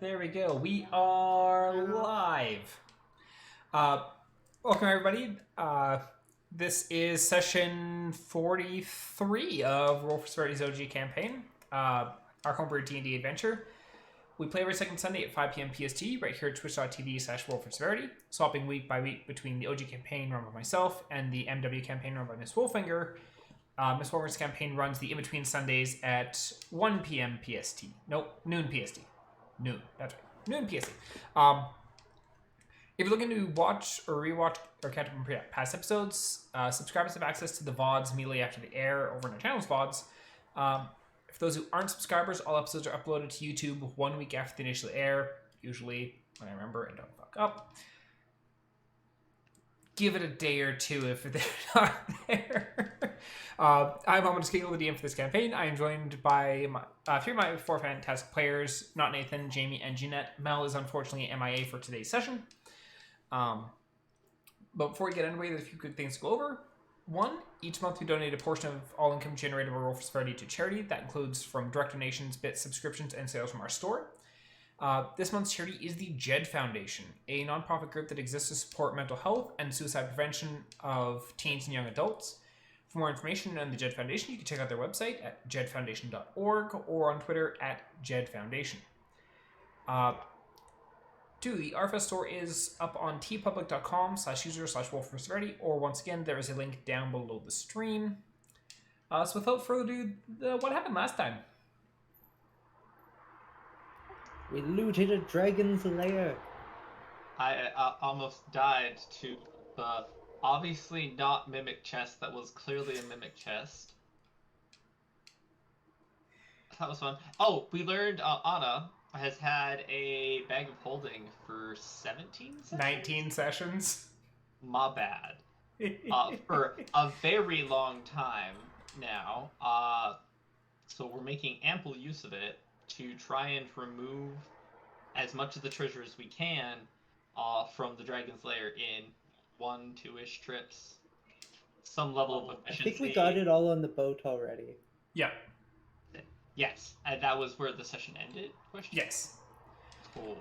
There we go. We are live. Welcome, everybody. This is session 43 of Roll for Severity's OG campaign, our homebrew D&D adventure. We play every second Sunday at 5 p.m. PST, right here at twitch.tv/Roll for Severity, swapping week by week between the OG campaign run by myself and the MW campaign run by Miss Wolfinger. Miss Wolfinger's campaign runs the in-between Sundays at 1 p.m. PST. Nope, noon PST. Noon, that's right. Noon PST. If you're looking to watch or rewatch or catch up on past episodes, subscribers have access to the VODs immediately after they air over in our channel's VODs. For those who aren't subscribers, all episodes are uploaded to YouTube 1 week after they initially air, usually when I remember and don't fuck up. Give it a day or two if they're not there. I'm Mohammed Skiggle, the DM for this campaign. I am joined by three of my four fantastic players, not Nathan, Jamie, and Jeanette. Mel is unfortunately MIA for today's session. But before we get underway, there's a few quick things to go over. One, each month we donate a portion of all income generated by Roll for Severity to charity. That includes from direct donations, bits, subscriptions, and sales from our store. This month's charity is the JED Foundation, a nonprofit group that exists to support mental health and suicide prevention of teens and young adults. For more information on the JED Foundation, you can check out their website at jedfoundation.org or on Twitter at jedfoundation. Two, the RFS store is up on tpublic.com/user/wolfforseverity, or once again, there is a link down below the stream. So without further ado, what happened last time? We looted a dragon's lair. I almost died to the obviously not mimic chest that was clearly a mimic chest. That was fun. Oh, we learned Annah has had a bag of holding for 17 sessions? 19 sessions. My bad. For a very long time now. So we're making ample use of it to try and remove as much of the treasure as we can from the Dragon's Lair in 1-2-ish trips. Some level of efficiency. I think we got it all on the boat already. Yeah. Yes, and that was where the session ended? Question? Yes. Cool.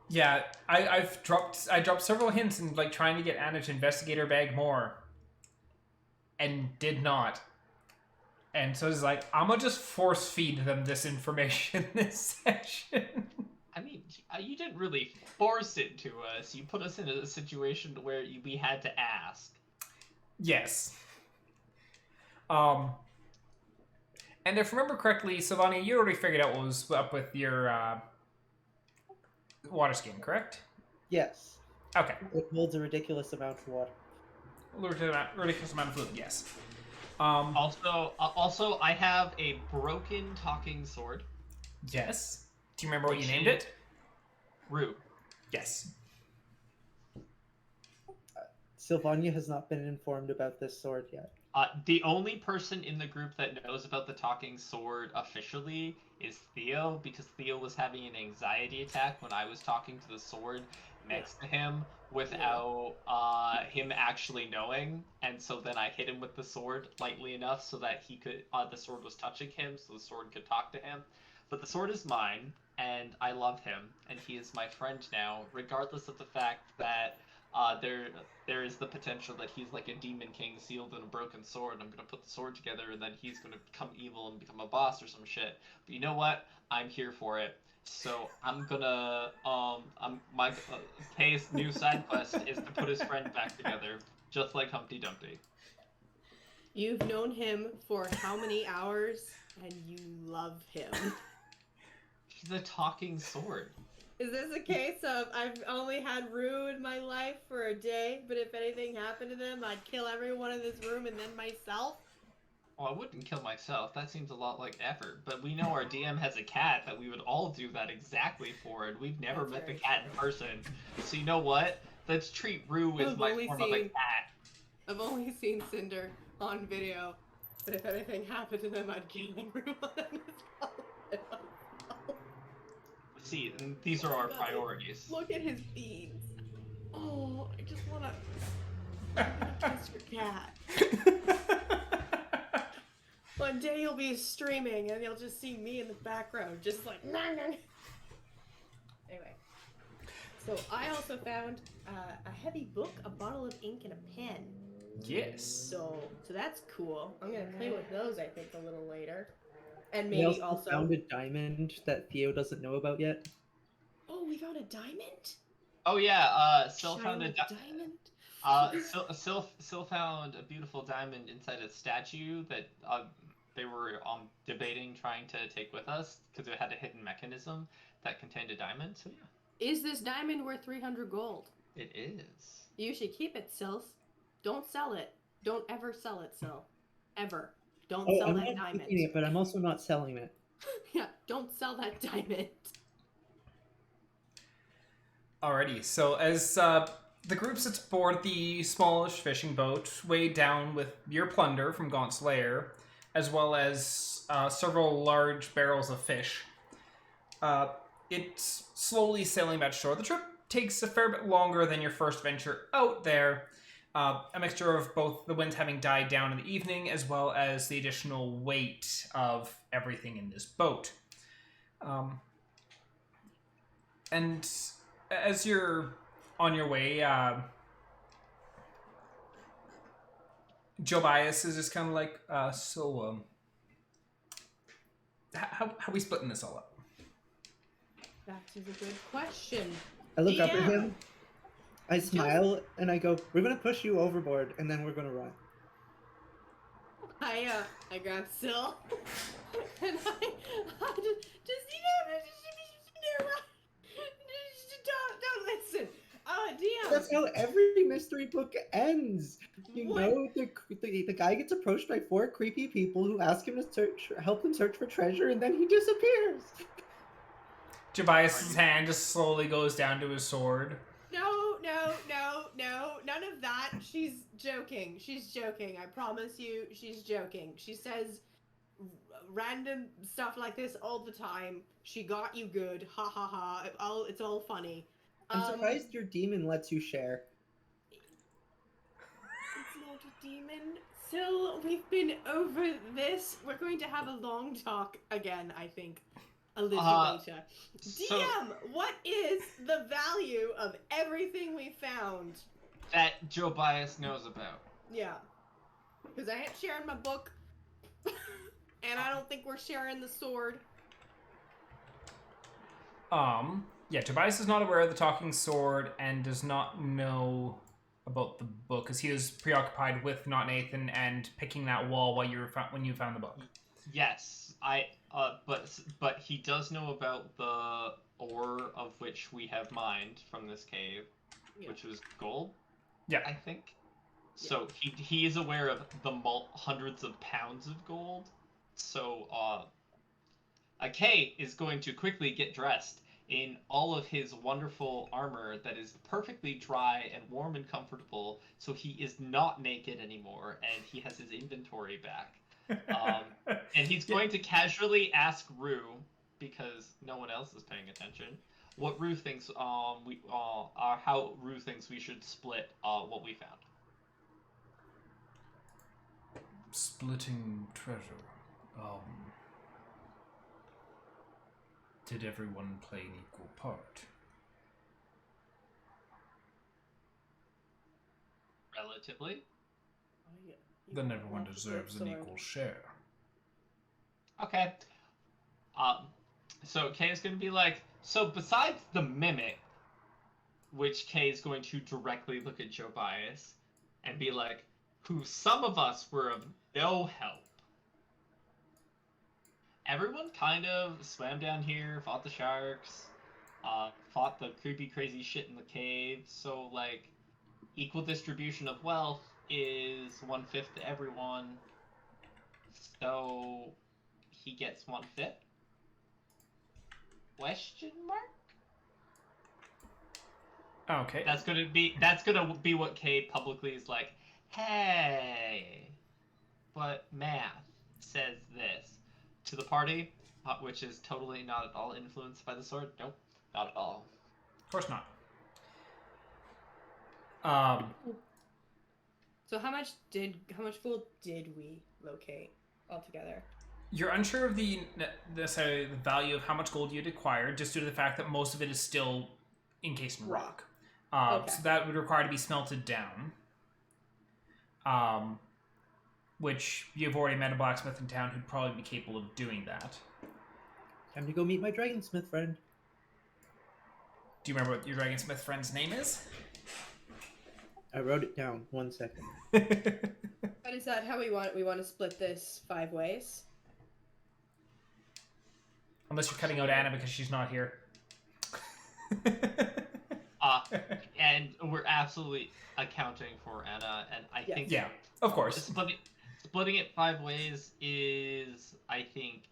Yeah, I dropped several hints in like trying to get Annah to investigate her bag more, and did not. And so it's like, I'm gonna just force feed them this information this session. I mean, you didn't really force it to us. You put us in a situation where we had to ask. Yes. And if I remember correctly, Sylvania, you already figured out what was up with your water skin, correct? Yes. Okay. It holds a ridiculous amount of water. Ridiculous amount of fluid, yes. Also, I have a broken talking sword. Yes. Do you remember what you named it? Rue. Yes. Sylvania has not been informed about this sword yet. The only person in the group that knows about the talking sword officially is Theo, because Theo was having an anxiety attack when I was talking to the sword next to him without him actually knowing, and so then I hit him with the sword lightly enough so that he could. The sword was touching him, so the sword could talk to him. But the sword is mine, and I love him, and he is my friend now, regardless of the fact that there is the potential that he's like a demon king sealed in a broken sword, and I'm gonna put the sword together, and then he's gonna become evil and become a boss or some shit. But you know what? I'm here for it. So I'm gonna my Kay's new side quest is to put his friend back together, just like Humpty Dumpty. You've known him for how many hours, and you love him. He's a talking sword. Is this a case of I've only had Rue in my life for a day, but if anything happened to them, I'd kill everyone in this room and then myself? Well, I wouldn't kill myself. That seems a lot like effort. But we know our DM has a cat that we would all do that exactly for, and we've never met the cat in person. So you know what? Let's treat Rue as my form of a cat. I've only seen Cinder on video, but if anything happened to them, I'd kill everyone in this room. See, and these are our priorities. Look at his beans. Oh, I just wanna kiss your cat. One day you'll be streaming and you'll just see me in the background, just like. Anyway. So I also found a heavy book, a bottle of ink, and a pen. Yes. So that's cool. I'm gonna play with those, I think, a little later. And I maybe also found a diamond that Theo doesn't know about yet. Oh, we found a diamond? Oh yeah, Sil found Shiny a diamond? Sil found a beautiful diamond inside a statue that they were debating trying to take with us because it had a hidden mechanism that contained a diamond. So yeah, Is this diamond worth 300 gold? it is. You should keep it, Sils. Don't sell it. Don't ever sell it, Sil. Ever. Don't Oh, sell I'm that not diamond. keeping it, but I'm also not selling it. Yeah, don't sell that diamond. Alrighty, so as the group sits aboard the smallish fishing boat, weighed down with your plunder from Gaunt's lair, as well as several large barrels of fish, it's slowly sailing back to shore. The trip takes a fair bit longer than your first venture out there. A mixture of both the winds having died down in the evening, as well as the additional weight of everything in this boat. And as you're on your way, Joe Bias is just kind of like, how we splitting this all up? That is a good question. I look up at DM. him, I smile, and I go, "We're gonna push you overboard, and then we're gonna run." I grab Sil, and I don't listen. DM. That's how every mystery book ends. You What? know, the guy gets approached by 4 creepy people who ask him to help them search for treasure, and then he disappears. Tobias's hand just slowly goes down to his sword. No, none of that. She's joking. I promise you, she's joking. She says random stuff like this all the time. She got you good. Ha ha ha. It's all funny. I'm surprised your demon lets you share. It's not a demon. Sil, we've been over this. We're going to have a long talk again, I think. A little later. DM, what is the value of everything we found? That Joe Bias knows about. Yeah. Because I ain't sharing my book. And I don't think we're sharing the sword. Yeah, Tobias is not aware of the talking sword and does not know about the book because he was preoccupied with not Nathan and picking that wall while when you found the book. Yes, but he does know about the ore of which we have mined from this cave, which was gold. Yeah, I think. So he is aware of the hundreds of pounds of gold. So Kay is going to quickly get dressed in all of his wonderful armor that is perfectly dry and warm and comfortable, so he is not naked anymore, and he has his inventory back. And he's going to casually ask Rue, because no one else is paying attention, what Rue thinks how Rue thinks we should split what we found. Splitting treasure. Did everyone play an equal part? Relatively. Then everyone deserves an equal share. Okay. So Kay is going to be like, so besides the mimic, which Kay is going to directly look at Joe Bias and be like, who some of us were of no help. Everyone kind of swam down here, fought the sharks, fought the creepy, crazy shit in the cave. So, like, equal distribution of wealth is 1/5 to everyone. So, he gets 1/5? Question mark? Okay. That's gonna be what Kay publicly is like, hey, but math says this. To the party, which is totally not at all influenced by the sword. Nope, not at all. Of course not. So how much gold did we locate altogether? You're unsure of the value of how much gold you'd acquired, just due to the fact that most of it is still encased in rock. Okay. So that would require to be smelted down. Which you've already met a blacksmith in town who'd probably be capable of doing that. Time to go meet my dragonsmith friend. Do you remember what your dragonsmith friend's name is? I wrote it down. 1 second. But is that how we want it? We want to split this 5 ways? Unless you're cutting out Annah because she's not here. And we're absolutely accounting for Annah, and I think yeah, of course. Splitting it 5 ways is, I think,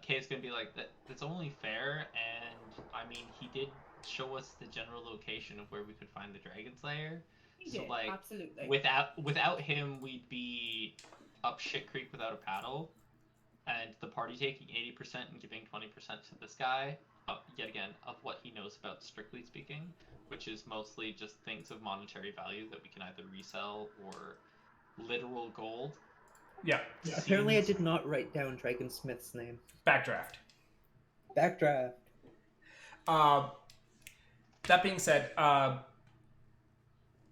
Kay's gonna be like, that's only fair, and I mean, he did show us the general location of where we could find the Dragon Slayer. He So did, like, absolutely. without him, we'd be up shit creek without a paddle, and the party taking 80% and giving 20% to this guy, yet again, of what he knows about, strictly speaking, which is mostly just things of monetary value that we can either resell or literal gold. Yeah. Apparently I did not write down Dragonsmith's name. Backdraft. Backdraft. That being said,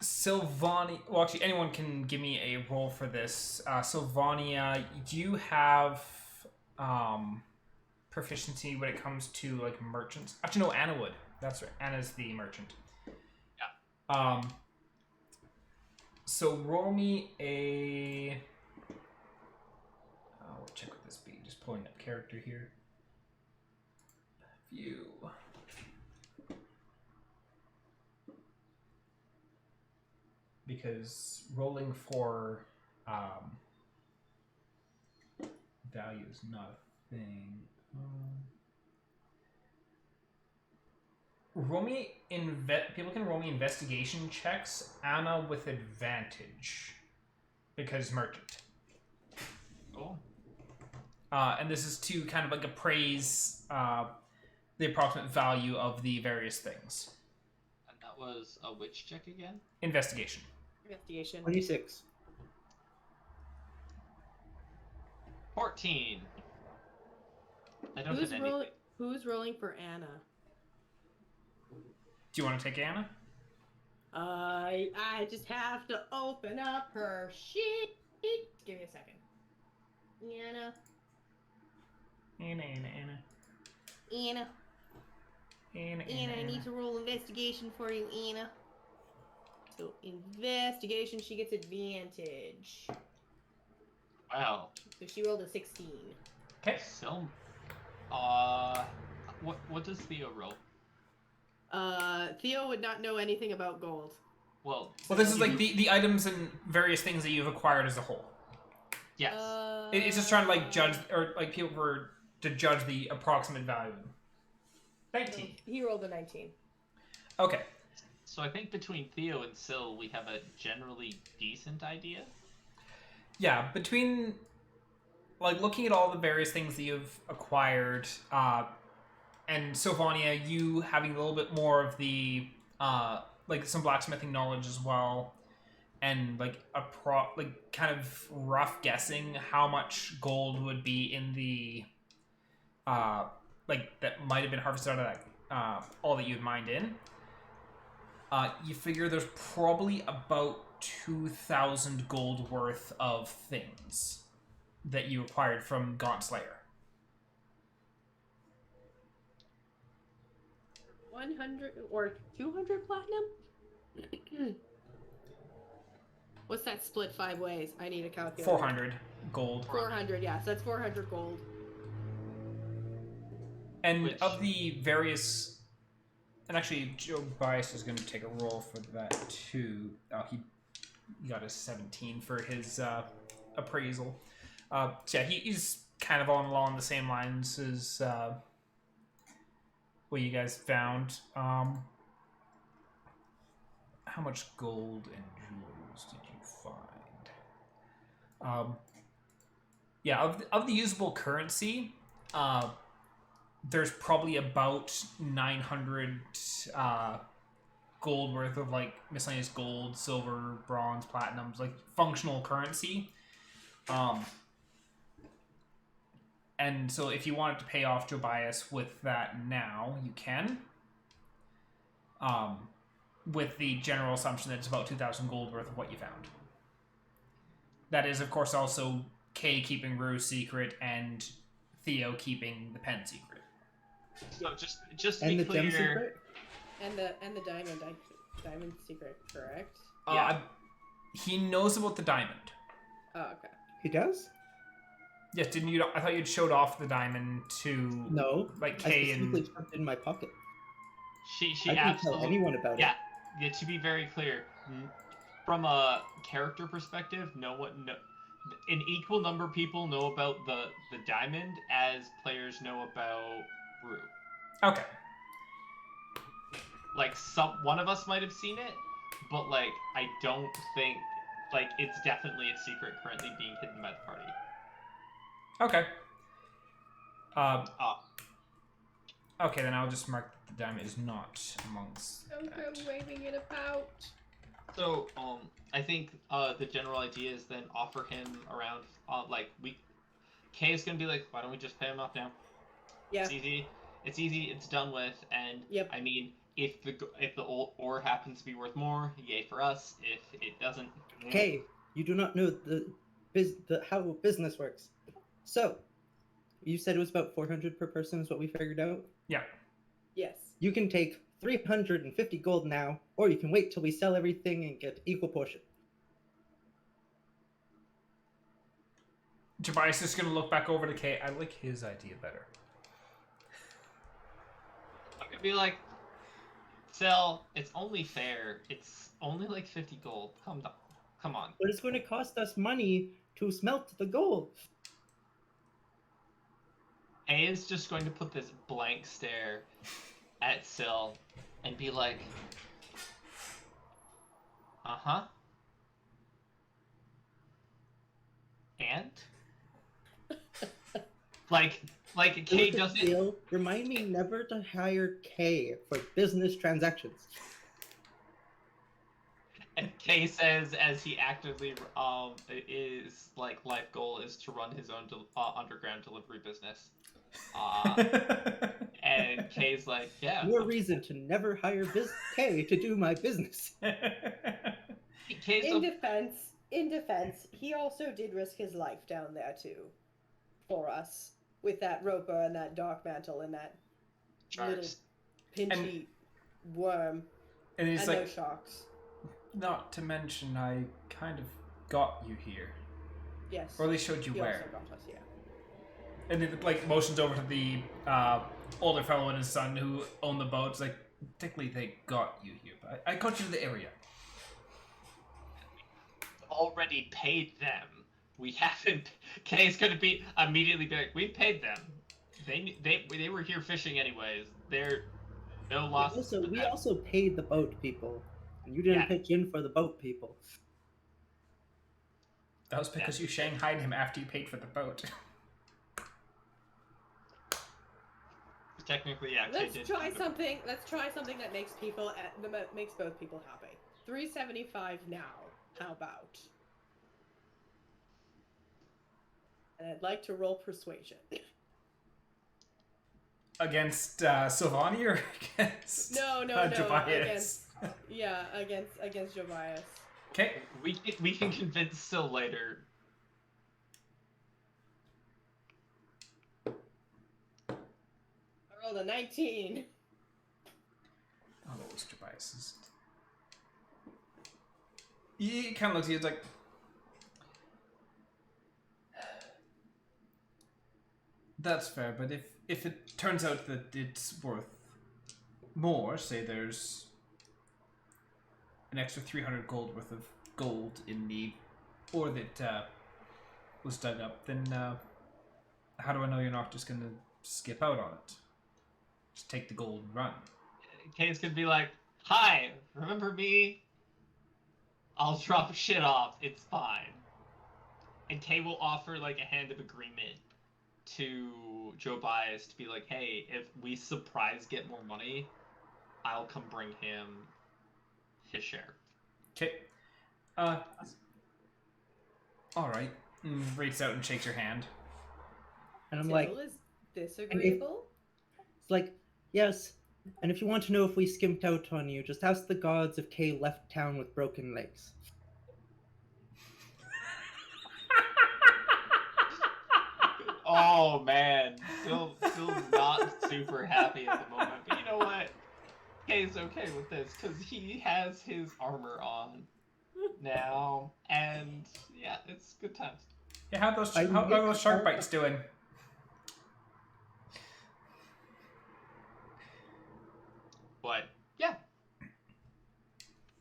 Sylvania... Well, actually, anyone can give me a roll for this. Sylvania, do you have proficiency when it comes to, like, merchants? Actually, no, Annah would. That's right. Anna's the merchant. Yeah. So roll me a... What check would this be? Just pulling up character here. View. Because rolling for value is not a thing. Roll me people can roll me investigation checks. Annah with advantage because merchant. Cool. And this is to kind of like appraise the approximate value of the various things. And that was a which check again? Investigation. Investigation. 26. 14. I don't have anything. Who's rolling for Annah? Do you want to take Annah? I just have to open up her sheet. Give me a second. Anna. Anna. Anna, I need to roll investigation for you, Anna. So investigation, she gets advantage. Wow. So she rolled a 16. Okay. So, what does Theo roll? Theo would not know anything about gold. Well, This is like the items and various things that you've acquired as a whole. yes. It's just trying to like judge, or like people to judge the approximate value. 19. He rolled a 19. Okay. So I think between Theo and Syl, we have a generally decent idea. Yeah, between like looking at all the various things that you've acquired, and Sylvania, you having a little bit more of the like some blacksmithing knowledge as well, and like kind of rough guessing how much gold would be in the like that might have been harvested out of that all that you'd mined in. You figure there's probably about 2,000 gold worth of things that you acquired from Gaunt Slayer. 100 or 200 platinum? What's that split 5 ways? I need a calculator. 400 gold. 400, yeah, so that's 400 gold. And of the various... And actually, Joe Bias is going to take a roll for that too. He got a 17 for his appraisal. So yeah, he's kind of along the same lines as what you guys found. How much gold and jewels did you find? Yeah, of the usable currency, there's probably about 900 gold worth of like miscellaneous gold, silver, bronze, platinums, like functional currency. And so if you wanted to pay off Jobias with that now, you can. With the general assumption that it's about 2,000 gold worth of what you found. That is, of course, also Kay keeping Rue's secret and Theo keeping the pen secret. So just to And be the gem clear, secret? And the diamond secret, correct? Yeah. He knows about the diamond. Oh, okay. He does? Yes, didn't you? I thought you'd showed off the diamond to No. like I Kay specifically and. shoved it in my pocket. she I didn't tell absolutely. anyone about Yeah. Yeah. To be very clear, from a character perspective, an equal number of people know about the diamond as players know about Rue. Okay. Like one of us might have seen it, but like I don't think like it's definitely a secret currently being hidden by the party. Okay. Okay, then I'll just mark that the diamond is not amongst. I'm waving it about. So I think the general idea is then offer him around Kay is gonna be like, why don't we just pay him off now? Yeah. It's easy, it's done with, and Yep. I mean if the ore happens to be worth more, yay for us. If it doesn't, Okay, you do not know how business works. So, you said it was about 400 per person is what we figured out? Yeah. Yes. You can take 350 gold now, or you can wait till we sell everything and get equal portion. Tobias is going to look back over to Kay. I like his idea better. I'm gonna be like, Sel, it's only fair. It's only like 50 gold. Come on. But it's going to cost us money to smelt the gold. A is just going to put this blank stare at Sil and be like, uh-huh. And? like Kay doesn't... Deal, remind me never to hire Kay for business transactions. And Kay says, as he actively is like life goal is to run his own underground delivery business. And Kay's like, yeah. More reason to never hire Kay to do my business. Kay's In defense, he also did risk his life down there too, for us, with that roper and that dark mantle and that little pinchy worm And he's and like, those sharks. not to mention, I kind of got you here. Yes. Or at least showed you he where. also got us, yeah. And then, like, motions over to the older fellow and his son who own the boat. It's like, technically they got you here, but I got you to the area. already paid them. We haven't. Kay's gonna immediately be like, we paid them. They were here fishing anyways. They're no loss. We also paid the boat people, and you didn't pitch in for the boat people. That was because you shanghaied him after you paid for the boat. Technically, yeah. Let's try something that makes makes both people happy. 375 now. How about? And I'd like to roll persuasion. Against Sylvania or against No, Jobias? against Jobias. Okay. We can convince Sil later. I rolled a 19. Oh, that was Jobias's. He kind of looks at you, it's like... That's fair, but if it turns out that it's worth more, say there's an extra 300 gold worth of gold in the ore that was dug up, then how do I know you're not just going to skip out on it? Just take the gold and run. Kane's gonna be like, hi, remember me? I'll drop shit off, it's fine. And Kay will offer like a hand of agreement to Jobias to be like, hey, if we surprise get more money, I'll come bring him his share. Okay. Alright. Reaches out and shakes your hand. And I'm like, Is this agreeable? it's like, yes. And if you want to know if we skimped out on you, just ask the gods if Kay left town with broken legs. Oh man, still not super happy at the moment. But you know what? Kay's okay with this because he has his armor on now, and yeah, it's good times. Yeah, how are those shark bites doing? But yeah,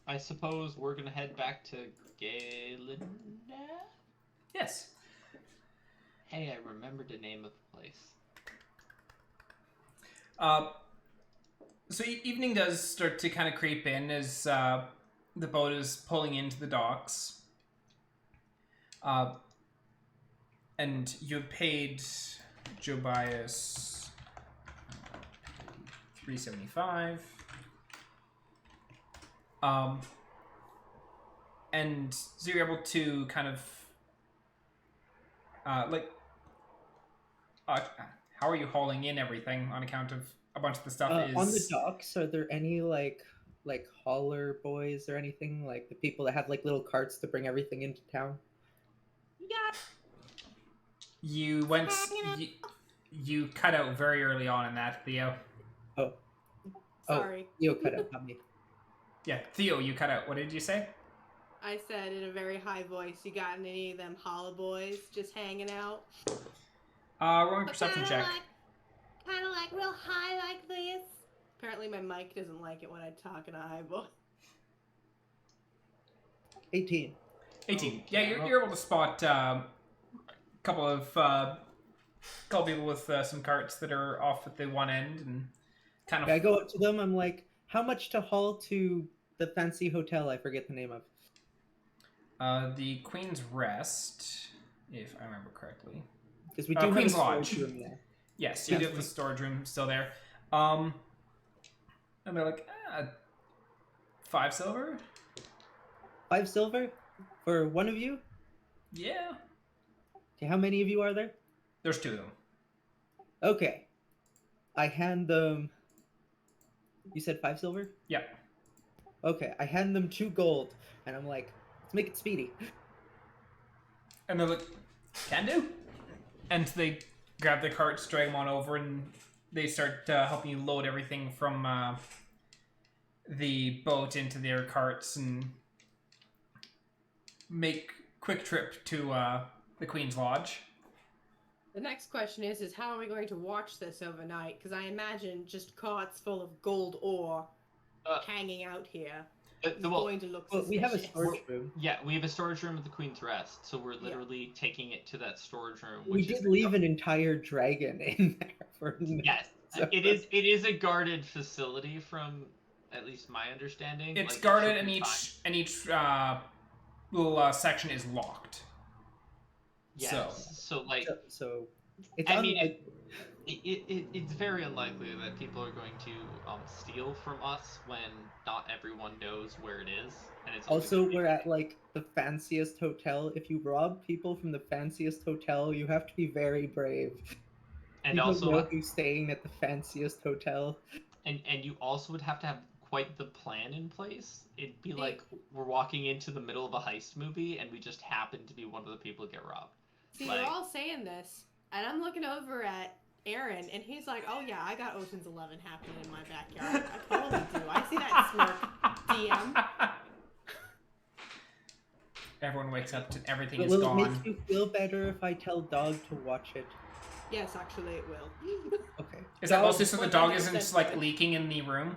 I suppose we're gonna head back to Galen. Yes. Hey, I remembered the name of the place. So evening does start to kind of creep in as the boat is pulling into the docks. And you have paid Jobias $375. And so you're able to kind of how are you hauling in everything on account of a bunch of the stuff is on the docks? Are there any like hauler boys or anything, like the people that have like little carts to bring everything into town? Yeah. You went. You cut out very early on in that, Theo. Oh, Sorry. Theo cut out, not me. Yeah, Theo, you cut out. What did you say? I said in a very high voice, you got any of them holla boys just hanging out? Rolling perception check. Kind of like real high like this. Apparently my mic doesn't like it when I talk in a high voice. 18. 18. Yeah, you're able to spot a couple people with some carts that are off at the one end and kind of. I go up to them. I'm like, "How much to haul to the fancy hotel? I forget the name of." The Queen's Rest, if I remember correctly. Because we do Queen's have a storage Lodge. room there. Yes, you do have the storage room still there. And they're like, 5 silver? 5 silver for one of you? Yeah. Okay, how many of you are there? There's 2 of them. Okay. I hand them... You said 5 silver? Yeah. Okay, I hand them 2 gold, and I'm like, let's make it speedy. And they're like, can do. And they grab their carts, drag them on over, and they start helping you load everything from the boat into their carts and make quick trip to the Queen's Lodge. The next question is how are we going to watch this overnight? Because I imagine just carts full of gold ore hanging out here. Going to look suspicious. We have a storage room. Yeah, we have a storage room at the Queen's Rest, so we're literally taking it to that storage room. We did leave an entire dragon in there for Yes, so. It is a guarded facility from at least my understanding. It's guarded, and each little section is locked. Yes. So it's it's very unlikely that people are going to steal from us when not everyone knows where it is, and it's also we're at like the fanciest hotel. If you rob people from the fanciest hotel, you have to be very brave. And you also don't know who's staying at the fanciest hotel. And you also would have to have quite the plan in place. It'd be like we're walking into the middle of a heist movie, and we just happen to be one of the people that get robbed. See, you're all saying this, and I'm looking over at Aaron, and he's like, "Oh yeah, I got Ocean's 11 happening in my backyard. I totally do. I see that smirk, DM." Everyone wakes up to everything is will gone. Will it make you feel better if I tell Dog to watch it? Yes, actually, it will. Okay. Is that mostly so the dog isn't like leaking in the room?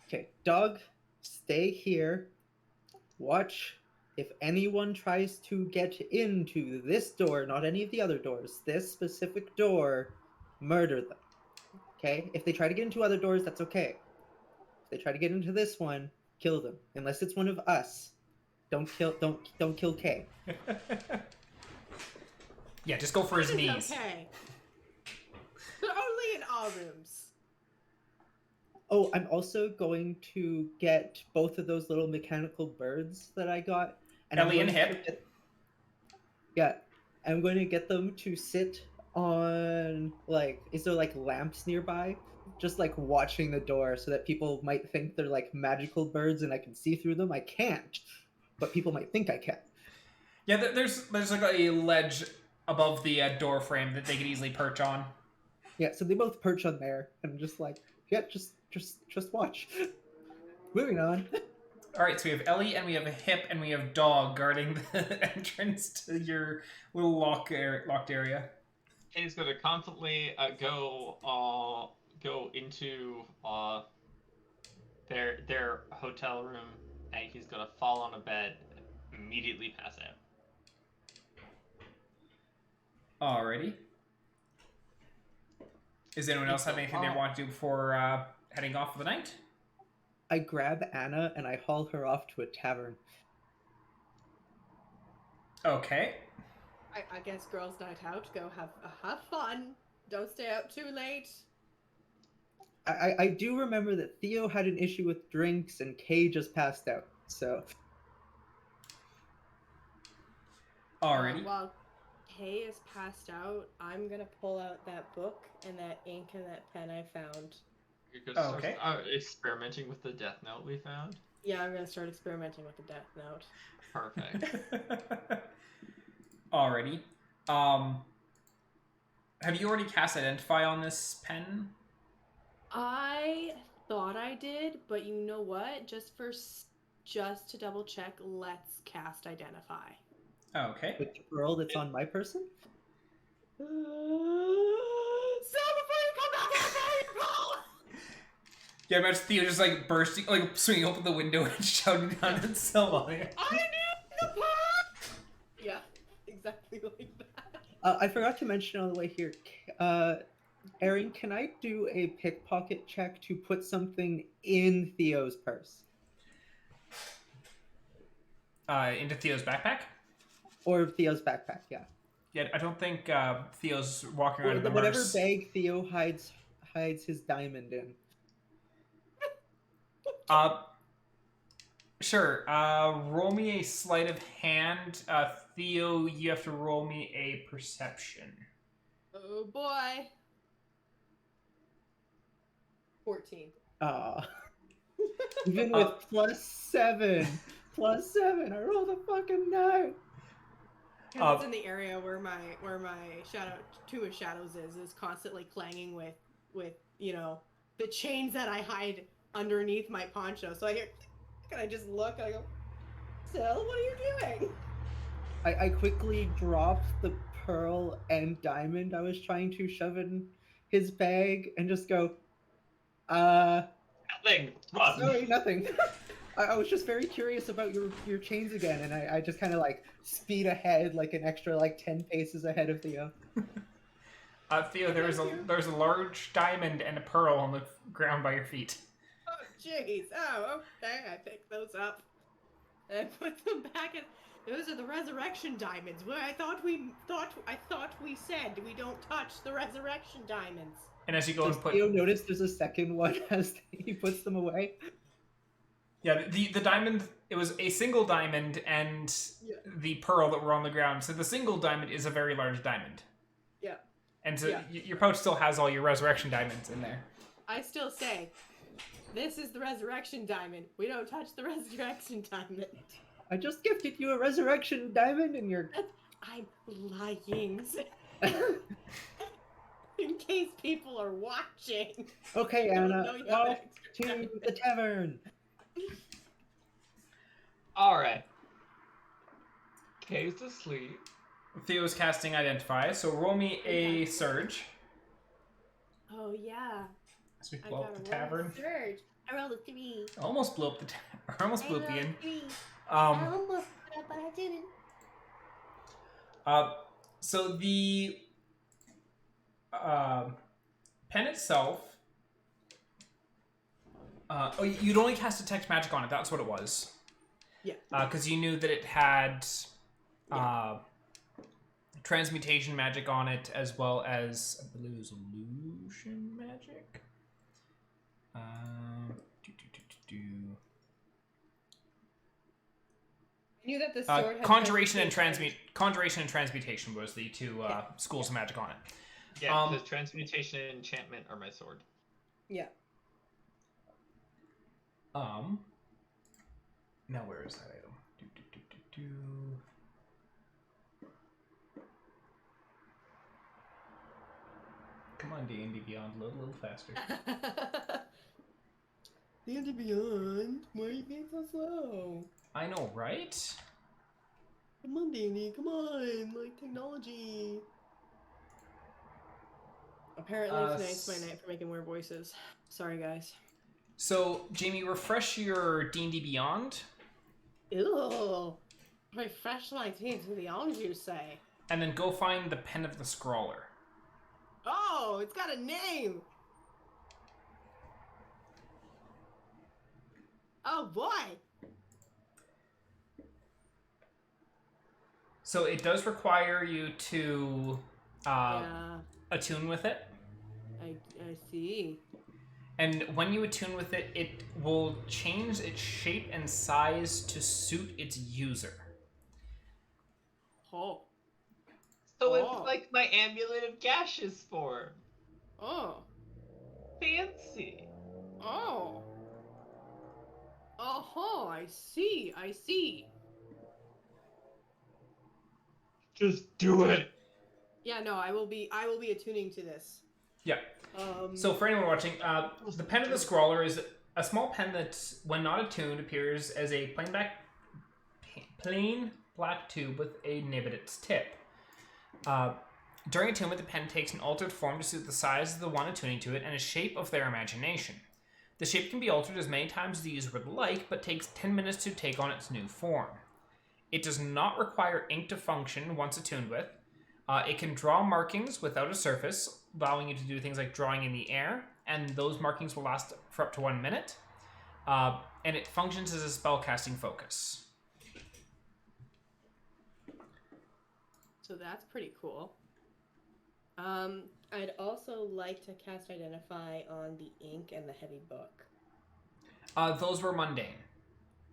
Okay, Dog, stay here. Watch. If anyone tries to get into this door, not any of the other doors, this specific door, murder them. Okay? If they try to get into other doors, that's okay. If they try to get into this one, kill them. Unless it's one of us. Don't kill Kay. Yeah, just go for his knees. Okay. But only in our rooms. Oh, I'm also going to get both of those little mechanical birds that I got, And Ellie I'm and going to Hip. yeah, I'm going to get them to sit on, like, is there like lamps nearby? Just like watching the door so that people might think they're like magical birds and I can see through them. I can't, but people might think I can. Yeah, there's like a ledge above the door frame that they could easily perch on. Yeah, so they both perch on there and just like, yeah, just watch. Moving on. All right, so we have Ellie and we have a Hip and we have Dog guarding the entrance to your little locked area. He's gonna confidently go into their hotel room, and he's gonna fall on a bed, immediately pass out. Alrighty. Does anyone else have anything they want to do before heading off for the night? I grab Annah and I haul her off to a tavern. Okay. I guess girls' night out. Go have fun. Don't stay out too late. I do remember that Theo had an issue with drinks and Kay just passed out, so... Alrighty. While Kay is passed out, I'm gonna pull out that book and that ink and that pen I found. You're gonna Okay. start experimenting with the death note we found? Yeah, I'm gonna start experimenting with the death note. Perfect. Alrighty. Have you already cast Identify on this pen? I thought I did, but you know what? Just to double check, let's cast Identify. Okay. With the pearl that's on my person? So before you come back after you Yeah, imagine Theo just like bursting, like swinging open the window and shouting down at Sylvania. I knew the part! Yeah, exactly like that. I forgot to mention on the way here, Erin, can I do a pickpocket check to put something in Theo's purse? Into Theo's backpack? Or Theo's backpack, yeah. Yeah, I don't think Theo's walking around in the Whatever merce. bag Theo hides his diamond in. Sure. Roll me a sleight of hand. Theo, you have to roll me a perception. Oh boy. 14. Even with +7. +7, I rolled a fucking 9. Because it's in the area where my shadow, two of shadows is constantly clanging with the chains that I hide underneath my poncho. So I hear, and I just look and I go, Syl, what are you doing? I quickly dropped the pearl and diamond I was trying to shove in his bag and just go, Nothing. Run. sorry, nothing. I was just very curious about your chains again, and I just kind of like speed ahead like an extra like 10 paces ahead of Theo. Theo, there's a large diamond and a pearl on the ground by your feet. Oh jeez. Oh, okay. I picked those up and I put them back in. Those are the resurrection diamonds. Where I thought we said we don't touch the resurrection diamonds. And as you go Does and put Theo notice there's a second one as he puts them away? Yeah, the diamond, it was a single diamond and the pearl that were on the ground. So the single diamond is a very large diamond. Yeah. And so your pouch still has all your resurrection diamonds in there. I still say, this is the resurrection diamond. We don't touch the resurrection diamond. I just gifted you a resurrection diamond and you're... I'm lying. In case people are watching. Okay, Anna, off to the tavern. Alright. Kay's asleep. Theo's casting Identify, so roll me a Surge. Oh, yeah. As we blow up the tavern. Surge. I rolled a 3. Almost blew up the almost blew up the inn. I almost put up, but I didn't. So the pen itself. You'd only cast Detect Magic on it. That's what it was. Yeah. Because you knew that it had transmutation magic on it, as well as I believe it was illusion magic. You knew that the sword had Conjuration and Transmutation was the two schools of magic on it. Yeah, because Transmutation and Enchantment are my sword. Yeah. Now where is that item? Come on, D&D Beyond, load a little faster. D&D Beyond, why are you being so slow? I know, right? Come on, D&D, come on, like technology. Apparently tonight's my night for making weird voices. Sorry, guys. So, Jamie, refresh your D&D Beyond. Ew. Refresh my D&D Beyond, you say? And then go find the Pen of the Scrawler. Oh, it's got a name! Oh, boy! So it does require you to attune with it. I see. And when you attune with it, it will change its shape and size to suit its user. Oh. So it's like my Amulet of Gaseous form. Oh. Fancy. Oh. Oh, I see. Just do it. Yeah, no, I will be attuning to this. Yeah. So for anyone watching, the Pen of the Scrawler is a small pen that, when not attuned, appears as a plain black tube with a nib at its tip. During attunement, the pen takes an altered form to suit the size of the one attuning to it and a shape of their imagination. The shape can be altered as many times as the user would like, but takes 10 minutes to take on its new form. It does not require ink to function once attuned with. It can draw markings without a surface, allowing you to do things like drawing in the air, and those markings will last for up to 1 minute. And it functions as a spellcasting focus. So that's pretty cool. I'd also like to cast Identify on the ink and the heavy book. Those were mundane.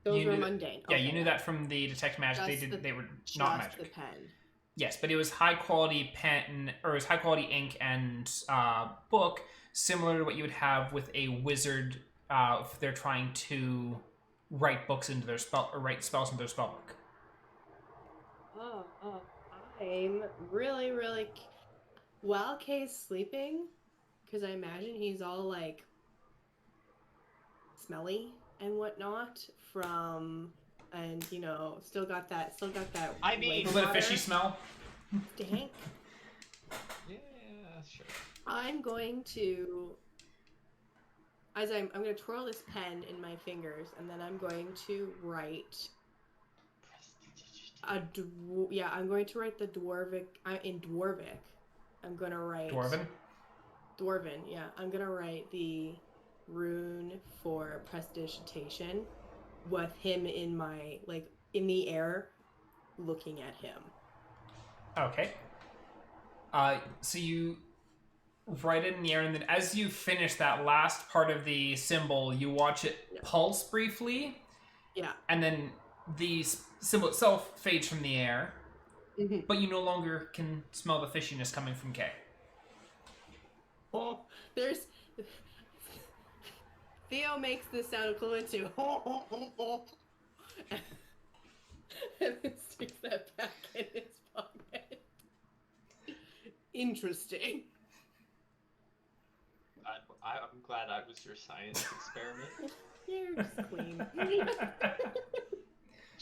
Those were mundane. Yeah, you knew that from the Detect Magic. They were not magic. The pen. Yes, but it was high quality pen, or it was high quality ink and book, similar to what you would have with a wizard if they're trying to write books into their spell, or write spells into their spellbook. I'm really, while Kay's sleeping, because I imagine he's all like smelly and whatnot from, and you know, still got that. I mean, a little bit of fishy smell. Dank. Yeah, sure. I'm going to, I'm going to twirl this pen in my fingers, and then I'm going to write. I'm going to write the Dwarvic in Dwarvic. I'm going to write Dwarven, yeah. I'm going to write the rune for prestidigitation with him in my, like, in the air looking at him. Okay. So you write it in the air, and then as you finish that last part of the symbol, you watch it pulse briefly. Yeah. And then the symbol itself fades from the air, but you no longer can smell the fishiness coming from Kay. Oh, there's... Theo makes this sound equivalent to and then sticks that back in his pocket. Interesting. I'm glad I was your science experiment. You're just clean.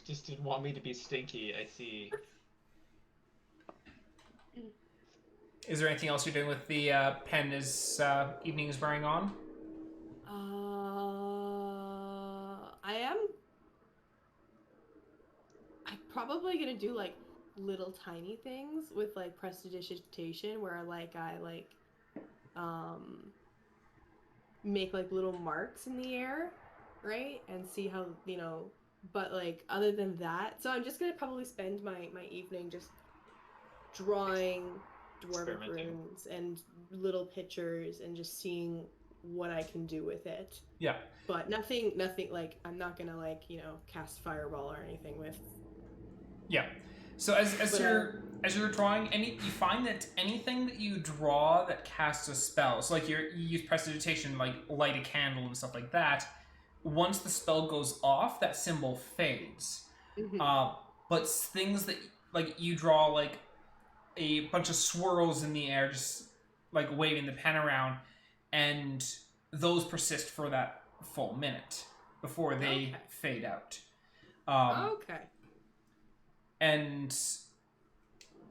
Just didn't want me to be stinky, I see. Is there anything else you're doing with the pen as evening is wearing on? I'm probably gonna do like little tiny things with like prestidigitation, where like I like make like little marks in the air, right, and see how, you know. But like other than that, so I'm just gonna probably spend my evening just drawing dwarven runes and little pictures and just seeing what I can do with it. Yeah. But nothing like, I'm not gonna like, you know, cast fireball or anything with Yeah. So as you're drawing, you find that anything that you draw that casts a spell, so like you use prestidigitation, like light a candle and stuff like that. Once the spell goes off, that symbol fades. Mm-hmm. But things that like you draw like a bunch of swirls in the air, just like waving the pen around, and those persist for that full minute before they fade out. Okay. And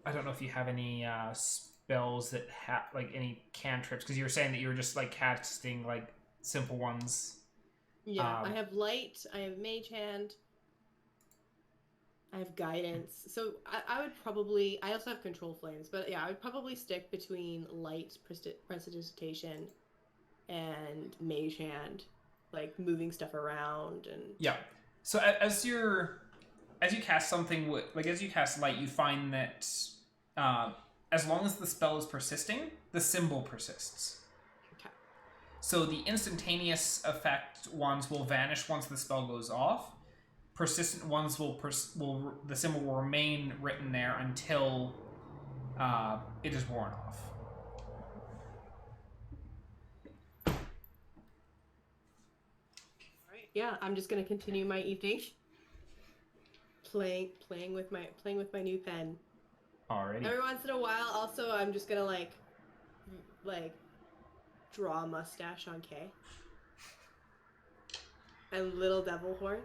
I don't know if you have any spells that have like any cantrips, because you were saying that you were just like casting like simple ones. Yeah, I have light. I have mage hand. I have guidance. So I would probably. I also have control flames, but yeah, I would probably stick between light prestidigitation and mage hand, like moving stuff around and. Yeah. So as you cast something as you cast light, you find that as long as the spell is persisting, the symbol persists. Okay. So the instantaneous effect ones will vanish once the spell goes off. Persistent ones the symbol will remain written there until it is worn off. All right. Yeah, I'm just gonna continue my evening. Playing with my new pen. Alrighty. Every once in a while, also, I'm just gonna like draw a mustache on Kay. And little devil horns.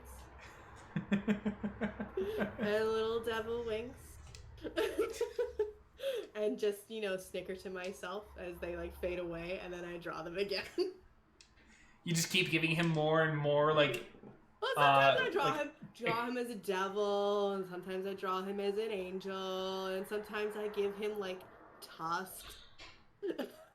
And little devil wings. And just, snicker to myself as they like fade away, and then I draw them again. You just keep giving him more and more like. Well, sometimes I draw him as a devil, and sometimes I draw him as an angel, and sometimes I give him like tusks.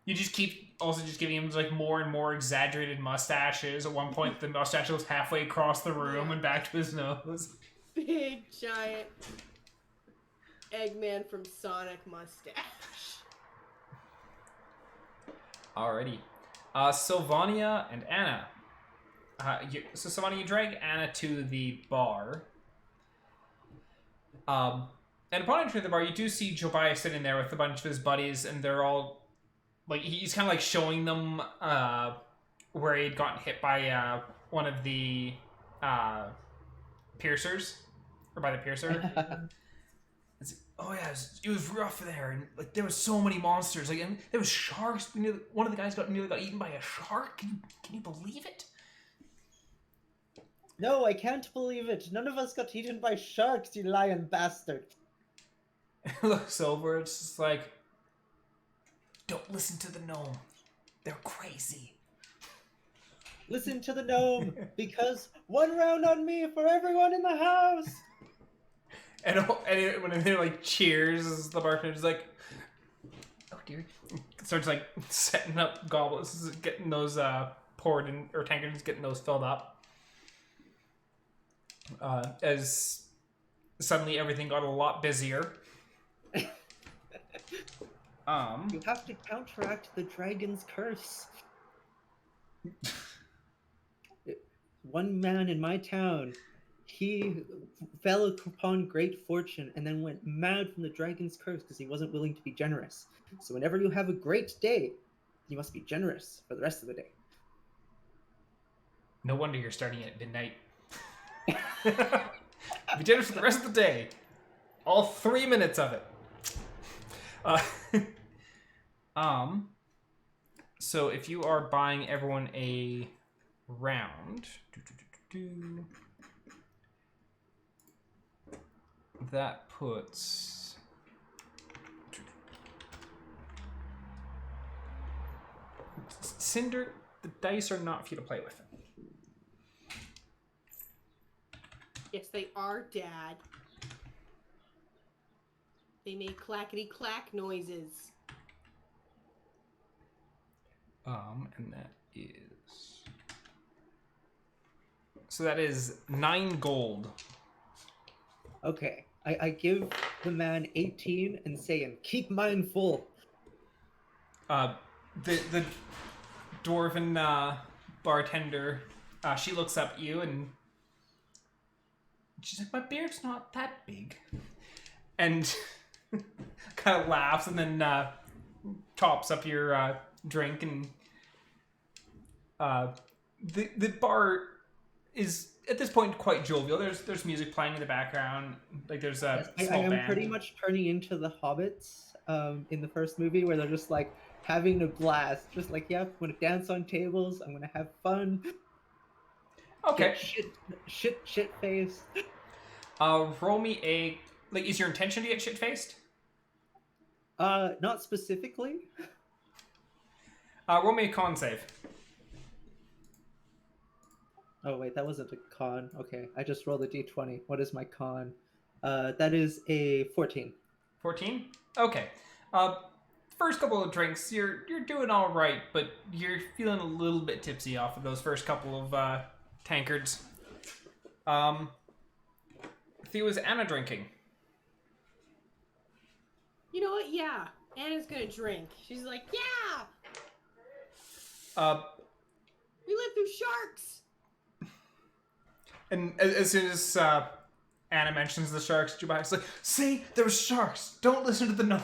You just keep also just giving him like more and more exaggerated mustaches. At one point, the mustache goes halfway across the room and back to his nose. Big giant Eggman from Sonic mustache. Alrighty, Sylvania and Annah. So Sylvania, you drag Annah to the bar. And upon entering the bar, you do see Jobiah sitting there with a bunch of his buddies, and they're all like he's kind of like showing them where he'd gotten hit by one of the piercers, or by the piercer. Oh yeah, it was rough there, and like there was so many monsters. Like, and there was sharks. One of the guys nearly got eaten by a shark. Can you believe it? No, I can't believe it. None of us got eaten by sharks, you lying bastard. Looks over. It's just like, don't listen to the gnome. They're crazy. Listen to the gnome, because 1 round on me for everyone in the house. And when they're like cheers, the bartender's like, oh dear. Starts like setting up goblets, getting those poured in, or tankards, getting those filled up. As suddenly everything got a lot busier. You have to counteract the dragon's curse. One man in my town, he fell upon great fortune and then went mad from the dragon's curse because he wasn't willing to be generous. So whenever you have a great day, you must be generous for the rest of the day. No wonder you're starting at midnight. Be generous for the rest of the day. All 3 minutes of it. So if you are buying everyone a round, that puts Cinder. The dice are not for you to play with. Yes, they are, Dad. They make clackety-clack noises. And that is... So that is 9 gold. Okay, I give the man 18 and say, and keep mine full. The dwarven bartender, she looks up at you and She's like, my beard's not that big. And kind of laughs and then tops up your drink. And the bar is, at this point, quite jovial. There's music playing in the background. Like, there's a small I'm band. pretty much turning into the hobbits in the first movie, where they're just like having a blast. Just like, yeah, I'm going to dance on tables. I'm going to have fun. Okay. Get shit faced. Roll me a... Like, is your intention to get shit-faced? Not specifically. Roll me a con save. Oh wait, that wasn't a con. Okay, I just rolled a d20. What is my con? That is a 14. 14? Okay. First couple of drinks, you're doing all right, but you're feeling a little bit tipsy off of those first couple of tankards. Theo, is Anna drinking? You know what? Yeah. Anna's gonna drink. She's like, yeah! We live through sharks! And as soon as Anna mentions the sharks, Jubai's like, see, there were sharks. Don't listen to the gnome.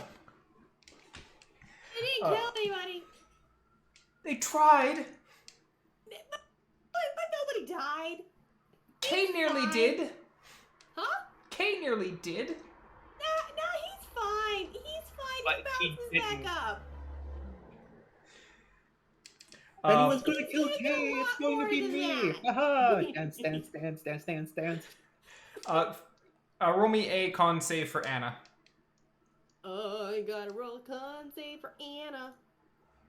They didn't kill anybody. They tried. But nobody died. Kay He's nearly fine. did. Huh? Kay nearly did. No, he's fine. He's fine. But He he bounces didn't. back up. If anyone's going to kill There's a Kay, it's lot going to more be than me. that. Haha! Dance. Roll me a con save for Anna. I gotta roll a con save for Anna.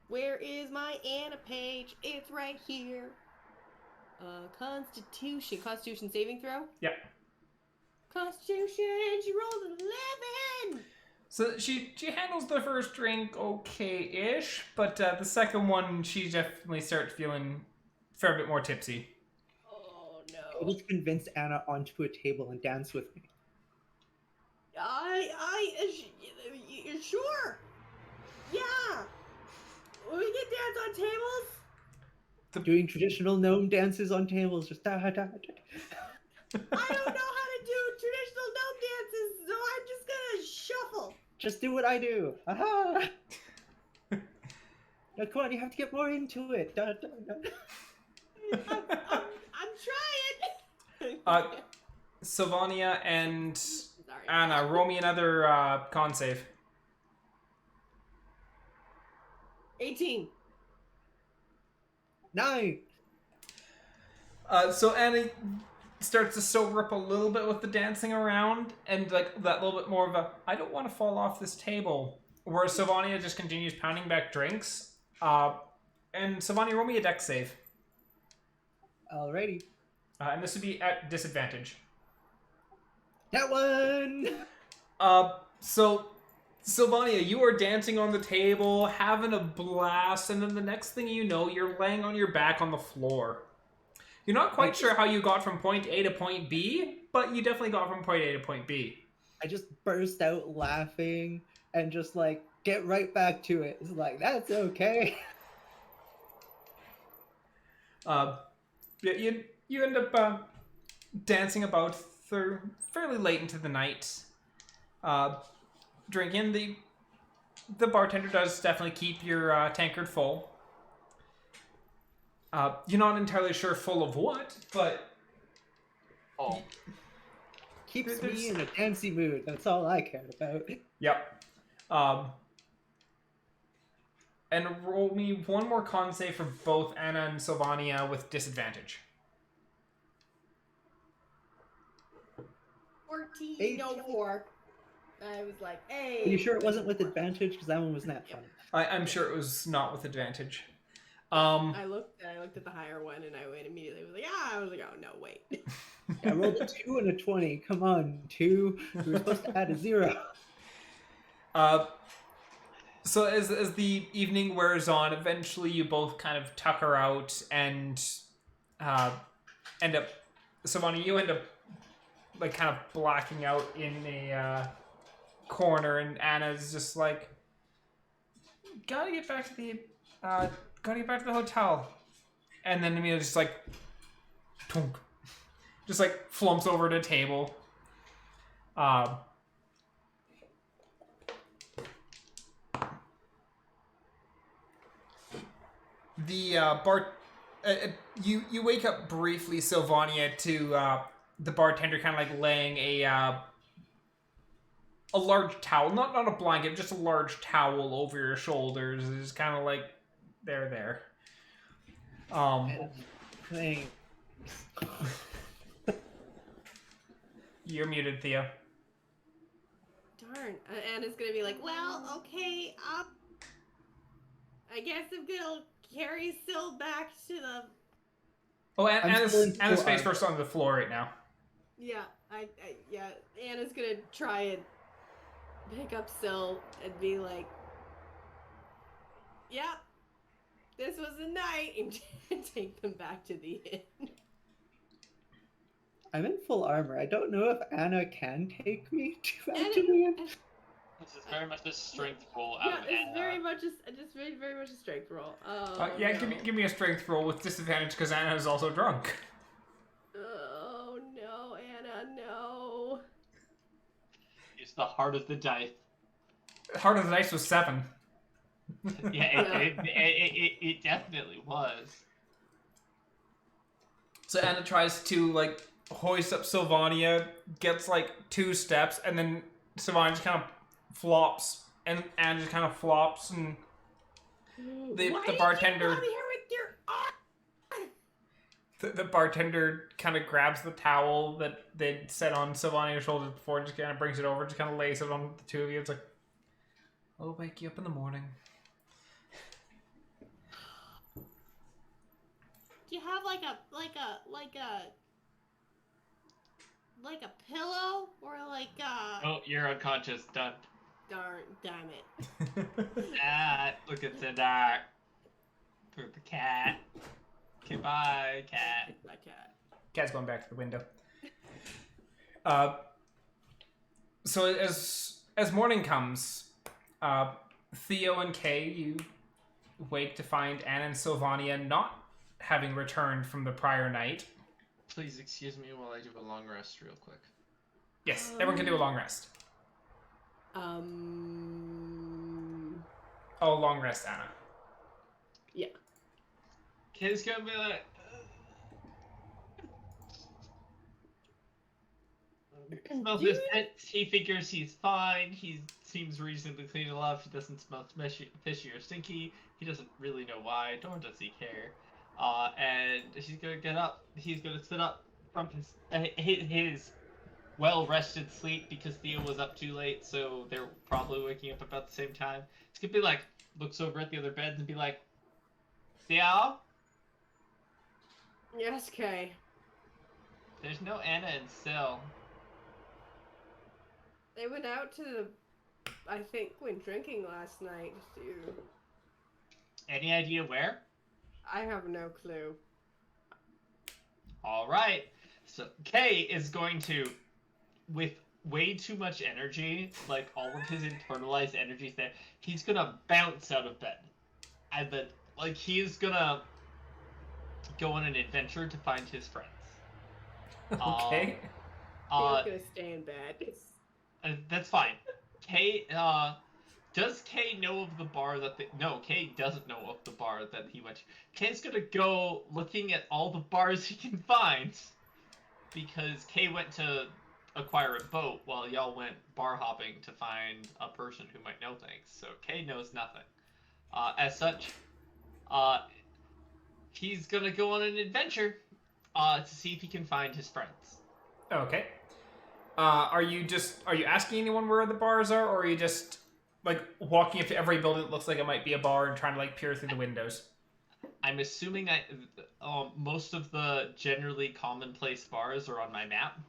Where is my Anna page? It's right here. Constitution saving throw? Yep. Constitution, she rolled an 11! So she handles the first drink okay-ish, but the second one, she definitely starts feeling a fair bit more tipsy. Oh I no. just convinced Anna onto a table and dance with me. Sure. Yeah. We can dance on tables. Doing traditional gnome dances on tables, just da da da. I don't know how to do traditional gnome dances, so I'm just gonna shuffle. Just do what I do. Aha! Now, come on, you have to get more into it. Da, da, da. I'm trying. Sylvania and Sorry. Anna, roll me another con save. 18. 9. So Anna starts to sober up a little bit with the dancing around, and like that little bit more of a, I don't want to fall off this table. Whereas Sylvania just continues pounding back drinks. And Sylvania, roll me a dex save. Alrighty. And this would be at disadvantage. That one! So Sylvania, you are dancing on the table, having a blast, and then the next thing you know, you're laying on your back on the floor. You're not quite sure how you got from point A to point B, but you definitely got from point A to point B. I just burst out laughing and just like get right back to it. It's like, that's okay. Yeah, you end up dancing about fairly late into the night. Drinking. The bartender does definitely keep your tankard full. You're not entirely sure full of what, but Oh, Keeps There's- me in a dancey mood. That's all I care about. yep. And roll me one more con save for both Anna and Sylvania with disadvantage. 14. Eight. No, 4. I was like, hey. Are you sure it wasn't with advantage? Because that one was not fun. I'm sure it was not with advantage. I looked at the higher one and I went immediately. I was like, oh no, wait. I rolled a 2 and a 20. Come on, 2. We were supposed to add a 0. So as the evening wears on, eventually you both kind of tucker out and end up. Sylvania, you end up like kind of blacking out in a corner, and Anna's just like, gotta get back to the hotel, and then immediately just like, tunk, just like flumps over to a table. The bar. You wake up briefly, Sylvania, to the bartender kind of like laying a large towel, not a blanket, just a large towel over your shoulders. It's kind of like there. Thanks. You're muted, Theo. Darn. Anna's gonna be like, well, okay, I guess I'm gonna carry Syl back to the... Oh, Anna's face first on the floor right now. Yeah, yeah, Anna's gonna try and pick up Syl and be like, yep, this was a night, and take them back to the inn. I'm in full armor. I don't know if Anna can take me back to the inn. This is very much a strength roll out Yeah, of it's Anna. very much a strength roll. Yeah, no. give me a strength roll with disadvantage because Anna is also drunk. Oh no, Anna, no. It's the heart of the dice. Heart of the dice was 7. It definitely was. So Anna tries to like hoist up Sylvania, gets like 2 steps, and then Sylvania just kind of flops, and Anna just kind of flops, and the bartender. Why did you come here with your arm? The bartender kind of grabs the towel that they'd set on Sylvania's shoulders before, just kind of brings it over, just kind of lays it on the two of you. It's like, I'll wake you up in the morning. Do you have like a pillow or like a... Oh, you're unconscious. Done. Darn, damn it. Look at the dark. For the cat. Goodbye, cat. My cat. Cat's going back to the window. So as morning comes, Theo and Kay, you wake to find Anna and Sylvania not having returned from the prior night. Please excuse me while I do a long rest real quick. Yes, everyone can do a long rest. Oh, long rest, Anna. Yeah. Kid's gonna be like... smells his pets. He figures he's fine. He seems reasonably clean enough. He doesn't smell fishy or stinky. He doesn't really know why, nor does he care. And he's gonna get up. He's gonna sit up from his well-rested sleep because Theo was up too late, so they're probably waking up about the same time. He's gonna be like, looks over at the other beds and be like, Theo? Yes, Kay. There's no Anna and Syl. They went out to I think, went drinking last night, too. Any idea where? I have no clue. Alright. So Kay is going to, with way too much energy, like all of his internalized energies there, he's gonna bounce out of bed. And then, like, he's gonna go on an adventure to find his friends. Okay. He's gonna stay in bed. That's fine. Kay, does Kay know of the bar that no, Kay doesn't know of the bar that he went to. Kay's gonna go looking at all the bars he can find, because Kay went to acquire a boat while y'all went bar hopping to find a person who might know things. So Kay knows nothing. As such, he's gonna go on an adventure to see if he can find his friends. Okay. Are you asking anyone where the bars are, or are you just like walking up to every building that looks like it might be a bar and trying to like peer through the windows? I'm assuming most of the generally commonplace bars are on my map.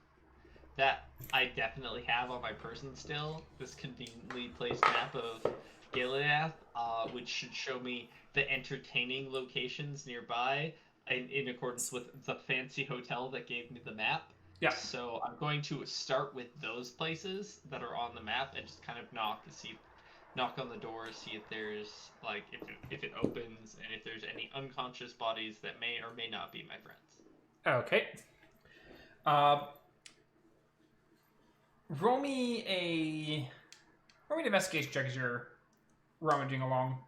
That I definitely have on my person still. This conveniently placed map of Gilead, which should show me the entertaining locations nearby in accordance with the fancy hotel that gave me the map. Yeah. So I'm going to start with those places that are on the map and just kind of knock on the door, see if there's like if it opens and if there's any unconscious bodies that may or may not be my friends. Okay. Roll me an investigation check as you're rummaging along.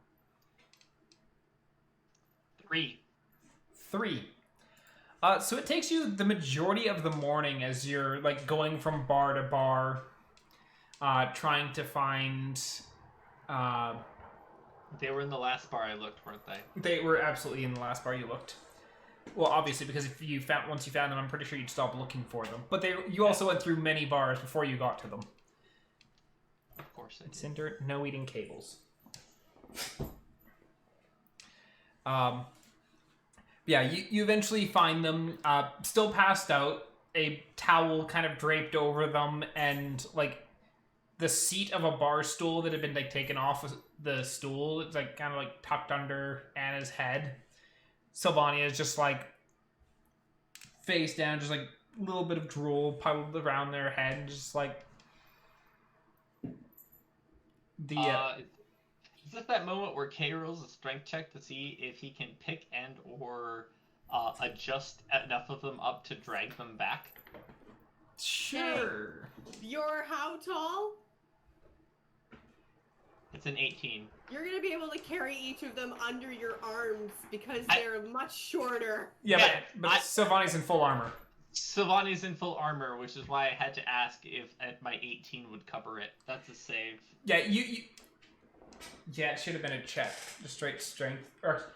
3. 3. So it takes you the majority of the morning as you're like going from bar to bar, trying to find. They were in the last bar I looked, weren't they? They were absolutely in the last bar you looked. Well, obviously, because once you found them, I'm pretty sure you'd stop looking for them. But you also went through many bars before you got to them. Of course I did. Cinder, no eating cables. Yeah, you eventually find them, still passed out, a towel kind of draped over them, and like the seat of a bar stool that had been like taken off the stool. It's like kind of like tucked under Anna's head. Sylvania is just like face down, just like a little bit of drool puddled around their head, just like the. Is this that moment where Kay rolls a strength check to see if he can pick and or adjust enough of them up to drag them back? Sure. You're how tall? It's an 18. You're gonna be able to carry each of them under your arms because they're much shorter. Yeah, but Sylvania's in full armor. Sylvania's in full armor, which is why I had to ask if my 18 would cover it. That's a save. Yeah, Yeah, it should have been a check. Just straight strength or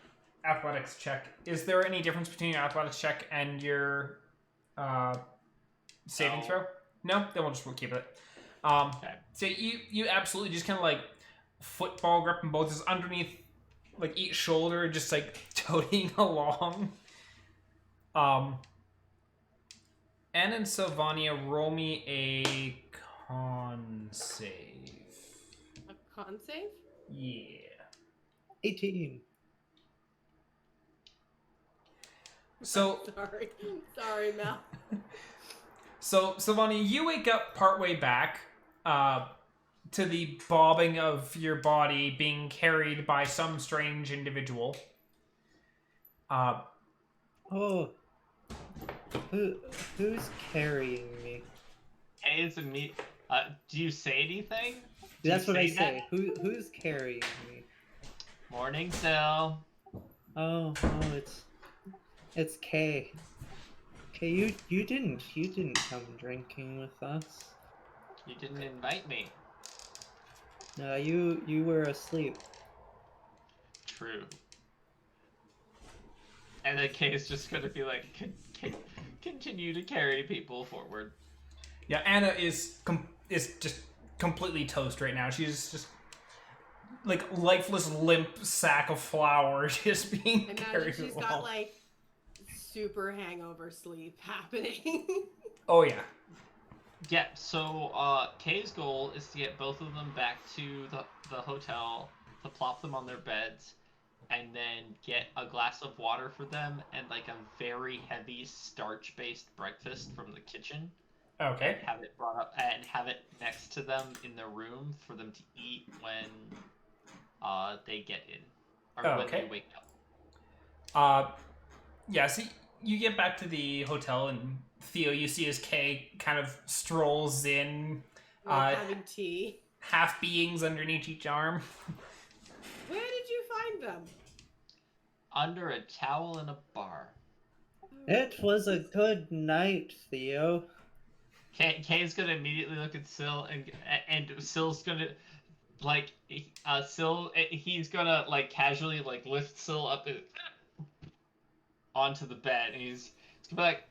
athletics check. Is there any difference between your athletics check and your saving throw? No? Then we'll keep it. Okay. So you absolutely just kind of like football grip them both, just underneath like each shoulder, just like toting along. Anna and Sylvania, roll me a con save. A con save? Yeah. 18. So Sorry, Mel. So Sylvania, you wake up partway back to the bobbing of your body being carried by some strange individual. Who's carrying me? Hey, it's me. Do you say anything? That's what I say. Who's carrying me? Morning, Sil. Oh, it's Kay. Kay, you didn't come drinking with us. You didn't invite me. No, you were asleep. True. And then Kay is just gonna be like, continue to carry people forward. Yeah, Anna is just completely toast right now. She's just like lifeless, limp sack of flour just being Imagine carried she's along. got like super hangover sleep happening. Oh yeah. Yeah, so Kay's goal is to get both of them back to the hotel, to plop them on their beds, and then get a glass of water for them and like a very heavy starch-based breakfast from the kitchen. Okay. And have it brought up and have it next to them in their room for them to eat when they get in, or when they wake up. Yeah. So you get back to the hotel, and Theo, you see as Kay kind of strolls in, having tea. half beings underneath each arm. Where did you find them? Under a towel in a bar. It was a good night, Theo. Kay's gonna immediately look at Syl, and Syl's gonna like he's gonna like casually like lift Syl up onto the bed, and he's gonna be like,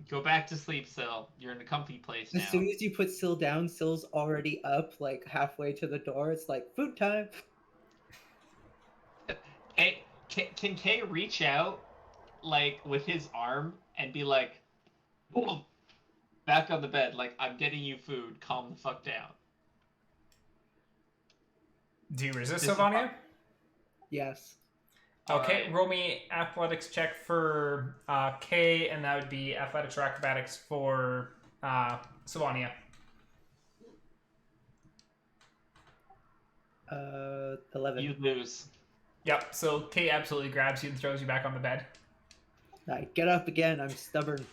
"Go back to sleep, Syl. You're in a comfy place now." As soon as you put Syl down, Syl's already up, like halfway to the door. It's like food time. Hey, can Kay reach out like with his arm and be like, "Boom, back on the bed, like I'm getting you food. Calm the fuck down." Do you resist, This is Sylvania? Yes. Okay, Alright. roll me athletics check for Kay, and that would be athletics or acrobatics for Sylvania. 11. You lose. Yep, so Kay absolutely grabs you and throws you back on the bed. I get up again. I'm stubborn.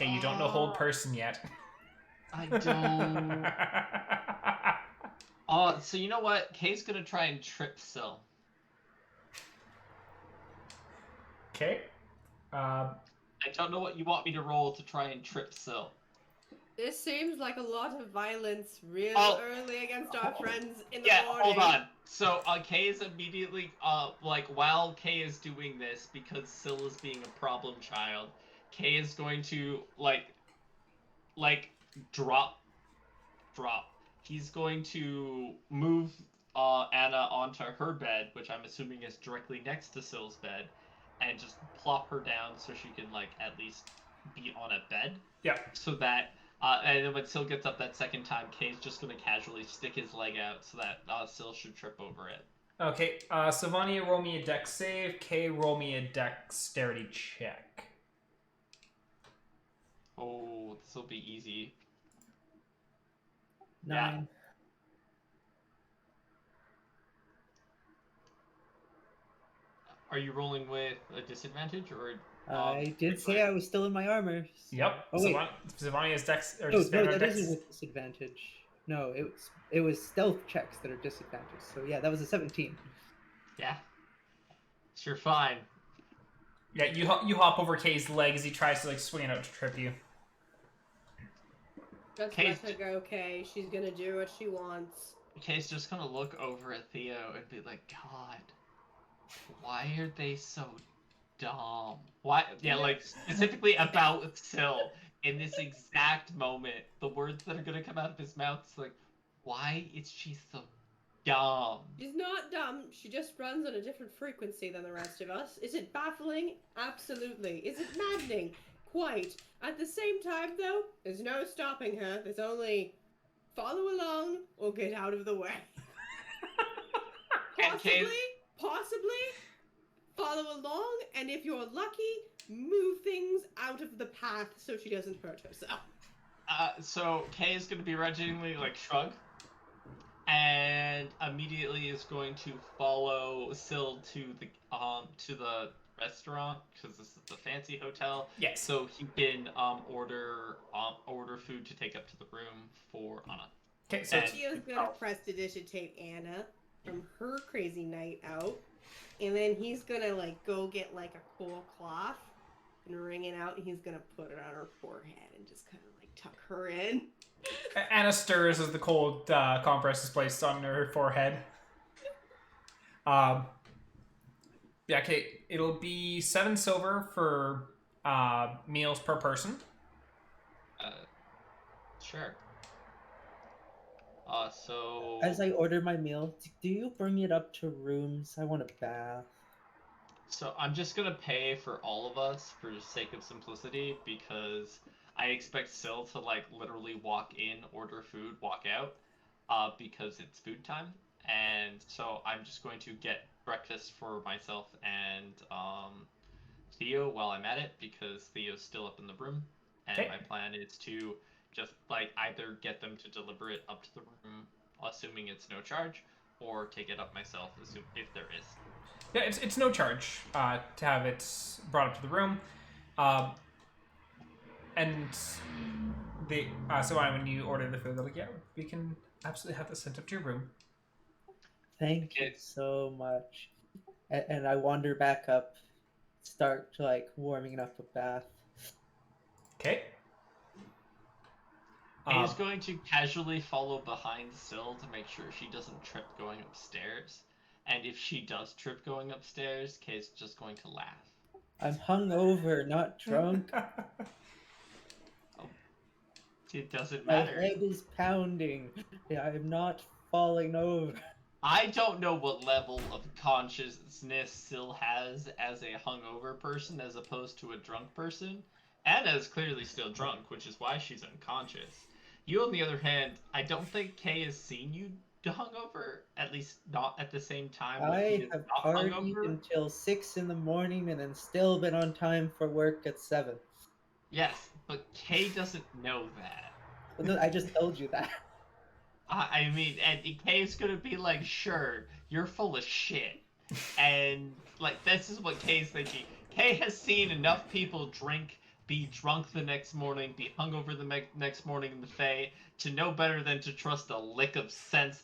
Okay, you don't know hold person yet. I don't. So you know what? Kay's gonna try and trip Syl. Okay. I don't know what you want me to roll to try and trip Syl. This seems like a lot of violence real early against our friends in the morning. Hold on. So, Kay is immediately, while Kay is doing this, because Syl is being a problem child, Kay is going to, drop. He's going to move, Annah onto her bed, which I'm assuming is directly next to Syl's bed, and just plop her down so she can, at least be on a bed. Yeah. So that... and then when Syl gets up that second time, Kay's just going to casually stick his leg out so that Syl should trip over it. Okay, Sylvania, roll me a dex save. Kay, roll me a dexterity check. Oh, this will be easy. 9. Are you rolling with a disadvantage or? I did say I was still in my armor. Yep. Oh wait. Sylvania's dex or No, disadvantage. that isn't with disadvantage. No, it was stealth checks that are disadvantage. So yeah, that was a 17. Yeah. Sure, fine. Yeah, you hop over Kay's leg as he tries to swing it out to trip you. Just let her go, Kay. She's gonna do what she wants. Kay's just gonna look over at Theo and be like, God, why are they so dumb? Why? Yeah, specifically about Syl. In this exact moment, the words that are gonna come out of his mouth is why is she so dumb? She's not dumb. She just runs on a different frequency than the rest of us. Is it baffling? Absolutely. Is it maddening? Quite. At the same time, though, there's no stopping her. There's only follow along or get out of the way. Possibly follow along, and if you're lucky, move things out of the path so she doesn't hurt herself. So Kay is going to begrudgingly shrug, and immediately is going to follow Syl to the restaurant because this is the fancy hotel. Yes. So he can order food to take up to the room for Anna. Okay, so Theo's gonna prestidigitate Anna from her crazy night out, and then he's gonna go get a cool cloth and wring it out, and he's gonna put it on her forehead and just kind of tuck her in. Anna stirs as the cold compress is placed on her forehead. Yeah, okay, it'll be 7 silver for meals per person. Sure. So... As I order my meal, do you bring it up to rooms? I want a bath. So I'm just gonna pay for all of us for the sake of simplicity because I expect Syl to literally walk in, order food, walk out, because it's food time. And so I'm just going to get breakfast for myself and Theo while I'm at it because Theo's still up in the room. And Okay. my plan is to just either get them to deliver it up to the room, assuming it's no charge, or take it up myself, if there is. Yeah, it's no charge to have it brought up to the room. And so when you order the food, they're like, yeah, we can absolutely have this sent up to your room. Thank you so much. And I wander back up, start warming up a bath. Okay. He's going to casually follow behind Syl to make sure she doesn't trip going upstairs. And if she does trip going upstairs, Kay's just going to laugh. I'm hungover, not drunk. It doesn't My matter. head is pounding. I'm not falling over. I don't know what level of consciousness Syl has as a hungover person as opposed to a drunk person. Anna is clearly still drunk, which is why she's unconscious. You, on the other hand, I don't think Kay has seen you hungover, at least not at the same time. I have partied until 6 in the morning and then still been on time for work at 7. Yes, but Kay doesn't know that. Well, no, I just told you that. I mean, and Kay's gonna be like, sure, you're full of shit. And, this is what Kay's thinking. Kay has seen enough people drink be drunk the next morning, be hungover the next morning in the Fae, to know better than to trust a lick of sense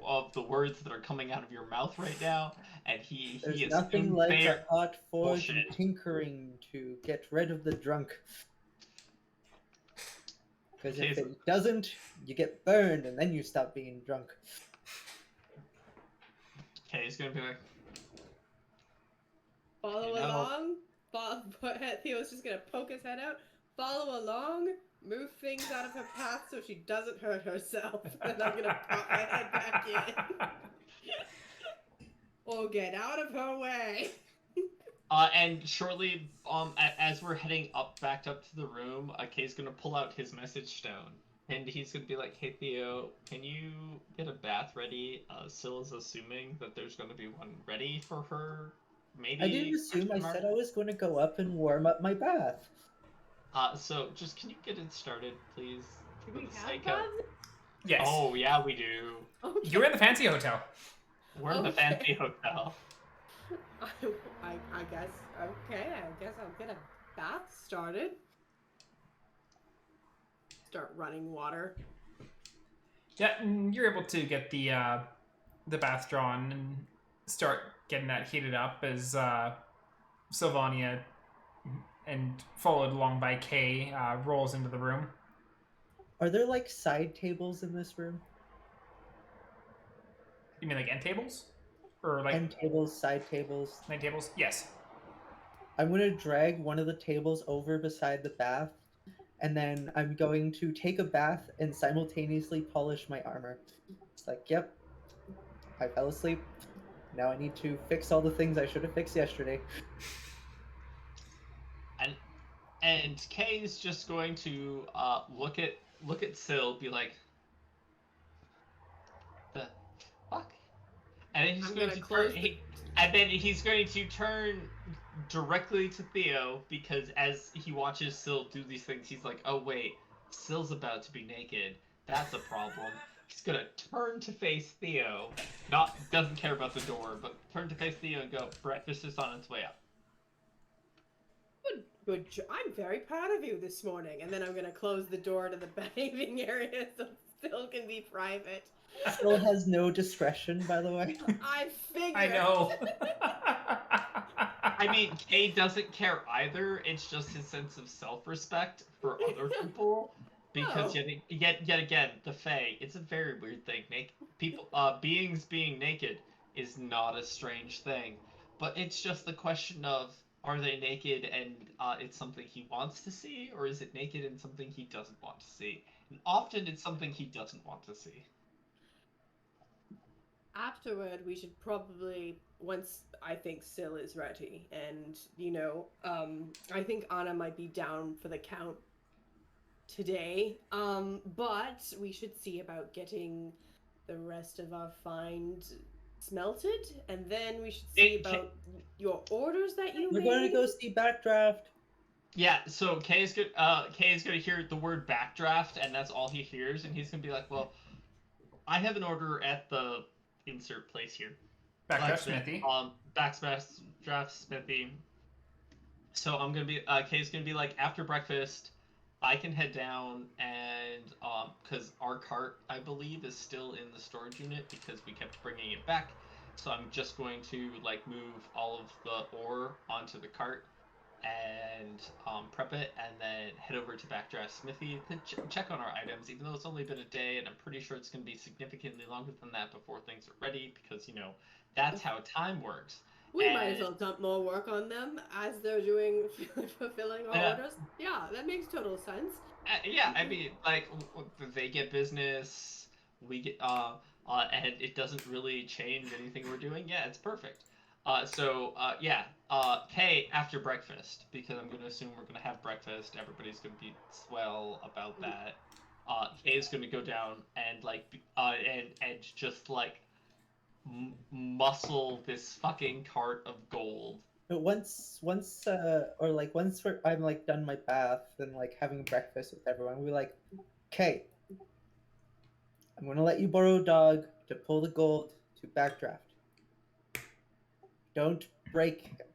of the words that are coming out of your mouth right now. And he There's is nothing like a hot forge and bullshit. tinkering to get rid of the drunk. Because if Okay, it doesn't, you get burned and then you stop being drunk. Okay, he's gonna be like, Follow You know- along. Theo's just gonna poke his head out. Follow along. Move things out of her path so she doesn't hurt herself. And I'm gonna pop my head back in. Or get out of her way. and shortly, as we're heading back up to the room, Kay's gonna pull out his message stone, and he's gonna be like, "Hey Theo, can you get a bath ready? Syl is assuming that there's gonna be one ready for her. Maybe." I didn't assume. I question said mark? I was going to go up and warm up my bath. So just can you get it started, please? Do For we the have sake of- baths? Yes. Oh yeah, we do. Okay. You're in the fancy hotel. We're in the Okay. fancy hotel. I guess. Okay, I guess I'll get a bath started. Start running water. Yeah, and you're able to get the bath drawn and start getting that heated up as Sylvania, and followed along by Kay, rolls into the room. Are there like side tables in this room? You mean like end tables? Or like End tables, side tables. night tables? Yes. I'm going to drag one of the tables over beside the bath, and then I'm going to take a bath and simultaneously polish my armor. It's like, yep, I fell asleep. Now I need to fix all the things I should have fixed yesterday. And Kay's just going to look at Syl, be like, "The fuck?" And then he's I'm going gonna to close turn. the- And then he's going to turn directly to Theo, because as he watches Syl do these things, he's like, "Oh wait, Syl's about to be naked. That's a problem." He's gonna turn to face Theo. Doesn't care about the door, but turn to face Theo and go, "Breakfast is on its way up." I'm very proud of you this morning. And then I'm gonna close the door to the bathing area so Phil can be private. Phil has no discretion, by the way. I figured. I know. I mean, Kay doesn't care either. It's just his sense of self-respect for other people. Because Oh. yet again, the Fae, it's a very weird thing. Beings being naked is not a strange thing, but it's just the question of, are they naked and it's something he wants to see, or is it naked and something he doesn't want to see? And often it's something he doesn't want to see. Afterward, we should probably, once I think Syl is ready, and I think Anna might be down for the count today. But we should see about getting the rest of our find smelted, and then we should see about your orders that you We're made. going to go see Backdraft. Yeah, so Kay is gonna hear the word backdraft, and that's all he hears, and he's gonna be like, "Well, I have an order at the insert place here. Backdraft Smithy. Backdraft Smithy. So I'm gonna be Kay's gonna be like, after breakfast, I can head down and because our cart, I believe, is still in the storage unit because we kept bringing it back. So I'm just going to like move all of the ore onto the cart and prep it, and then head over to Backdraft Smithy to check on our items, even though it's only been a day, and I'm pretty sure it's going to be significantly longer than that before things are ready, because, that's how time works. We might as well dump more work on them as they're fulfilling our orders. Yeah, that makes total sense. Yeah, I mean, like, they get business, we get, and it doesn't really change anything we're doing. Yeah, it's perfect. Kay, after breakfast, because I'm going to assume we're going to have breakfast, everybody's going to be swell about that. Kay is going to go down and, and just, muscle this fucking cart of gold. But once I'm like done my bath and like having breakfast with everyone, we're like, okay, I'm gonna let you borrow a dog to pull the gold to Backdraft. Don't break him.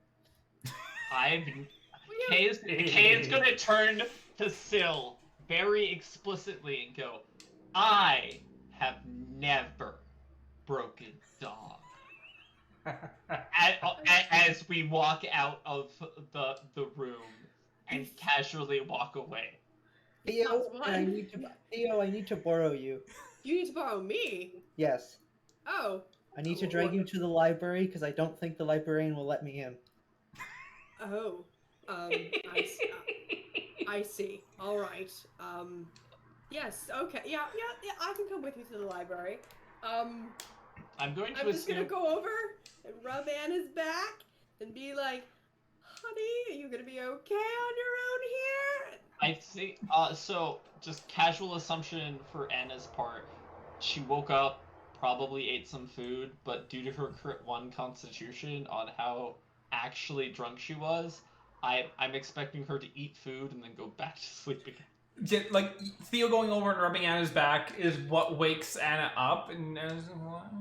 Kay is gonna turn to Syl very explicitly and go, I have never broken dog. As we walk out of the room and casually walk away. Theo, I need to borrow you. You need to borrow me? Yes. Oh. I need to drag you to the library because I don't think the librarian will let me in. Oh. I see. All right. Yes. Okay. Yeah. I can come with you to the library. I'm just gonna go over and rub Anna's back and be like, "Honey, are you gonna be okay on your own here?" I see. So just casual assumption for Anna's part, she woke up, probably ate some food, but due to her crit 1 constitution on how actually drunk she was, I'm expecting her to eat food and then go back to sleep again. Yeah, like, Theo going over and rubbing Anna's back is what wakes Anna up, and Anna's like, what?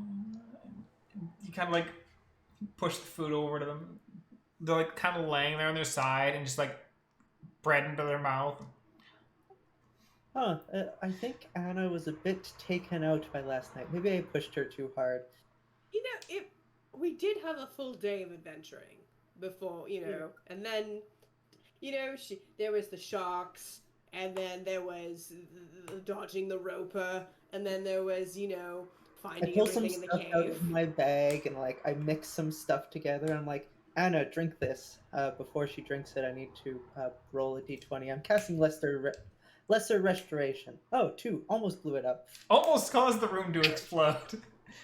You kind of, like, push the food over to them. They're, like, kind of laying there on their side and just, like, bread into their mouth. Huh, I think Anna was a bit taken out by last night. Maybe I pushed her too hard. You know, we did have a full day of adventuring before, and then, there was the sharks, and then there was dodging the roper, and then there was, finding everything in the cave. Out of my bag, and like I mixed some stuff together. And I'm like, Anna, drink this. Before she drinks it, I need to roll a d20. I'm casting lesser restoration. Oh, 2. Almost blew it up. Almost caused the room to explode.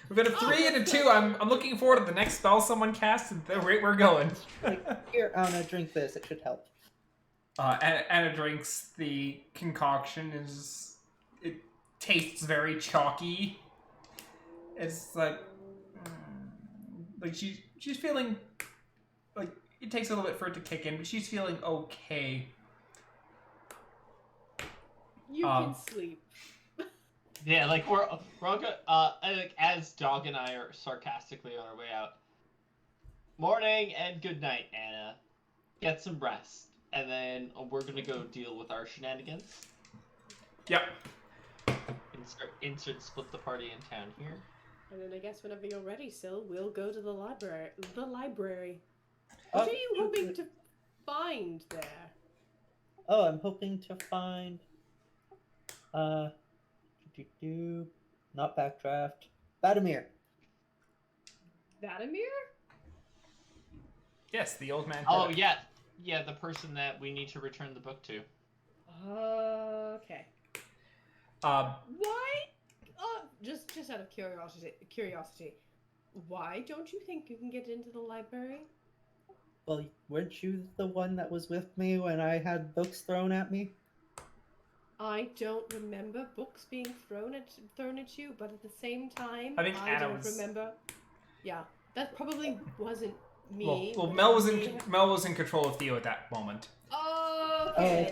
We've got a 3 and a 2. I'm looking forward to the next spell someone casts and the rate we're going. Like, here, Anna, drink this. It should help. Anna drinks the concoction. It tastes very chalky. It's like she's feeling like it takes a little bit for it to kick in, but she's feeling okay. You can sleep. Yeah, like we're all good. Like as Dog and I are sarcastically on our way out. Morning and good night, Anna. Get some rest, and then we're gonna go deal with our shenanigans. Yep. Insert split the party in town here. And then I guess whenever you're ready, Syl, we'll go to the library. What are you hoping to find there? Oh, I'm hoping to find not Backdraft. Badamir. Vadimir? Yes, the old man. Oh, yeah. Yeah, the person that we need to return the book to. Okay. Why? Just out of curiosity, why don't you think you can get into the library? Well, weren't you the one that was with me when I had books thrown at me? I don't remember books being thrown at you, but at the same time, I think Anna don't remember. Yeah, that probably wasn't me. Well, Mel was in control of Theo at that moment. Oh, okay.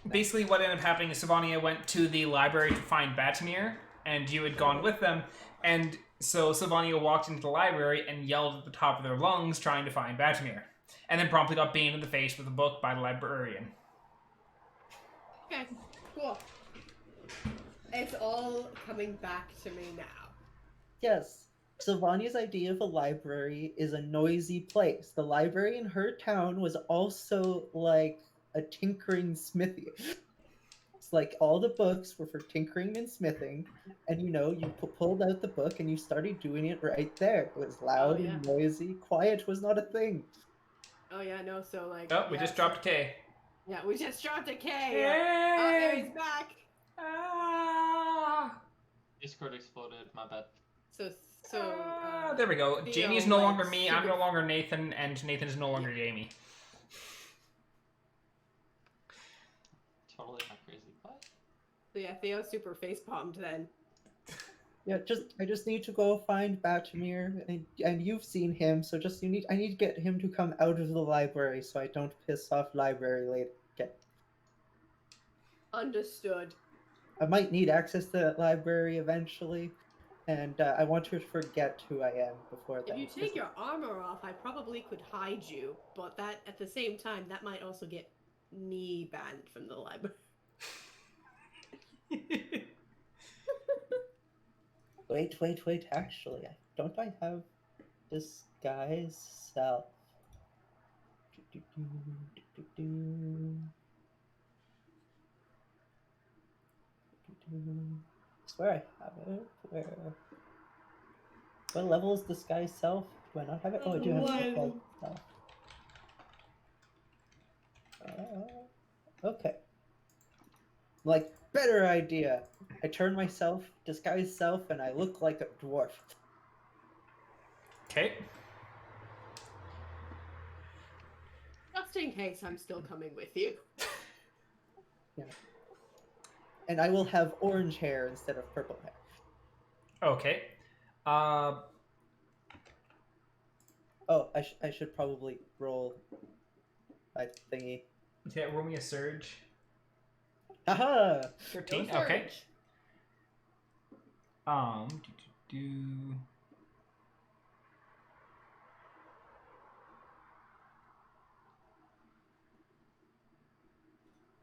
Basically, what ended up happening is Sylvania went to the library to find Batimir, and you had gone with them, and so Sylvania walked into the library and yelled at the top of their lungs trying to find Batimir, and then promptly got beamed in the face with a book by the librarian. Okay, cool. It's all coming back to me now. Yes. Sylvania's idea of a library is a noisy place. The library in her town was also like a tinkering smithy. It's like all the books were for tinkering and smithing, and you pulled out the book and you started doing it right there. It was loud and noisy. Quiet was not a thing. Oh yeah, no, so like... Oh, we just dropped a K. Yeah, we just dropped a K. Yay! Oh, there he's back. Ah! Discord exploded, my bad. There we go. Theo, Jamie is no like, longer me, I'm no longer Nathan, and Nathan is no longer Jamie. Totally not crazy. What? So yeah, Theo super face-palmed then. Yeah, I just need to go find Batimir, and you've seen him, so I need to get him to come out of the library so I don't piss off library later. Okay. Understood. I might need access to that library eventually, and I want her to forget who I am before If then. you take your armor off, I probably could hide you, but that at the same time, that might also get me banned from the library. Wait. Actually, don't I have disguise self? I swear I have it. Where? What level is disguise self? Do I not have it? Oh, I do have disguise self. Okay. Like, better idea. I turn myself, disguise self, and I look like a dwarf. Okay. Just in case I'm still coming with you. Yeah. And I will have orange hair instead of purple hair. Okay. Oh, I should probably roll my thingy. Yeah, roll me a surge. Haha! 13. Go Okay. surge.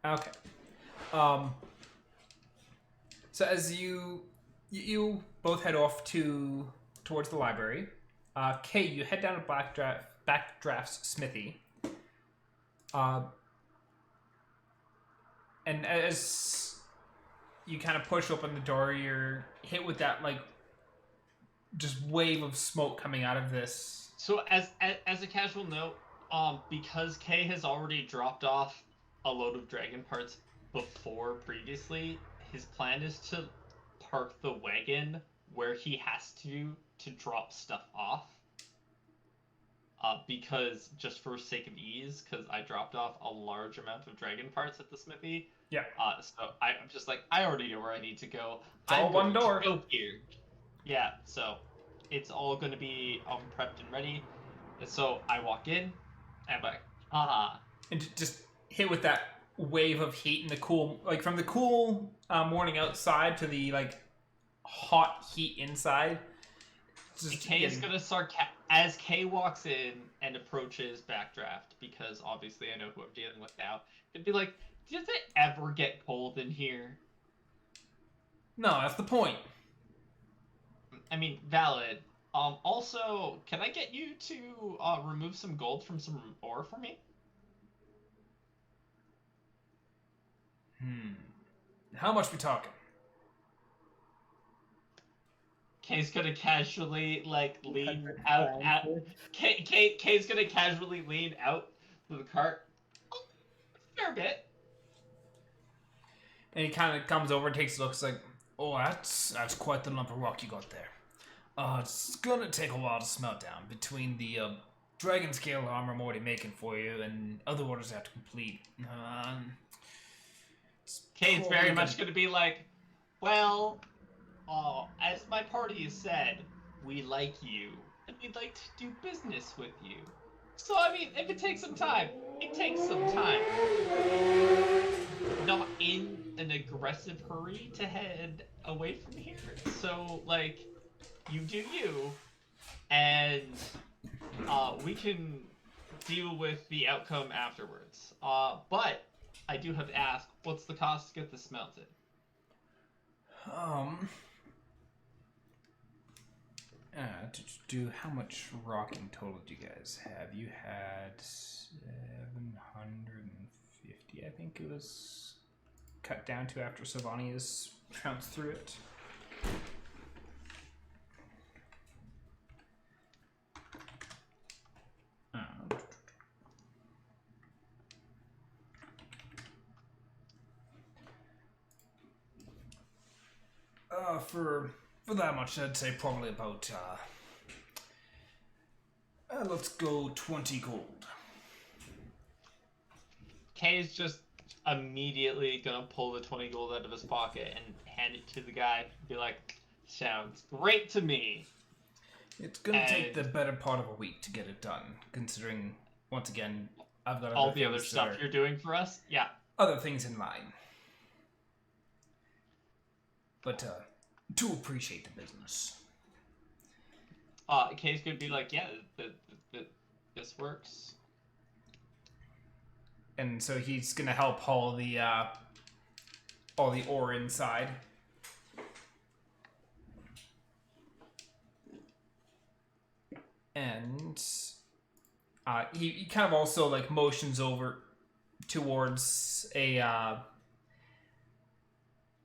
Okay. So as you both head off towards the library, Kay, you head down to Backdraft's smithy. And as you kind of push open the door, you're hit with that like just wave of smoke coming out of this. So as a casual note, because Kay has already dropped off a load of dragon parts before previously, his plan is to park the wagon where he has to drop stuff off. Because just for sake of ease, because I dropped off a large amount of dragon parts at the smithy. Yeah. So I'm just like, I already know where I need to go. It's all one door. Go here. Yeah. So it's all going to be prepped and ready. And so I walk in, and I'm like, haha. And just hit with that wave of heat and the cool, like from the cool morning outside to the like hot heat inside. Kay is gonna start as Kay walks in and approaches Backdraft, because obviously I know who I'm dealing with now. It'd be like, does it ever get cold in here? No, that's the point. I mean, valid. Also, can I get you to remove some gold from some ore for me? How much we talking? Kay's gonna casually lean out. Kay's gonna casually lean out to the cart. Oh, a fair bit. And he kind of comes over and takes a look. It's like, oh, that's quite the lump of rock you got there. It's gonna take a while to smelt down between the dragon scale armor I'm already making for you and other orders I have to complete. Kay's very much gonna be like, well, as my party has said, we like you, and we'd like to do business with you. So, I mean, if it takes some time, it takes some time. Not in an aggressive hurry to head away from here. So, like, you do you, and we can deal with the outcome afterwards. But I do have to ask, what's the cost to get this smelted? How much rock in total do you guys have? You had 750, I think it was cut down to after Sylvania's trounced through it. For that much, I'd say probably about, let's go 20 gold. Kay's just immediately gonna pull the 20 gold out of his pocket and hand it to the guy. Be like, sounds great to me. It's gonna take the better part of a week to get it done, considering, once again, I've got all the other stuff you're doing for us. Yeah. Other things in line. But, to appreciate the business. Kay's gonna be like, yeah, this works. And so he's gonna help haul the ore inside. And he kind of also like motions over towards a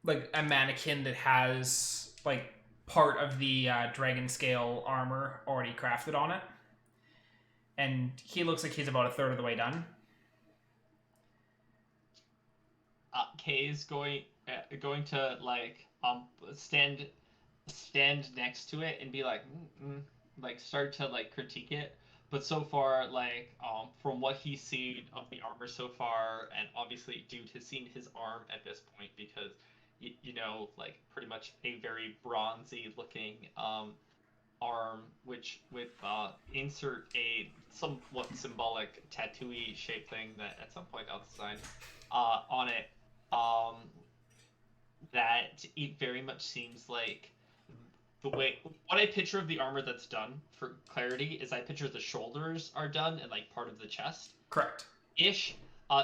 mannequin that has like part of the dragon scale armor already crafted on it, and he looks like he's about a third of the way done. Kay's going to like stand next to it and be like like start to like critique it. But so far, like from what he's seen of the armor so far, and obviously due to seeing his arm at this point, because you know, like pretty much a very bronzy looking arm, which with insert a somewhat symbolic tattooy shaped thing that at some point I'll design on it. That it very much seems like the way what I picture of the armor that's done for clarity is I picture the shoulders are done and like part of the chest. Correct. Ish.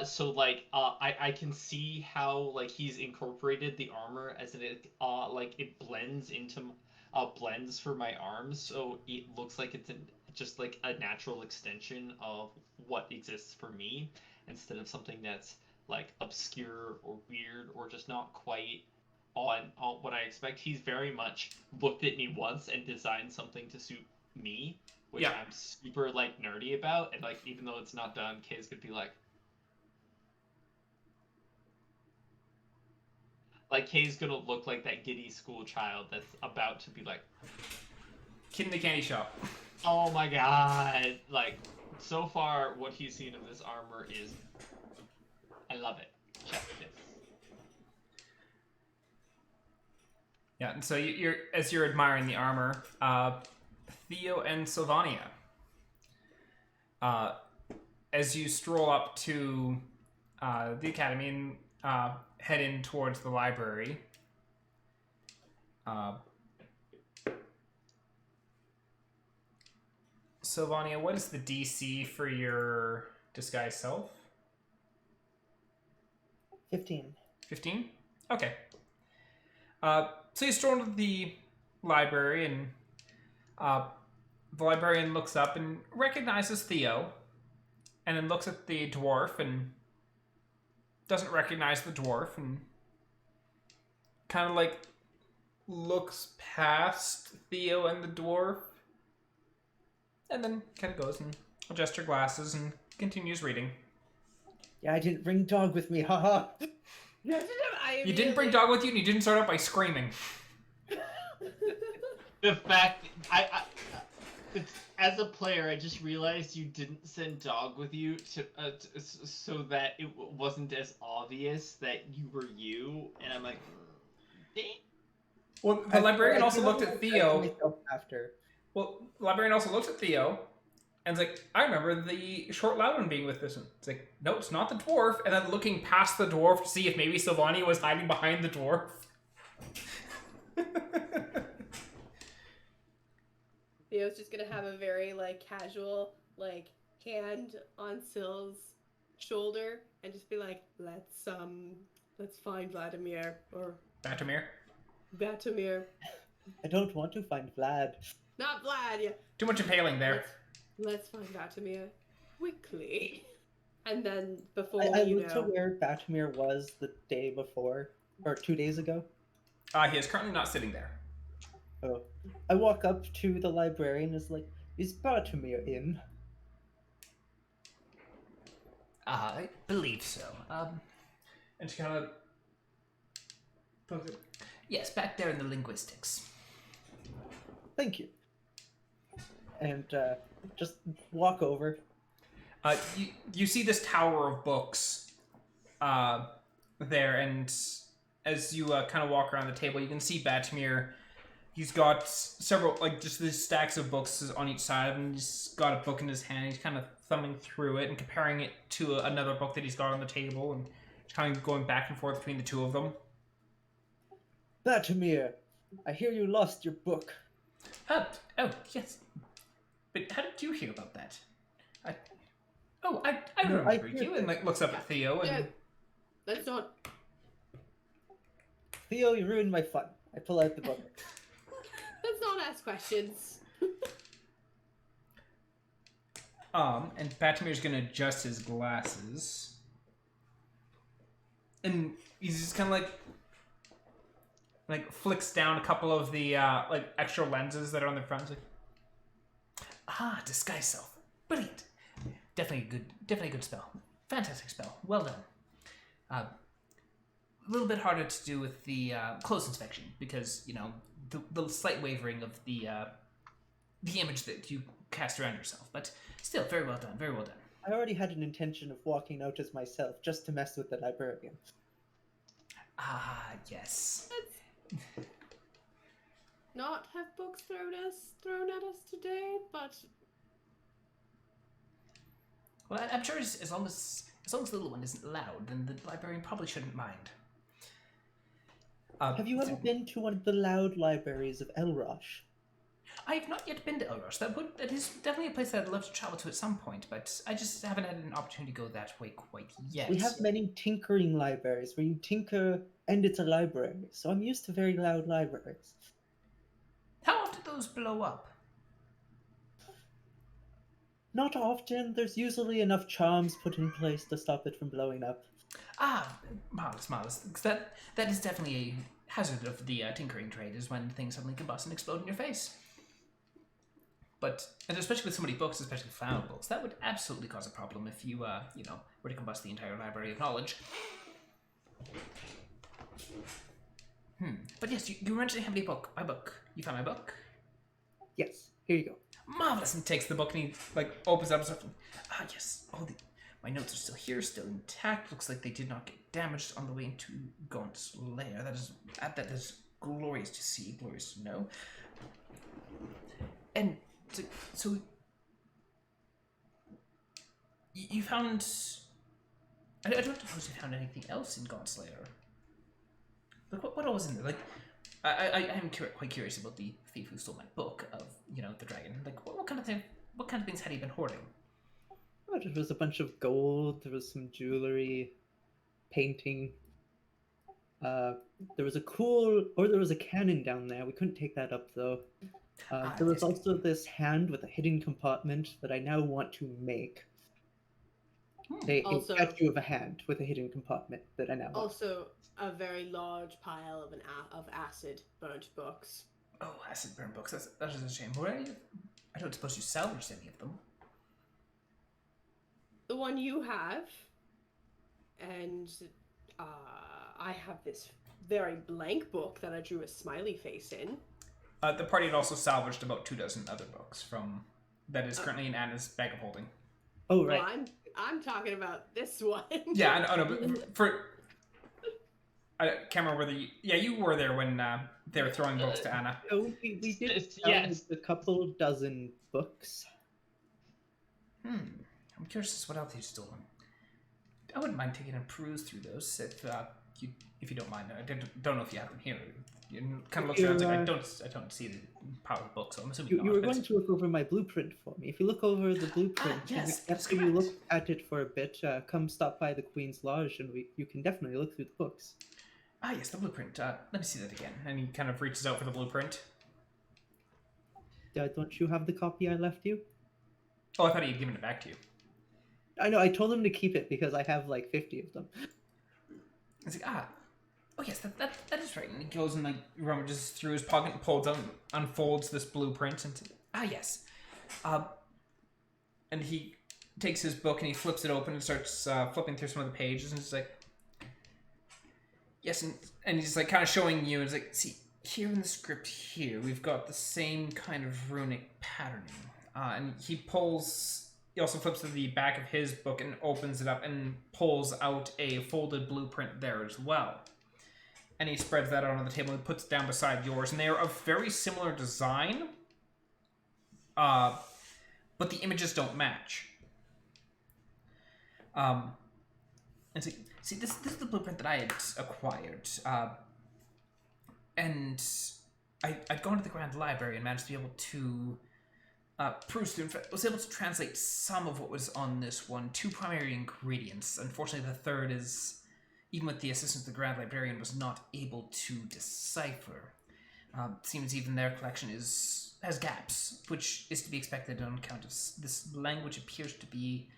So like I can see how like he's incorporated the armor as it like it blends into blends for my arms, so it looks like it's just like a natural extension of what exists for me instead of something that's like obscure or weird or just not quite on what I expect. He's very much looked at me once and designed something to suit me, which I'm super like nerdy about, and like even though it's not done, Kay's could be like Kay's gonna look like that giddy school child that's about to be like Kid in the candy shop. Oh my god. Like so far what he's seen of this armor is I love it. Check this. Yeah, and so you're as you're admiring the armor, Theo and Sylvania, as you stroll up to the academy and head in towards the library, Sylvania, what is the DC for your disguise self? 15. 15? Okay. So you stroll into the library, and the librarian looks up and recognizes Theo, and then looks at the dwarf and doesn't recognize the dwarf, and kind of like looks past Theo and the dwarf, and then kind of goes and adjusts her glasses and continues reading. Yeah, I didn't bring dog with me, haha. You didn't bring dog with you, and you didn't start out by screaming. The fact as a player, I just realized you didn't send dog with you to so that it wasn't as obvious that you were you, and I'm like, dang. Well, the librarian also looked at Theo. After. Well, the librarian also looked at Theo, and it's like, I remember the short loud one being with this one. It's like, no, it's not the dwarf. And then looking past the dwarf to see if maybe Sylvania was hiding behind the dwarf. Theo's just gonna have a very like casual like hand on Syl's shoulder and just be like, let's find Vladimir or Batamir. Batamir. I don't want to find Vlad. Not Vlad, yeah. Too much impaling there. Let's find Batamir quickly. And then before I looked to where Batamir was the day before, or 2 days ago. He is currently not sitting there. Oh. I walk up to the librarian and is like, is Batamir in? I believe so. And she kind of pokes it. Yes, back there in the linguistics. Thank you. And just walk over. You see this tower of books there, and as you kind of walk around the table, you can see Batamir. He's got several, like, just these stacks of books on each side, and he's got a book in his hand. He's kind of thumbing through it and comparing it to another book that he's got on the table, and kind of going back and forth between the two of them. Batamir, I hear you lost your book. Oh, yes. But how did you hear about that? I remember you. And like looks up at Theo and. Yeah, that's not. Theo, you ruined my fun. I pull out the book. Let's not ask questions. And Batimir's gonna adjust his glasses. And he's just kind of like flicks down a couple of the like extra lenses that are on the front. Like, disguise self, brilliant, definitely a good spell, fantastic spell, well done. A little bit harder to do with the close inspection because the slight wavering of the image that you cast around yourself, but still very well done, very well done. I already had an intention of walking out as myself just to mess with the librarian. Yes. Let's not have books thrown at us today, but Well, I'm sure as long as the little one isn't loud, then the librarian probably shouldn't mind. Have you ever been to one of the loud libraries of Elrosh? I have not yet been to Elrosh. That is definitely a place that I'd love to travel to at some point, but I just haven't had an opportunity to go that way quite yet. We have many tinkering libraries where you tinker and it's a library, so I'm used to very loud libraries. How often do those blow up? Not often. There's usually enough charms put in place to stop it from blowing up. Marvelous. That is definitely a hazard of the tinkering trade, is when things suddenly combust and explode in your face. And especially with so many books, especially flower books, that would absolutely cause a problem if you, were to combust the entire library of knowledge. But yes, you were mentioning having my book. You found my book? Yes, here you go. Marvelous! And takes the book and he, opens up and stuff. Yes. My notes are still here, still intact. Looks like they did not get damaged on the way into Gaunt's lair. That is glorious to see, glorious to know. And so you found... I don't suppose you found anything else in Gaunt's lair. What all was in there? I'm quite curious about the thief who stole my book of, the dragon. What kind of things had he been hoarding? Oh, there was a bunch of gold, there was some jewelry, painting. There was a cannon down there. We couldn't take that up though. There was also this hand with a hidden compartment that I now want to make. A statue of a hand with a hidden compartment that I now want. Also a very large pile of acid burnt books. Oh, acid burnt books. That is a shame. I don't suppose you salvaged any of them. The one you have, and I have this very blank book that I drew a smiley face in. The party had also salvaged about 24 other books that is currently in Anna's bag of holding. Oh, right. Well, I'm talking about this one. Yeah, I know, but I can't remember whether you were there when they were throwing books to Anna. Oh, we did a couple dozen books. I'm curious as to what else you've stolen. I wouldn't mind taking a peruse through those if you don't mind. I don't know if you have them here. You kind of look around like I don't see the pile of books, so I'm assuming you were going to look over my blueprint for me. If you look over the blueprint, after you look at it for a bit, come stop by the Queen's Lodge, and you can definitely look through the books. Yes, the blueprint. Let me see that again. And he kind of reaches out for the blueprint. Don't you have the copy I left you? Oh, I thought he had given it back to you. I know, I told him to keep it because I have 50 of them. He's like, oh yes, that is right. And he goes and rummages through his pocket and unfolds this blueprint and yes. And he takes his book and he flips it open and starts flipping through some of the pages and he's like, yes, and he's kind of showing you, and it's see, here in the script here, we've got the same kind of runic patterning. And he also flips to the back of his book and opens it up and pulls out a folded blueprint there as well. And he spreads that out on the table and puts it down beside yours. And they are of very similar design, but the images don't match. And so, this is the blueprint that I had acquired. And I'd gone to the Grand Library and managed to be able to peruse through. In fact, was able to translate some of what was on this one. 2 primary ingredients. Unfortunately, the third is, even with the assistance of the Grand Librarian, was not able to decipher. Seems even their collection has gaps, which is to be expected on account of this language appears to be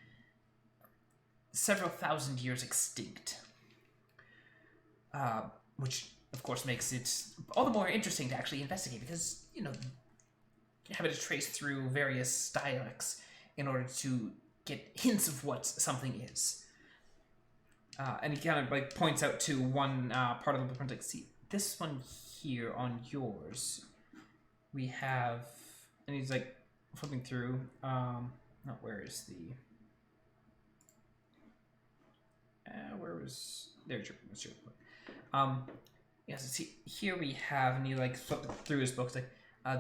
several thousand years extinct. Which, of course, makes it all the more interesting to actually investigate because, having to trace through various dialects in order to get hints of what something is. And he kind of points out to one part of the blueprint, see, this one here on yours, we have, and he's flipping through, where is the, there's your yes, see, here we have, and he flipped through his books,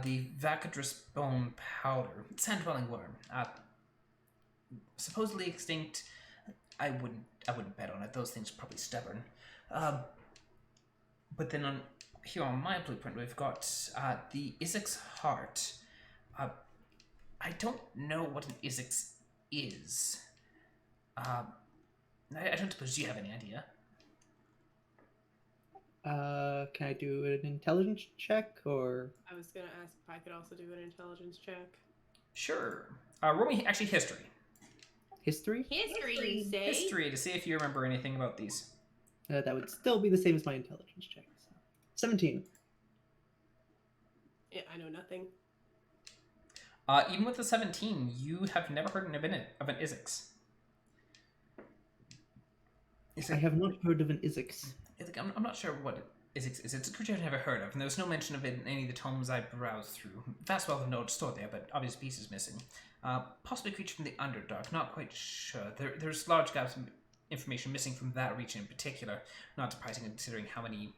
the Vacadrus bone powder, sand-dwelling worm, supposedly extinct. I wouldn't bet on it. Those things are probably stubborn. But then here on my blueprint, we've got the Izix's heart. I don't know what an Izix is. I don't suppose you have any idea. Can I do an intelligence check, or? I was gonna ask if I could also do an intelligence check. Sure. Roll me actually history. History? History, say? History, to see if you remember anything about these. That would still be the same as my intelligence check. So. 17. Yeah, I know nothing. Even with the 17, you have never heard of an Izix. I have not heard of an Izix. I'm not sure what Izix is. It's a creature I've never heard of, and there was no mention of it in any of the tomes I browsed through. Vast wealth of knowledge stored there, but obvious pieces missing. Possibly a creature from the Underdark, not quite sure. There's large gaps of information missing from that region in particular. Not surprising considering how many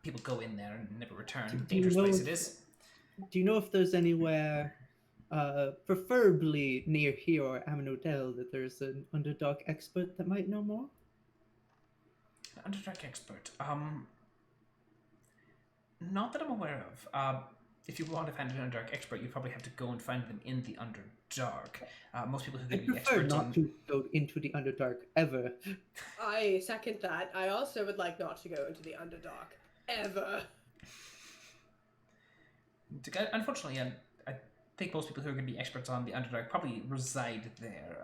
people go in there and never return. Dangerous place it is. Do you know if there's anywhere, preferably near here or Aminodel, that there's an Underdark expert that might know more? Underdark expert. Not that I'm aware of. If you want to find an Underdark expert, you probably have to go and find them in the Underdark. Most people who I could be prefer experts not to go into the Underdark ever. I second that. I also would like not to go into the Underdark. Ever. Unfortunately, I think most people who are going to be experts on the Underdark probably reside there.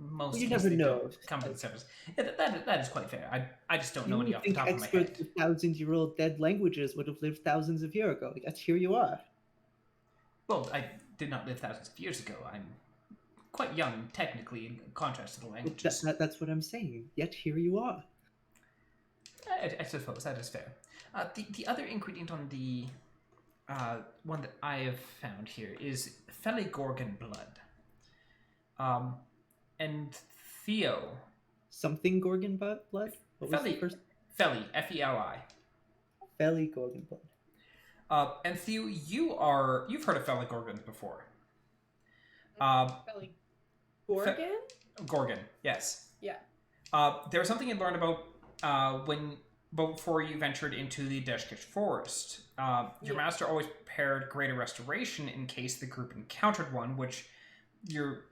Most you never know. Come to the surface. Yeah, that is quite fair. I just don't know any off the top of my experts head. with 1,000-year-old dead languages would have lived thousands of years ago. Yet here you are. Well, I did not live thousands of years ago. I'm quite young, technically, in contrast to the languages. That's what I'm saying. Yet here you are. I suppose that is fair. The other ingredient on the one that I have found here is Feligorgon blood. And Theo. Something Gorgon blood? What was the first? Feli, F-E-L-I. Feligorgon blood. And Theo, you've heard of Feligorgons before. Gorgon? Gorgon, yes. Yeah. There was something you learned about before you ventured into the Deshkish forest. Your master always prepared greater restoration in case the group encountered one, which your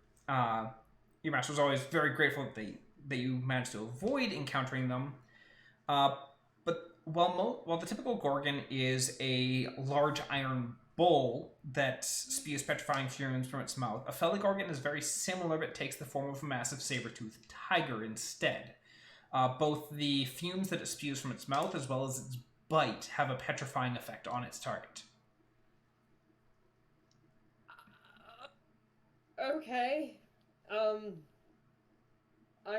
master was always very grateful that you managed to avoid encountering them. But while the typical Gorgon is a large iron bull that spews petrifying fumes from its mouth, a Feligorgon is very similar but takes the form of a massive saber-toothed tiger instead. Both the fumes that it spews from its mouth as well as its bite have a petrifying effect on its target. Okay. I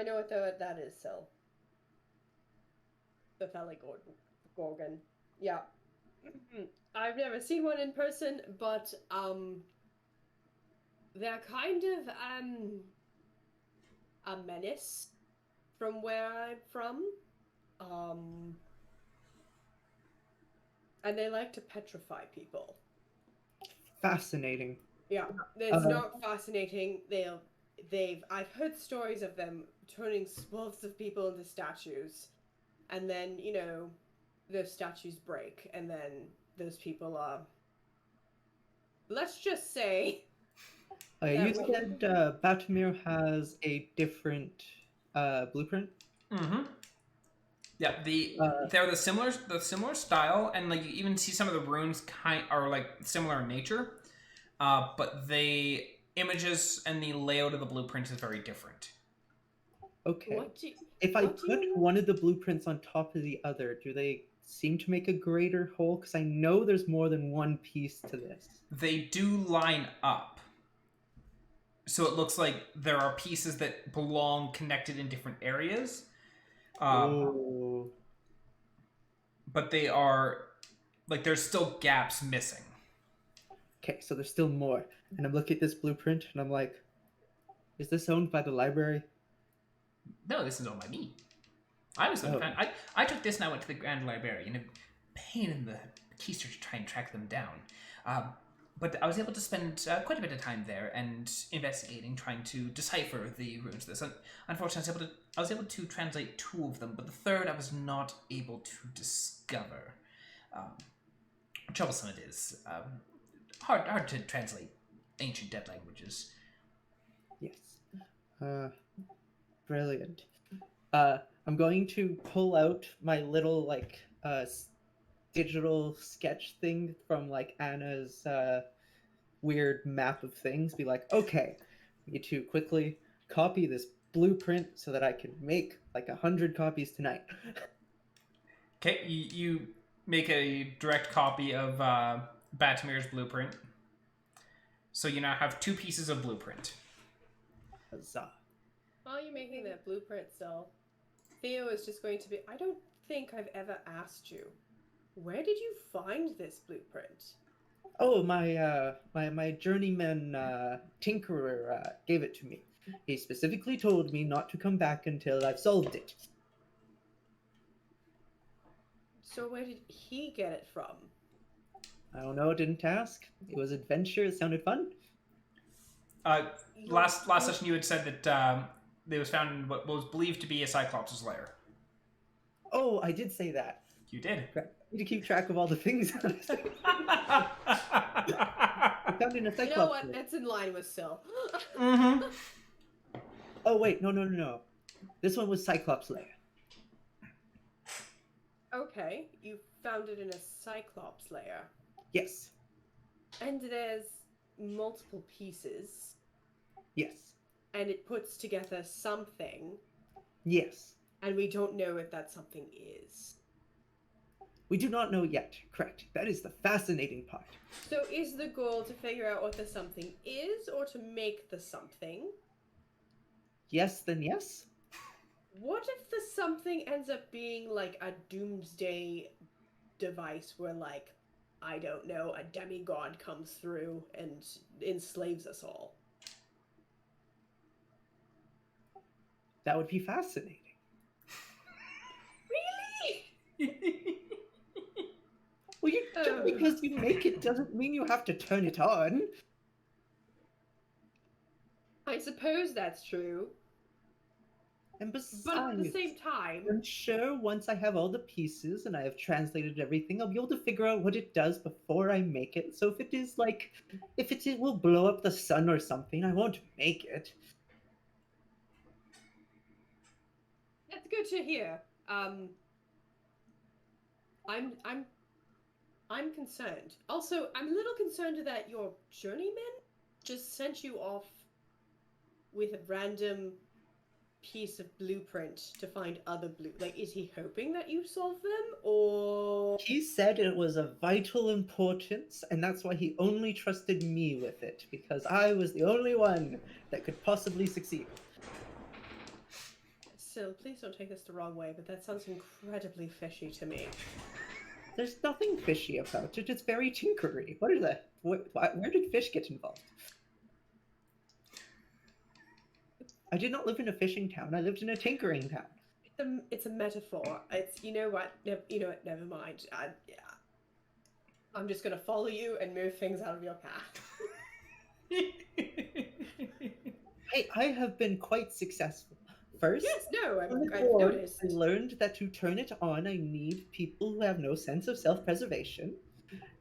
know what that is, so. The Feligorgon. Yeah. I've never seen one in person, but, they're kind of, a menace from where I'm from. And they like to petrify people. Fascinating. Yeah, it's not fascinating. I've heard stories of them turning swaths of people into statues, and then, those statues break, and then those people are. Let's just say. You said Batamir has a different blueprint. Mm-hmm. Yeah, they're the similar style, and like you even see some of the runes are like similar in nature, but the images and the layout of the blueprint is very different. Okay. If I put one of the blueprints on top of the other, do they seem to make a greater whole? Because I know there's more than one piece to this. They do line up. So it looks like there are pieces that belong connected in different areas. But they are, like, there's still gaps missing. Okay, so there's still more. And I'm looking at this blueprint, and I'm like, is this owned by the library? No, this is owned by me. I took this and I went to the Grand Library, and a pain in the keister to try and track them down. But I was able to spend quite a bit of time there and investigating, trying to decipher the runes. This, unfortunately, I was able to translate 2 of them, but the third I was not able to discover. Troublesome it is. Hard to translate ancient dead languages. Yes. Brilliant. I'm going to pull out my little digital sketch thing from Anna's weird map of things. Be like, okay, I need to quickly copy this blueprint so that I can make 100 copies tonight. Okay, you make a direct copy of Batamir's blueprint. So you now have 2 pieces of blueprint. Huzzah. While you're making that blueprint, Theo is just going to be. I don't think I've ever asked you. Where did you find this blueprint? Oh, my journeyman tinkerer gave it to me. He specifically told me not to come back until I've solved it. So where did he get it from? I don't know, didn't ask. It was adventure, it sounded fun. Last session you had said that it was found in what was believed to be a Cyclops' lair. Oh, I did say that. You did. I need to keep track of all the things. I found in a Cyclops. You know what? That's in line with Syl. Mm-hmm. Oh wait, no. This one was Cyclops' lair. Okay, you found it in a Cyclops lair. Yes. And there's multiple pieces. Yes. And it puts together something. Yes. And we don't know what that something is. We do not know yet. Correct. That is the fascinating part. So is the goal to figure out what the something is, or to make the something? Yes, then yes. What if the something ends up being like a doomsday device where, I don't know, a demigod comes through and enslaves us all? That would be fascinating. Really? Well, just because you make it doesn't mean you have to turn it on. I suppose that's true. And besides, but at the same time, I'm sure once I have all the pieces and I have translated everything, I'll be able to figure out what it does before I make it. So if it will blow up the sun or something, I won't make it. that's good to hear. I'm concerned. Also, I'm a little concerned that your journeyman just sent you off with a random piece of blueprint to find other is he hoping that you solve them, or... He said it was of vital importance, and that's why he only trusted me with it, because I was the only one that could possibly succeed. Syl, please don't take this the wrong way, but that sounds incredibly fishy to me. There's nothing fishy about it. It's very tinkery. What is that? Where did fish get involved? I did not live in a fishing town. I lived in a tinkering town. It's a metaphor. It's you know what? Never mind. I'm just gonna follow you and move things out of your path. I have been quite successful. First, yes, no, I've noticed. I learned that to turn it on, I need people who have no sense of self-preservation.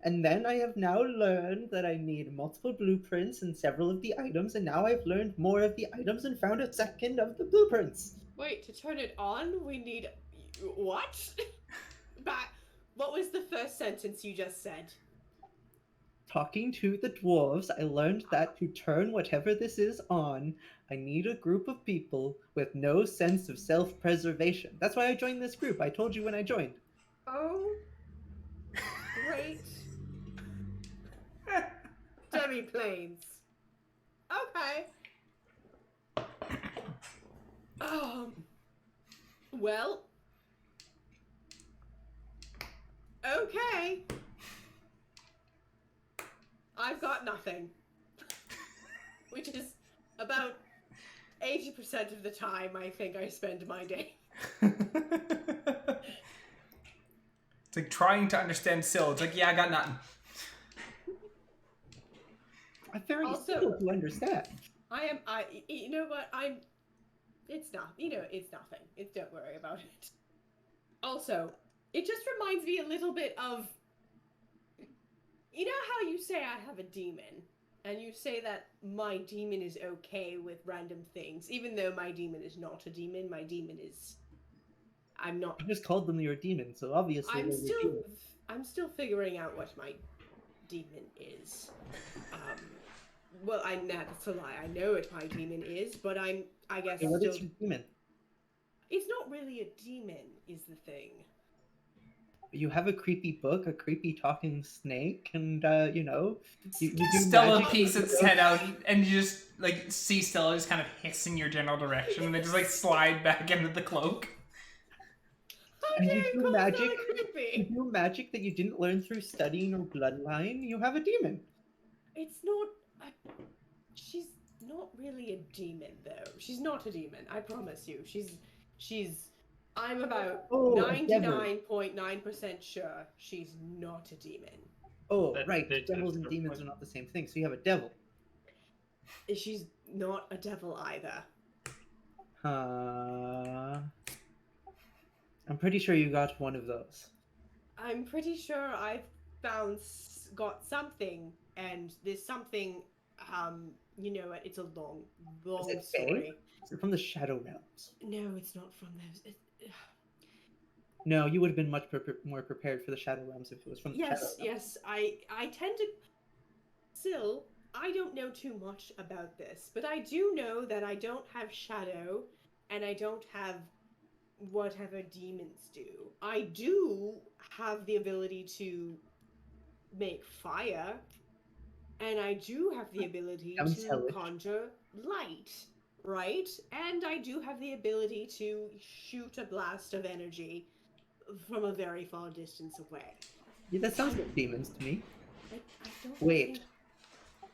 And then I have now learned that I need multiple blueprints and several of the items, and now I've learned more of the items and found a second of the blueprints. Wait, to turn it on, we need what? Back. What was the first sentence you just said? Talking to the dwarves, I learned that to turn whatever this is on, I need a group of people with no sense of self-preservation. That's why I joined this group. I told you when I joined. Oh, great. Demi-planes. Okay. Well. Okay. I've got nothing. Which is about 80% of the time I think I spend my day. It's like trying to understand Syl. It's like, yeah, I got nothing. I'm very Also- simple to understand. You know what, it's not, it's nothing. Don't worry about it. Also, it just reminds me a little bit of, you know how you say I have a demon, and you say that my demon is okay with random things, even though my demon is not a demon, I'm not, I just called them your demon, so obviously they're your demon. I'm still figuring out what my demon is. Well, that's a lie. I know what my demon is, but I guess Okay, what still... is your demon? It's not really a demon, is the thing. You have a creepy book, a creepy talking snake, and you do Stella magic peeks with its head out, and you just like see Stella just kind of hiss in your general direction, and then just like slide back into the cloak. How And dare you you do call magic. Stella You creepy? do magic that you didn't learn through studying or bloodline. You have a demon. It's not... she's not really a demon, though. She's not a demon, I promise you. I'm about Oh, a devil. 99.9% sure she's not a demon. Oh, That- right. that- Devils and that's demons what- are not the same thing. So you have a devil. She's not a devil either. I'm pretty sure you got one of those. I'm pretty sure I've got something, and this something, you know what, it's a long Is it story. Is it from the Shadow Realms? No, it's not from those. No, you would have been much more prepared for the Shadow Realms if it was from the Shadow Realms. Yes, I tend to... Still, I don't know too much about this, but I do know that I don't have shadow, and I don't have whatever demons do. I do have the ability to make fire, and I do have the ability Sounds to hellish. conjure light, right? And I do have the ability to shoot a blast of energy from a very far distance away. Yeah, that sounds like demons to me. I don't Wait. think...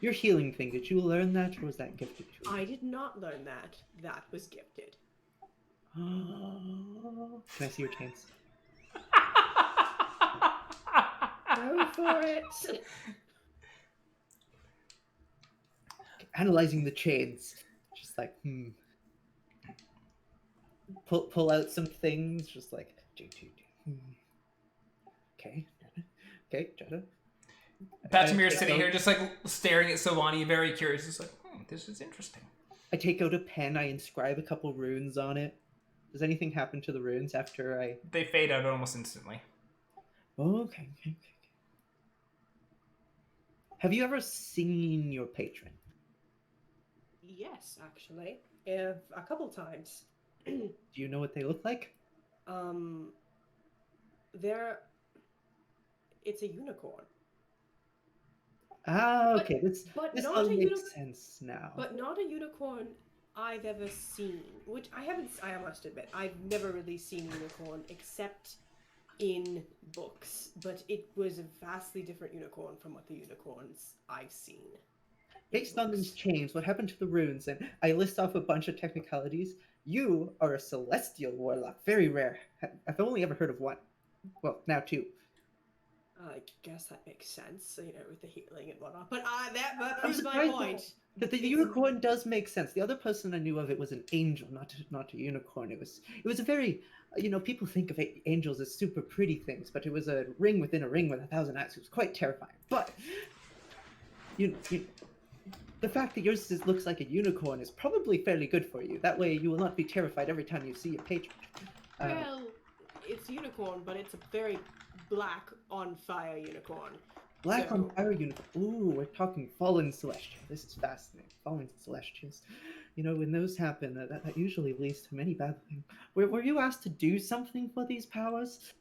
Your healing thing, did you learn that, or was that gifted to you? I did not learn that. That was gifted. Can I see your chains? Go for it! Analyzing the chains. Just like, Pull out some things, just like, okay. Okay, Jetta. Batimir's sitting here just like staring at Sylvania, very curious. It's like, this is interesting. I take out a pen, I inscribe a couple runes on it. Does anything happen to the runes after I... They fade out almost instantly. Oh, okay. Have you ever seen your patron? Yes, actually. A couple times. Do you know what they look like? It's a unicorn. Ah, okay. This not all a makes sense now. But not a unicorn I've ever seen. Which I must admit, I've never really seen a unicorn except in books. But it was a vastly different unicorn from what the unicorns I've seen. Based on these chains, what happened to the runes? And I list off a bunch of technicalities. You are a celestial warlock. Very rare. I've only ever heard of one. Well, now two. I guess that makes sense, you know, with the healing and whatnot. But that proves my surprised point. that the unicorn does make sense. The other person I knew of it was an angel, not a unicorn. It was a very, people think of angels as super pretty things, but it was a ring within a ring with 1,000 eyes. It was quite terrifying. But the fact that yours looks like a unicorn is probably fairly good for you. That way, you will not be terrified every time you see a patron. Well, it's unicorn, but it's a very black on fire unicorn. Black on fire unicorn. Ooh, we're talking fallen celestial. This is fascinating. Fallen celestials. When those happen, that usually leads to many bad things. Were you asked to do something for these powers?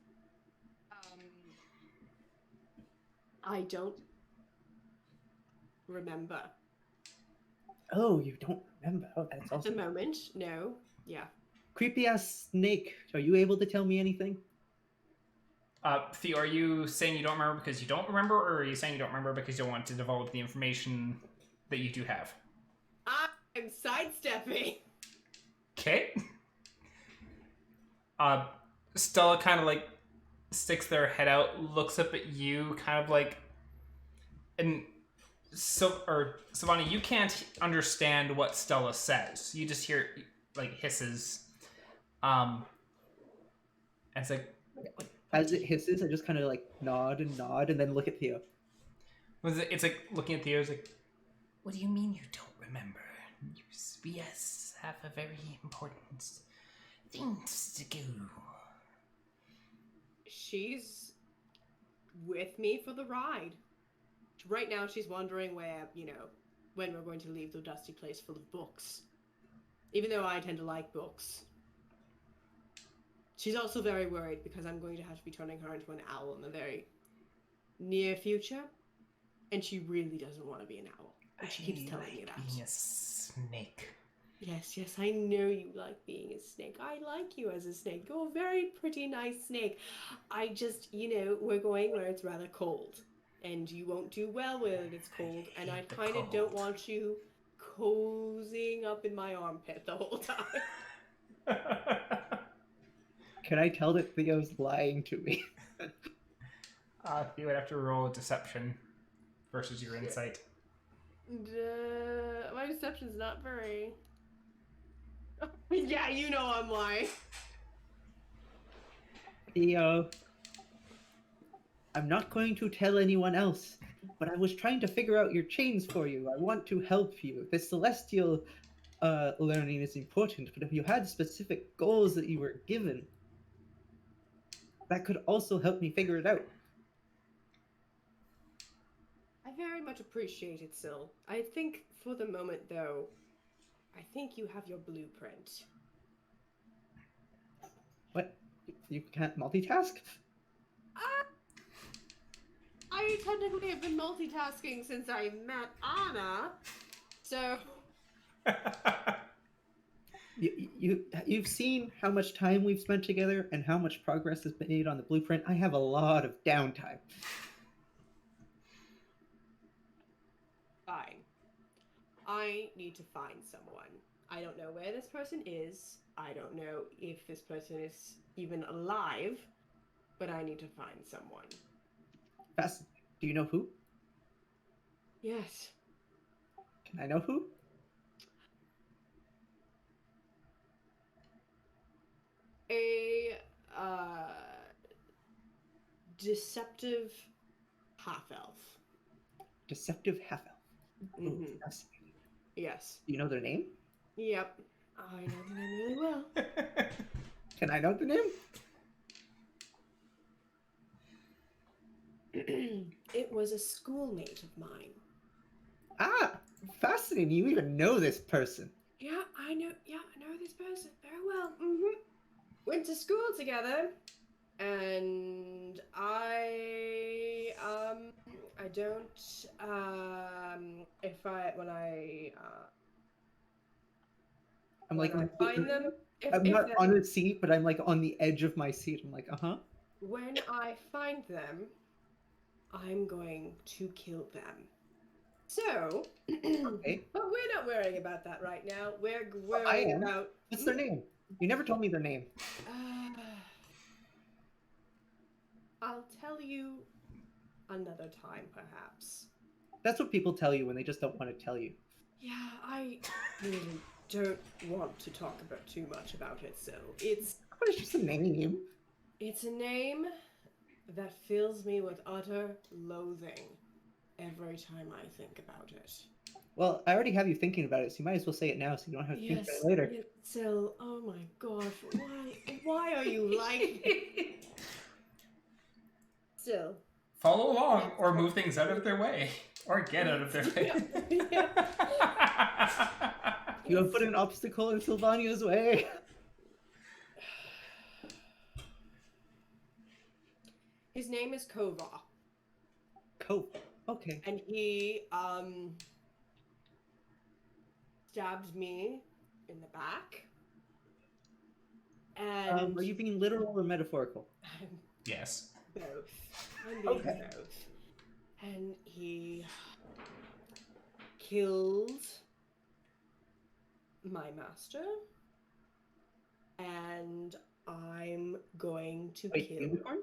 I don't remember. Oh, you don't remember? Oh, that's also... At the moment, no. Yeah. Creepy ass snake. Are you able to tell me anything? Theo, are you saying you don't remember because you don't remember, or are you saying you don't remember because you don't want to divulge the information that you do have? I'm sidestepping. Okay. Stella kind of like sticks their head out, looks up at you, kind of like, and Sylvania, you can't understand what Stella says. You just hear like hisses. And it's like. As it hisses, I just kind of like nod, and then look at Theo. It's like looking at Theo. It's like, what do you mean you don't remember? We have a very important things to do. She's with me for the ride. Right now, she's wondering where, when we're going to leave the dusty place full of books. Even though I tend to like books. She's also very worried because I'm going to have to be turning her into an owl in the very near future. And she really doesn't want to be an owl. And she keeps telling me that. Being a snake. Yes, I know you like being a snake. I like you as a snake. You're a very pretty, nice snake. I just, we're going where it's rather cold. And you won't do well when it's cold. And I kind of don't want you cozying up in my armpit the whole time. Can I tell that Theo's lying to me? You would have to roll a deception versus your insight. My deception's not very... Yeah, I'm lying. Theo, I'm not going to tell anyone else, but I was trying to figure out your chains for you. I want to help you. The celestial learning is important, but if you had specific goals that you were given, that could also help me figure it out. I very much appreciate it, Syl. I think for the moment, though, I think you have your blueprint. What? You can't multitask? I technically have been multitasking since I met Annah, so... You've seen how much time we've spent together and how much progress has been made on the blueprint. I have a lot of downtime. Fine. I need to find someone. I don't know where this person is. I don't know if this person is even alive, but I need to find someone. Fascinating. Do you know who? Yes. Can I know who? A deceptive half-elf. Deceptive half-elf. Mm-hmm. Fascinating. Yes. Do you know their name? Yep. I know the name really well. Can I know the name? It was a schoolmate of mine. Ah, fascinating. You even know this person. Yeah, I know this person very well. Mm-hmm. Went to school together, and I'm like, when I find them, I'm not on a seat, but I'm like on the edge of my seat. I'm like, when I find them, I'm going to kill them. So, okay. But we're not worrying about that right now. We're worrying about... What's their name? You never told me their name. I'll tell you another time, perhaps. That's what people tell you when they just don't want to tell you. Yeah, I really don't want to talk about too much about it, so it's just a name. a name that fills me with utter loathing every time I think about it. Well, I already have you thinking about it, so you might as well say it now so you don't have to think about it later. Yes, Sil, oh my gosh, why are you like Sil? Follow along or move things out of their way. Or get out of their way. You have put an obstacle in Sylvania's way. His name is Kova. Kova. Okay. And he stabbed me in the back. And Are you being literal or metaphorical? Yes. Both. I'm being Okay. both. And he killed my master. And I'm going to Wait, kill. unicorn?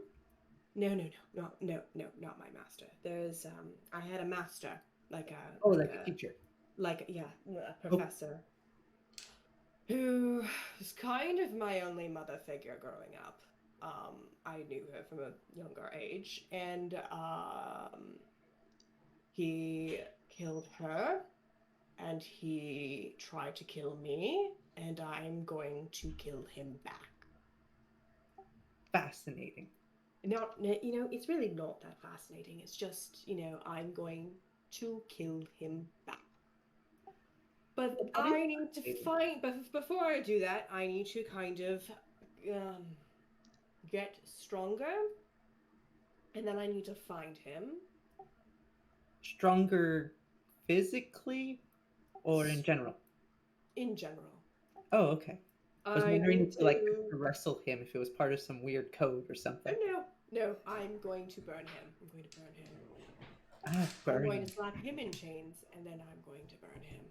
No, not my master. There's I had a master, like a Like a teacher. a professor, who was kind of my only mother figure growing up. I knew her from a younger age, and he killed her, and he tried to kill me, and I'm going to kill him back. Fascinating. It's really not that fascinating. It's just, I'm going to kill him back. But I need to find, but before I do that, I need to kind of get stronger, and then I need to find him. Stronger physically or in general? In general. Oh, okay. I was wondering need to wrestle him if it was part of some weird code or something. No, I'm going to burn him. I'm going to burn him. Burn. I'm going to slap him in chains, and then I'm going to burn him.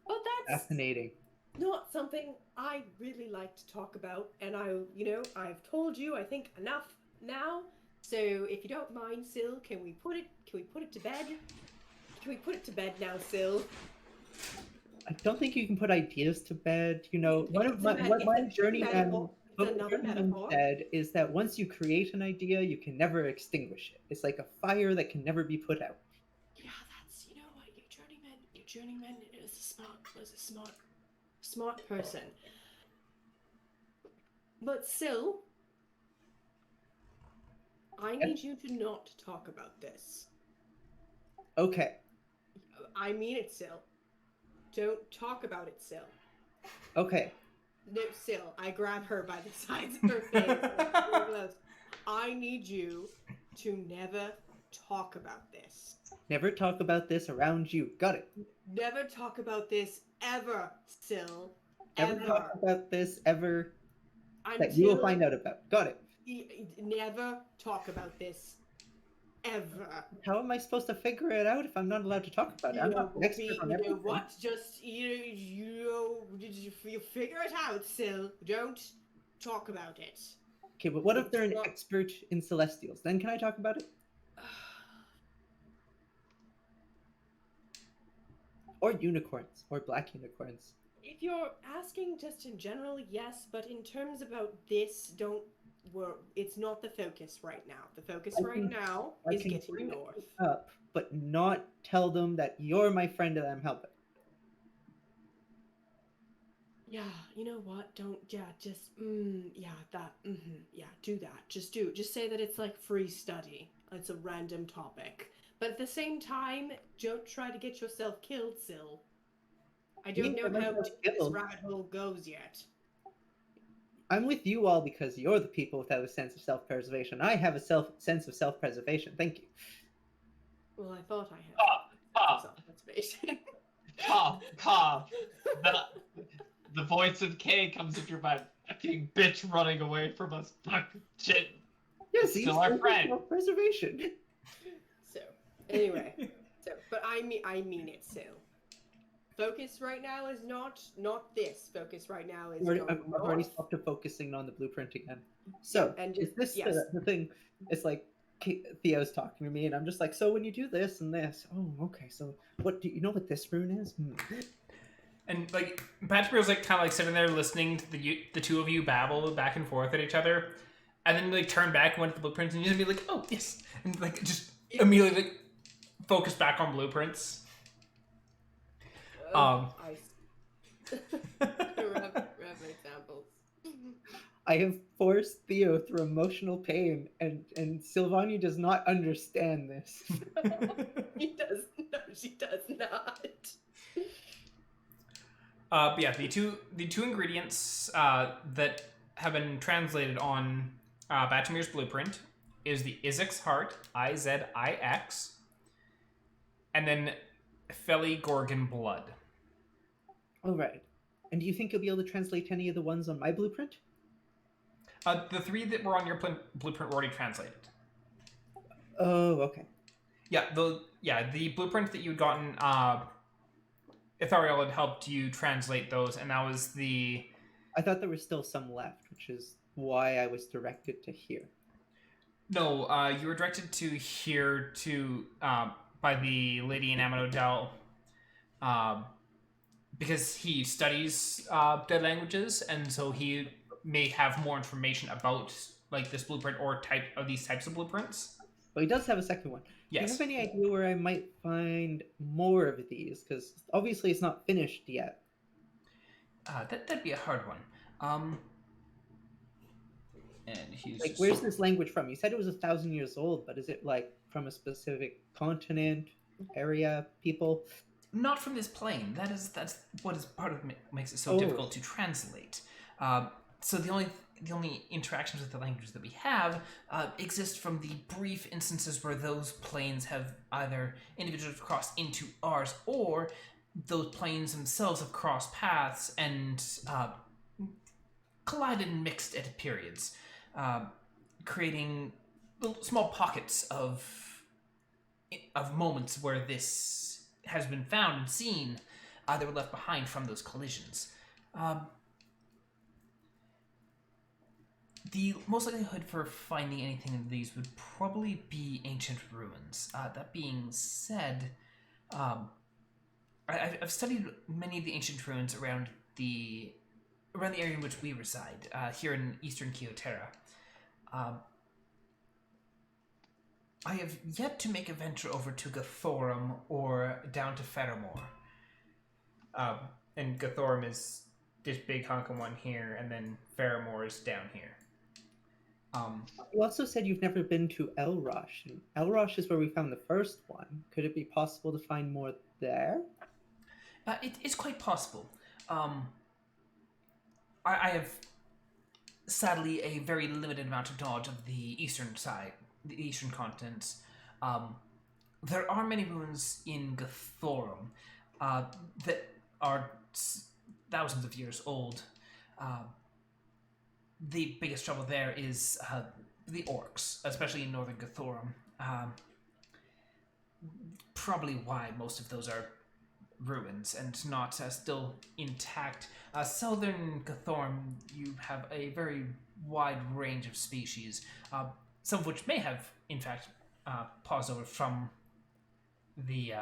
But that's Fascinating. not something I really like to talk about, and I've told you, I think, enough now. So if you don't mind, Sil, can we put it to bed? Can we put it to bed now, Sil? I don't think you can put ideas to bed. What my journey said is that once you create an idea, you can never extinguish it. It's like a fire that can never be put out. Yeah, that's what your journeyman is a smart person. But Sil, I need you to not talk about this. Okay. I mean it, Sil. Don't talk about it, Sil. Okay. No, Sil. I grab her by the sides of her face. I need you to never talk about this. Never talk about this around you. Got it. Never talk about this ever, Sil. Never talk about this ever that you will find out about. Got it. Never talk about this ever. How am I supposed to figure it out if I'm not allowed to talk about it? I'm not an expert on everything. What? Just you figure it out, Sil. Don't talk about it. Okay, but what if they're an expert in Celestials? Then can I talk about it? Or unicorns, or black unicorns. If you're asking just in general, yes, but in terms about this, it's not the focus right now. The focus right now is getting north. Up, but not tell them that you're my friend and I'm helping. Yeah, you know what? Do that. Just say that it's like free study. It's a random topic. But at the same time, don't try to get yourself killed, Sil. I don't know how deep this rabbit hole goes yet. I'm with you all because you're the people without a sense of self-preservation. I have a sense of self-preservation. Thank you. Well, I thought I had self-preservation. The voice of Kay comes if you're my fucking bitch running away from us. Fuck shit. Yes, still our friend. Self-preservation. So, anyway, but I mean it, Sil. Focus right now is not this. Focus right now is I've already stopped focusing on the blueprint again. So, and is this the thing? It's like, Theo's talking to me, and I'm just like, so when you do this and this, oh, okay. So what do you know what this rune is? And like Batchbeer's like kind of like sitting there listening to the two of you babble back and forth at each other, and then like turn back and went to the blueprints, and you just be like, oh yes, and like just immediately like, focus back on blueprints. Rev examples. I have forced Theo through emotional pain, and Sylvania does not understand this. He does. No, she does not. But yeah, the two ingredients that have been translated on Batchmir's blueprint is the Izix heart, Izix, and then Gorgon blood. All right. And do you think you'll be able to translate any of the ones on my blueprint? The three that were on your blueprint were already translated. Oh, okay. Yeah, the blueprint that you'd gotten, Ithariel had helped you translate those, and that was the... I thought there was still some left, which is why I was directed to here. No, you were directed to here to by the lady in Amadodel, because he studies dead languages, and so he may have more information about like this blueprint or these types of blueprints. But he does have a second one. Yes. Do you have any idea where I might find more of these? Because obviously it's not finished yet. That'd be a hard one. And he's like, where's this language from? You said it was 1,000 years old, but is it like from a specific continent, area, people? Not from this plane. That's what is part of makes it so difficult to translate. So the only interactions with the languages that we have exist from the brief instances where those planes have either individuals crossed into ours, or those planes themselves have crossed paths and collided and mixed at periods, creating little small pockets of moments where this has been found and seen that were left behind from those collisions. The most likelihood for finding anything of these would probably be ancient ruins. That being said, I've studied many of the ancient ruins around the area in which we reside, here in eastern Kyotera. I have yet to make a venture over to Gathorum or down to Faramore. And Gathorum is this big honking one here, and then Faramore is down here. You also said you've never been to Elrosh. And Elrosh is where we found the first one. Could it be possible to find more there? It's quite possible. I have, sadly, a very limited amount of knowledge of the eastern side, the eastern continents. There are many ruins in Gathorum that are thousands of years old. The biggest trouble there is the orcs, especially in northern Gathorum. Probably why most of those are ruins and not still intact. Southern Gathorum, you have a very wide range of species, some of which may have, in fact, paused over from the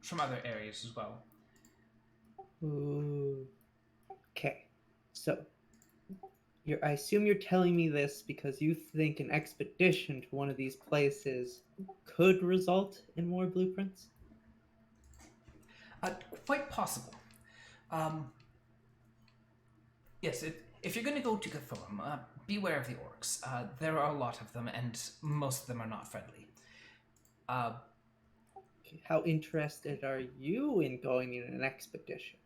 from other areas as well. Ooh. Okay, so I assume you're telling me this because you think an expedition to one of these places could result in more blueprints? Quite possible. Yes, if you're going to go to Gathorum, beware of the orcs. There are a lot of them, and most of them are not friendly. How interested are you in going in an expedition?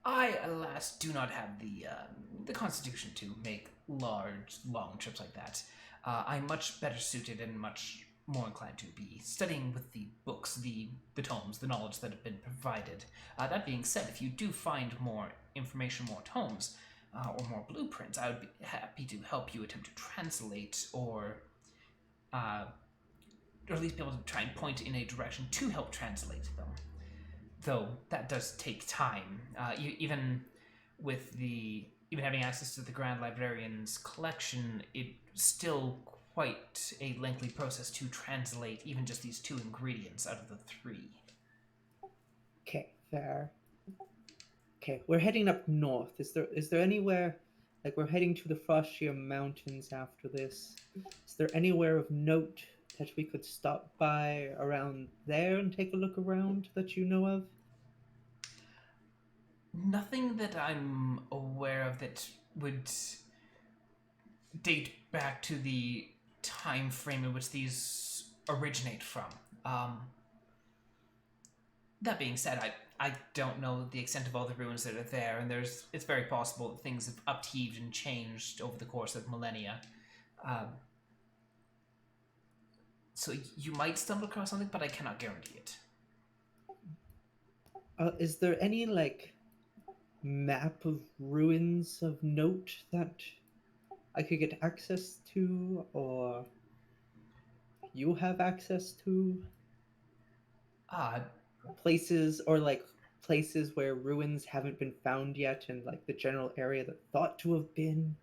I, alas, do not have the constitution to make large, long trips like that. I'm much better suited and much more inclined to be studying with the books, the tomes, the knowledge that have been provided. That being said, if you do find more information, more tomes, or more blueprints, I would be happy to help you attempt to translate or at least be able to try and point in a direction to help translate them. Though that does take time. Even with the even having access to the Grand Librarian's collection, it's still quite a lengthy process to translate even just these 2 ingredients out of the 3. Okay, fair. Okay, we're heading up north. Is there anywhere, like we're heading to the Frostia Mountains after this? Is there anywhere of note that we could stop by around there and take a look around that you know of? Nothing that I'm aware of that would date back to the time frame in which these originate from. That being said, I don't know the extent of all the ruins that are there, and it's very possible that things have upheaved and changed over the course of millennia. So you might stumble across something, but I cannot guarantee it. Is there any, like, map of ruins of note that I could get access to, or you have access to? Places, or like places where ruins haven't been found yet, and like the general area that thought to have been.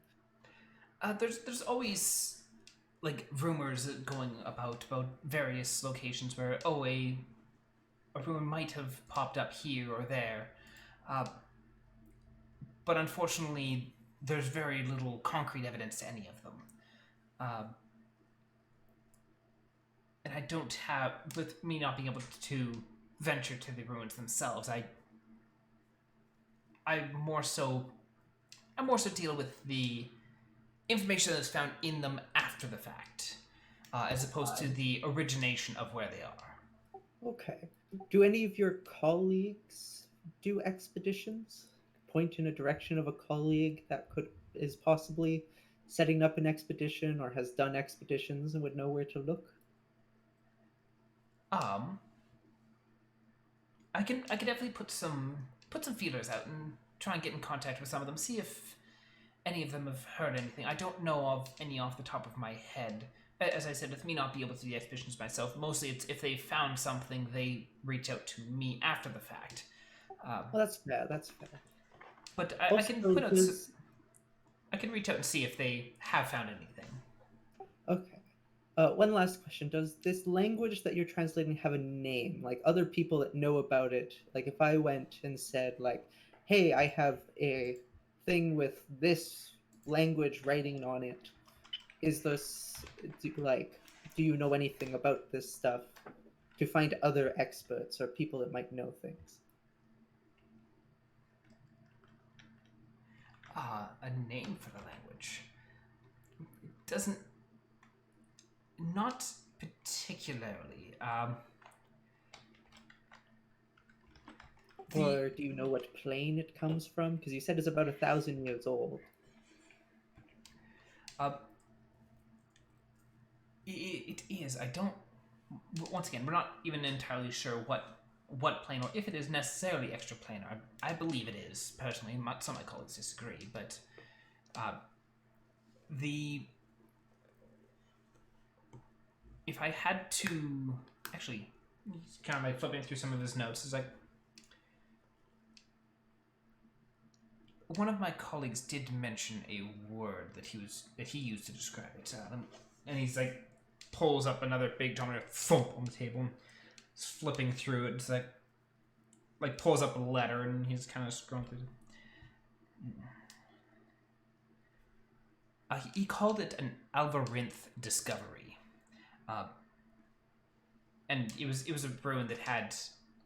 There's always like rumors going about various locations where a ruin might have popped up here or there, but unfortunately there's very little concrete evidence to any of them. And I don't have, with me not being able to venture to the ruins themselves, I more so deal with the information that's found in them after the fact, as opposed to the origination of where they are. Okay. Do any of your colleagues do expeditions? Point in a direction of a colleague that is possibly setting up an expedition or has done expeditions and would know where to look? I can definitely put some feelers out and try and get in contact with some of them, see if any of them have heard anything. I don't know of any off the top of my head. As I said, with me not being able to do the expeditions myself, mostly it's if they found something, they reach out to me after the fact. Well, that's fair. That's fair. But I can put out. I can reach out and see if they have found anything. Okay. One last question. Does this language that you're translating have a name? Like other people that know about it? Like if I went and said like, hey, I have a thing with this language writing on it. Is this, do you know anything about this stuff? To find other experts or people that might know things. A name for the language. It doesn't... Not particularly. Or do you know what plane it comes from? Because you said it's about 1,000 years old. It is. I don't... Once again, we're not even entirely sure what plane, or if it is necessarily extraplanar. I believe it is, personally. Some of my colleagues disagree, but if I had to... Actually, kind of like flipping through some of his notes, is like... One of my colleagues did mention a word that he used to describe it, and he's like pulls up another big dominant thump on the table and is flipping through it. It's like pulls up a letter and he's kind of scrolling through it. He called it an Alvarinth discovery, and it was a ruin that had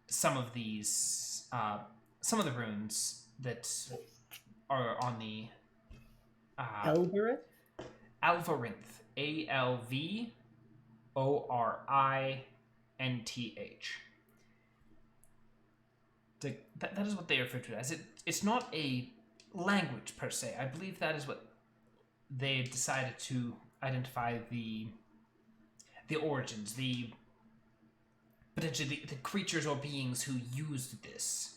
some of the runes that are on the Alvarinth? Alvarinth. ALVORINTH. That is what they refer to it as. It's not a language per se. I believe that is what they decided to identify the origins, potentially the creatures or beings who used this.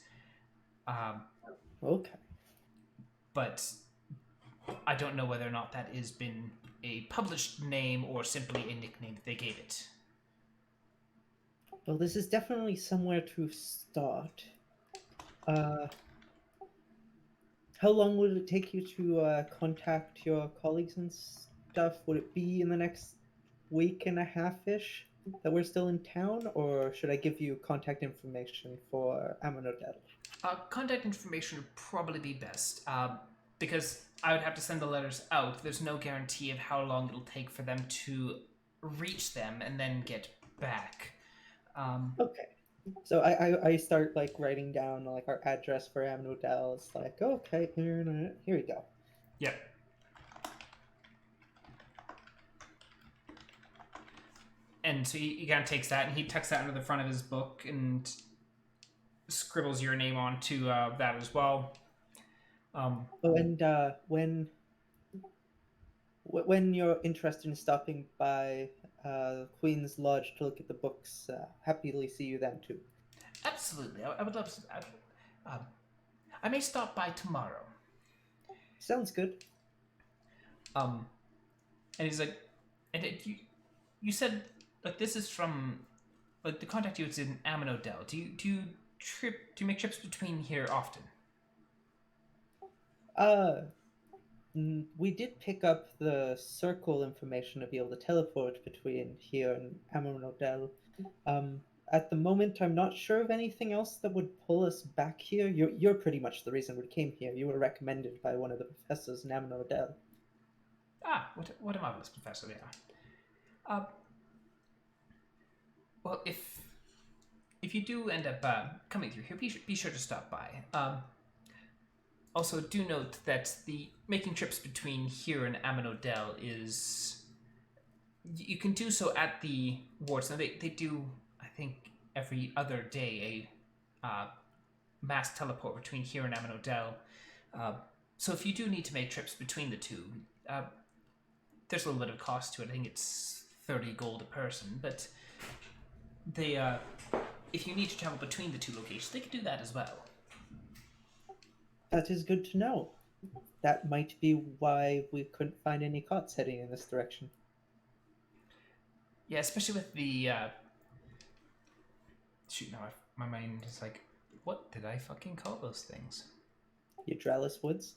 Okay. But I don't know whether or not that has been a published name or simply a nickname that they gave it. Well, this is definitely somewhere to start. how long would it take you to contact your colleagues and stuff? Would it be in the next week and a half-ish that we're still in town, or should I give you contact information for Amonodel? Contact information would probably be best, because I would have to send the letters out. There's no guarantee of how long it'll take for them to reach them and then get back. Okay. So I start like writing down like our address for Amonodel. It's like, okay, here we go. Yep. And so he kind of takes that and he tucks that into the front of his book and scribbles your name onto that as well. And when you're interested in stopping by Queen's Lodge to look at the books, happily see you then too. Absolutely, I would love to. I may stop by tomorrow. Sounds good. And he's like, and you said like this is from like the contact you was in Amonodel. Do you make trips between here often? We did pick up the circle information to be able to teleport between here and Amonodel. At the moment, I'm not sure of anything else that would pull us back here. You're pretty much the reason we came here. You were recommended by one of the professors in Amonodel. Ah, what a marvelous professor they are. Well, if you do end up coming through here, be sure to stop by. Also, do note that the making trips between here and Amonodel is... You can do so at the wards. Now, they do, I think, every other day a mass teleport between here and Amonodel. So if you do need to make trips between the two, there's a little bit of cost to it. I think it's 30 gold a person, but they, if you need to travel between the two locations, they can do that as well. That is good to know. That might be why we couldn't find any cots heading in this direction. Yeah, especially with the... Shoot, now my mind is like, what did I fucking call those things? Eudralis Woods?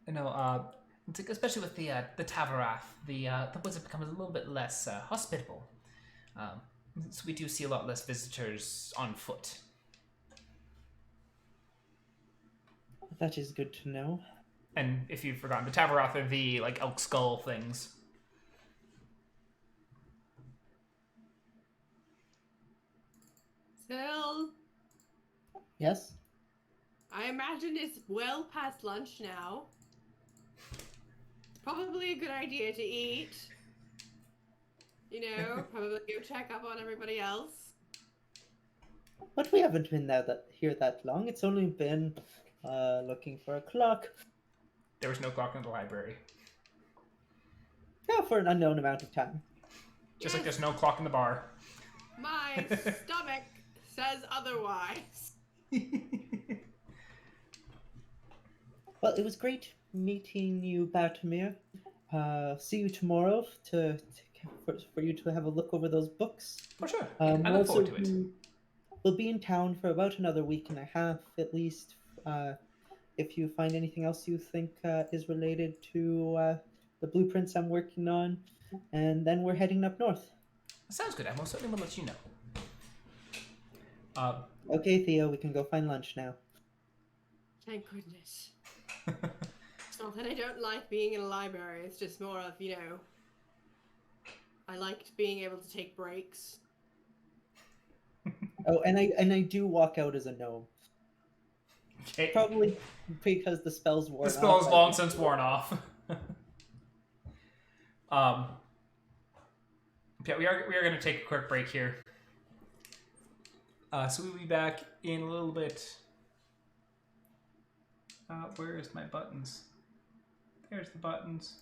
No, it's like, especially with the Tavarath, the woods have become a little bit less hospitable. So we do see a lot less visitors on foot. That is good to know. And if you've forgotten, the Tavarath are the like elk skull things. Still, Yes? I imagine it's well past lunch now. It's probably a good idea to eat. You know, probably go check up on everybody else. But we haven't been here that long. It's only been looking for a clock. There was no clock in the library. Yeah, for an unknown amount of time. Just like there's no clock in the bar. My stomach says otherwise. Well, it was great meeting you, Batamir. See you tomorrow for you to have a look over those books. For sure. I look forward to it. We'll be in town for about another week and a half, at least. If you find anything else you think is related to the blueprints I'm working on, and then we're heading up north. Sounds good. I most certainly will let you know. Okay, Theo, we can go find lunch now. Thank goodness. It's not that I don't like being in a library, it's just more of, you know, I liked being able to take breaks. Oh, and I do walk out as a gnome. Okay. Probably because the spell's worn off. The spell's long since worn off. Yeah, we are going to take a quick break here. So we'll be back in a little bit. Where is my buttons? There's the buttons.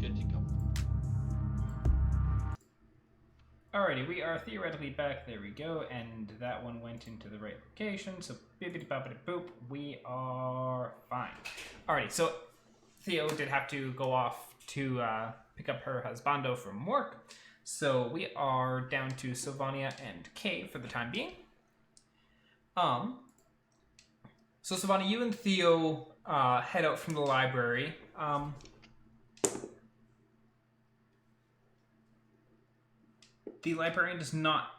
Good to go. Alrighty, we are theoretically back. There we go, and that one went into the right location. So bippity boppity boop, we are fine. Alrighty, so Theo did have to go off to pick up her husbando from work. So we are down to Sylvania and Kay for the time being. So Sylvania, you and Theo head out from the library. The librarian does not.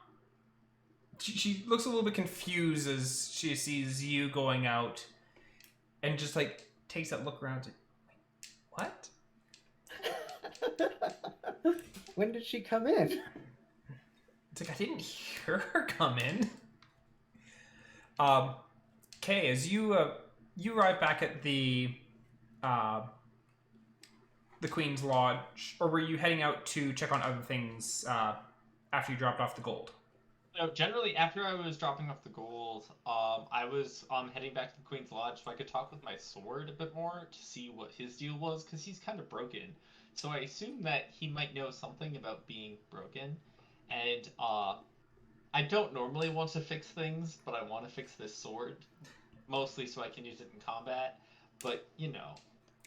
She looks a little bit confused as she sees you going out, and just like takes that look around. What? When did she come in? It's like I didn't hear her come in. Okay, as you arrive back at the Queen's Lodge, or were you heading out to check on other things after you dropped off the gold? So generally, after I was dropping off the gold, I was heading back to the Queen's Lodge so I could talk with my sword a bit more to see what his deal was, because he's kind of broken. So I assume that he might know something about being broken, and I don't normally want to fix things, but I want to fix this sword, mostly so I can use it in combat. But you know,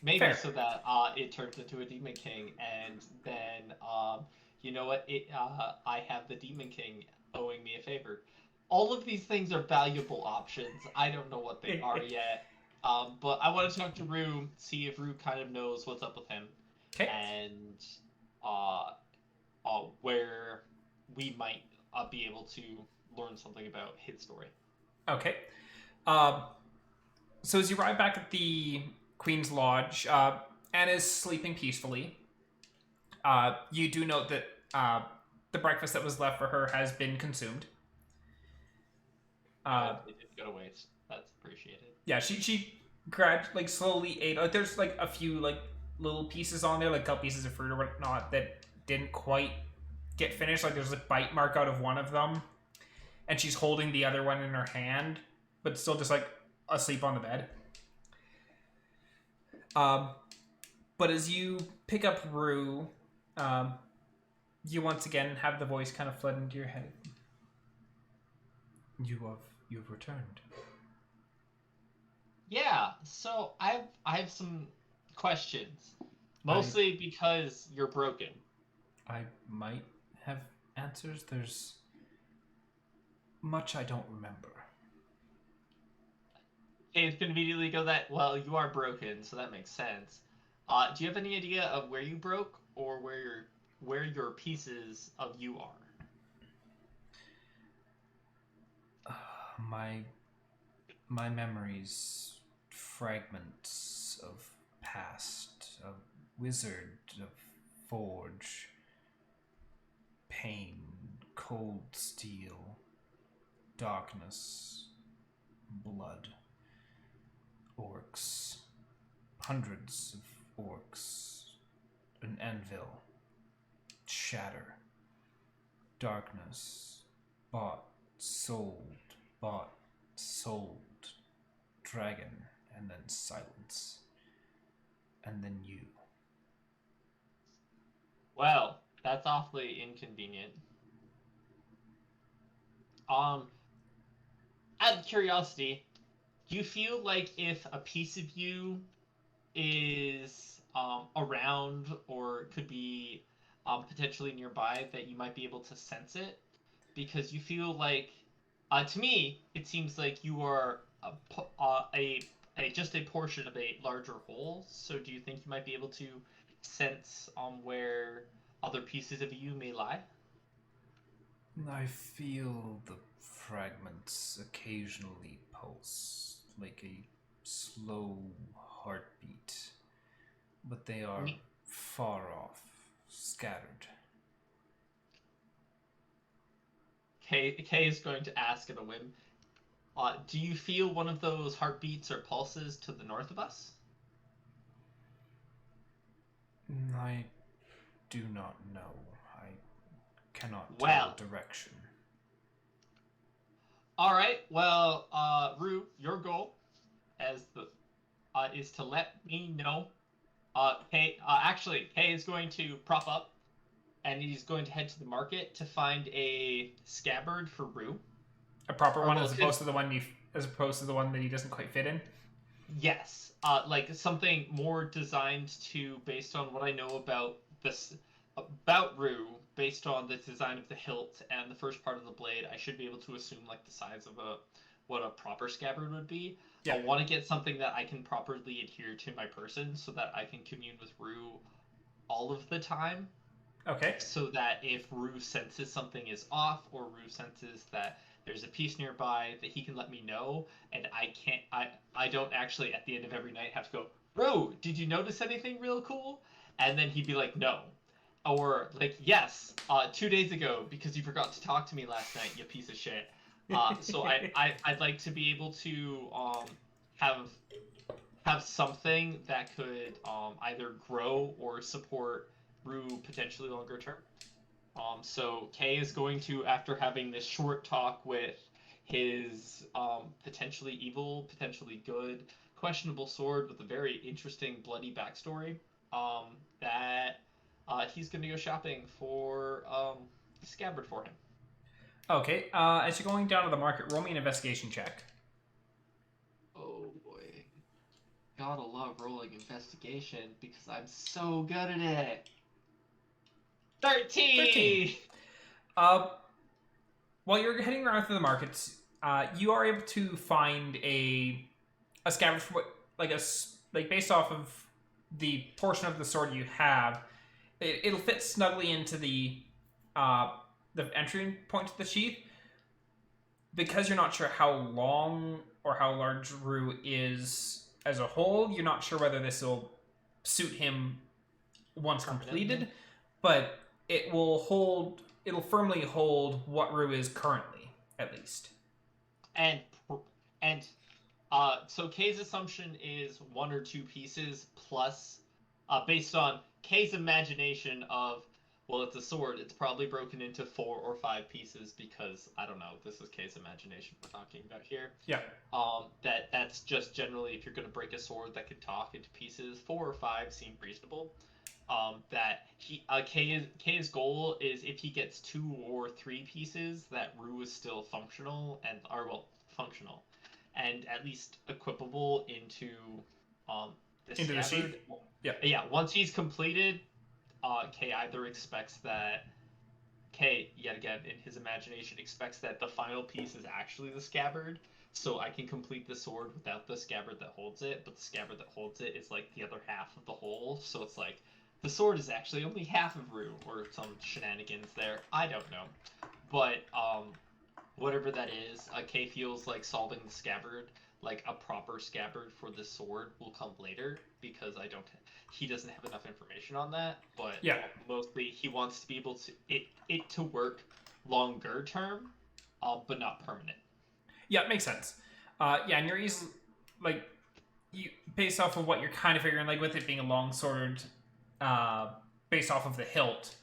maybe Fair. so that it turns into a Demon King, and then you know what? I have the Demon King owing me a favor. All of these things are valuable options. I don't know what they are yet. But I want to talk to Rue, see if Rue kind of knows what's up with him, Okay. and where we might be able to learn something about his story. Okay. So as you arrive back at the Queen's Lodge, Anna's sleeping peacefully. You do note that the breakfast that was left for her has been consumed. It didn't go to waste. That's appreciated. Yeah, she slowly ate. Like there's like a few like little pieces on there, like a couple pieces of fruit or whatnot that didn't quite get finished. Like there's a bite mark out of one of them, and she's holding the other one in her hand, but still just like asleep on the bed. But as you pick up Rue, you once again have the voice kind of flood into your head. You've returned. Yeah, so I have some questions, mostly because you're broken. I might have answers. There's much I don't remember. Okay, it's gonna immediately go that, well, you are broken, so that makes sense. Do you have any idea of where you broke, or where your pieces of you are? My memories, fragments of past, a wizard, a forge, pain, cold steel, darkness, blood, orcs, hundreds of orcs, an anvil, shatter, darkness, bought, sold, dragon, and then silence, and then you. Well, that's awfully inconvenient. Out of curiosity, do you feel like if a piece of you is around or could be potentially nearby, that you might be able to sense it? Because you feel like, to me, it seems like you are just a portion of a larger whole. So do you think you might be able to sense where other pieces of you may lie? I feel the fragments occasionally pulse, like a slow heartbeat, but they are far off, scattered. Kay is going to ask at a whim, do you feel one of those heartbeats or pulses to the north of us? I do not know. I cannot tell direction. All right. Well, Rue, your goal is to let me know. Kay is going to prop up, and he's going to head to the market to find a scabbard for Rue. A proper one, as opposed to the one that he doesn't quite fit in. Yes, like something more designed based on what I know about Rue, based on the design of the hilt and the first part of the blade. I should be able to assume like the size of what a proper scabbard would be. Yeah. I want to get something that I can properly adhere to my person so that I can commune with Rue all of the time. Okay. So that if Rue senses something is off, or Rue senses that there's a piece nearby, that he can let me know, and I don't actually at the end of every night have to go, Rue, did you notice anything real cool? And then he'd be like, no. Or like, yes, 2 days ago, because you forgot to talk to me last night, you piece of shit. So I'd like to be able to have something that could either grow or support Rue potentially longer term. So Kay is going to, after having this short talk with his potentially evil, potentially good, questionable sword with a very interesting bloody backstory, that he's going to go shopping for a scabbard for him. Okay. As you're going down to the market, roll me an investigation check. Oh boy. Gotta love rolling investigation because I'm so good at it. 13! While you're heading around through the markets, you are able to find a scabbard for based off of the portion of the sword you have. It'll fit snugly into the entry point to the sheath. Because you're not sure how long or how large Rue is as a whole, you're not sure whether this will suit him once completed, but it'll firmly hold what Rue is currently, at least. And so Kay's assumption is 1 or 2 pieces plus, based on Kay's imagination of, well, it's a sword, it's probably broken into 4 or 5 pieces because, I don't know, this is Kay's imagination we're talking about here. Yeah. That's just generally, if you're going to break a sword that could talk into pieces, 4 or 5 seem reasonable. That Kay's goal is if he gets 2 or 3 pieces, that Rue is still functional and at least equipable into the sheath. Yeah. Once he's completed, Kay either expects that Kay, yet again in his imagination, expects that the final piece is actually the scabbard, so I can complete the sword without the scabbard that holds it, but the scabbard that holds it is like the other half of the whole, so it's like the sword is actually only half of Rue, or some shenanigans there. I don't know. But, whatever that is, Kay feels like solving the scabbard, like a proper scabbard for the sword, will come later, because he doesn't have enough information on that, but mostly he wants to be able to, it to work longer term, but not permanent. Yeah, it makes sense. And you're easily, based off of what you're kind of figuring, like with it being a long sword, based off of the hilt,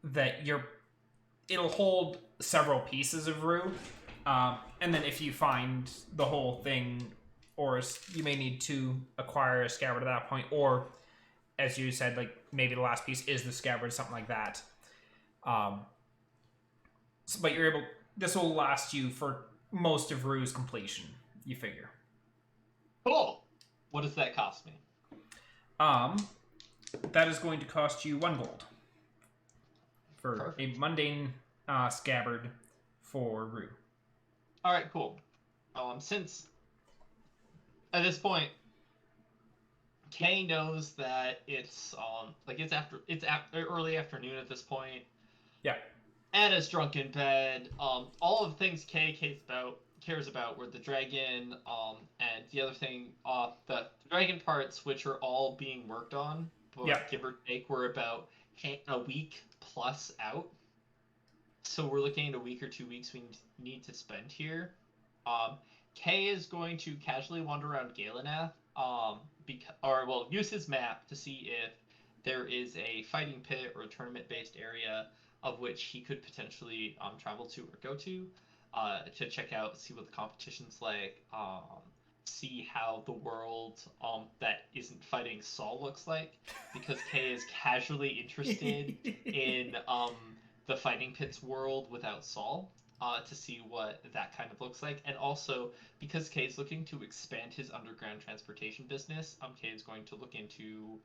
that it'll hold several pieces of Rue, and then if you find the whole thing, or you may need to acquire a scabbard at that point, or as you said, like maybe the last piece is the scabbard, something like that. But this will last you for most of Rue's completion, you figure. Cool. What does that cost me? That is going to cost you 1 gold for Perfect. a mundane scabbard for Rue. All right, cool. Since at this point, Kay knows that it's early afternoon at this point. Yeah. Annah's drunk in bed. All of the things Kay cares about were the dragon, and the other thing, the dragon parts, which are all being worked on, but give or take, we're about a week plus out. So we're looking at a week or 2 weeks we need to spend here. Kay is going to casually wander around Galanath, use his map to see if there is a fighting pit or a tournament-based area of which he could potentially travel to or go to check out, see what the competition's like, see how the world that isn't fighting Saul looks like, because Kay is casually interested in the fighting pits world without Saul, to see what that kind of looks like. And also, because Kay is looking to expand his underground transportation business, Kay is going to look into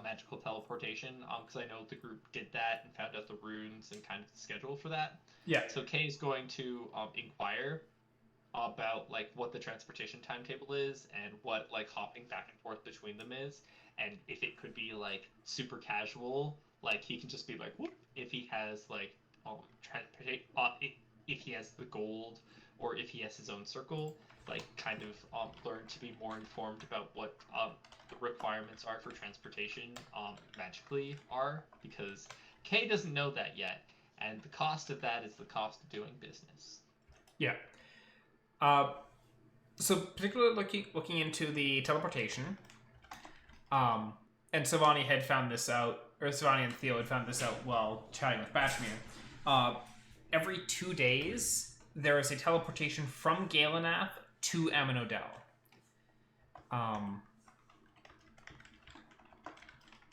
magical teleportation, because I know the group did that and found out the runes and kind of the schedule for that. Yeah. So Kay is going to inquire about like what the transportation timetable is and what like hopping back and forth between them is, and if it could be like super casual, like he can just be like whoop if he has like transportation if he has the gold or if he has his own circle, like kind of learn to be more informed about what the requirements are for transportation magically are, because Kay doesn't know that yet, and the cost of that is the cost of doing business. Yeah. So particularly looking into the teleportation, and Sylvania had found this out, or Sylvania and Theo had found this out while chatting with Bashmir. Every 2 days, there is a teleportation from Galanath to Amanodel.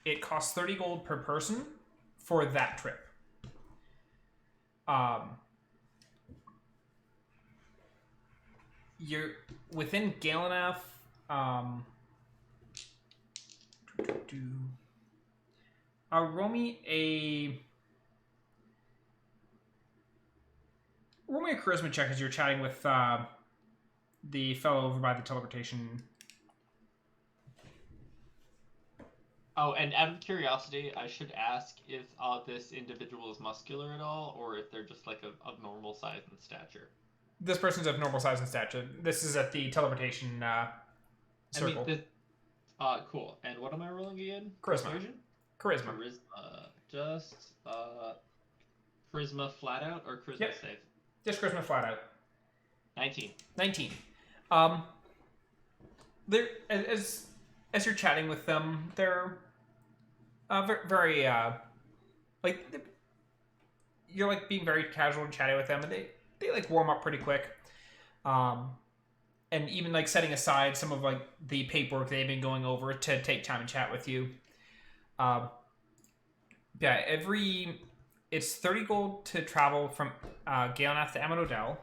It costs 30 gold per person for that trip. You're within Galanath. Roll me a charisma check as you're chatting with the fellow over by the teleportation. Oh, and out of curiosity, I should ask if this individual is muscular at all, or if they're just like of normal size and stature. This person's of normal size and stature. This is at the teleportation circle. I mean, cool. And what am I rolling again? Charisma. Charisma. Just charisma flat out or charisma save? Just charisma flat out. 19. 19. They're as you're chatting with them, they're very like you're like being very casual and chatty with them, and they like warm up pretty quick. And even like setting aside some of like the paperwork they've been going over to take time and chat with you. It's 30 gold to travel from Galanath to Amanodel,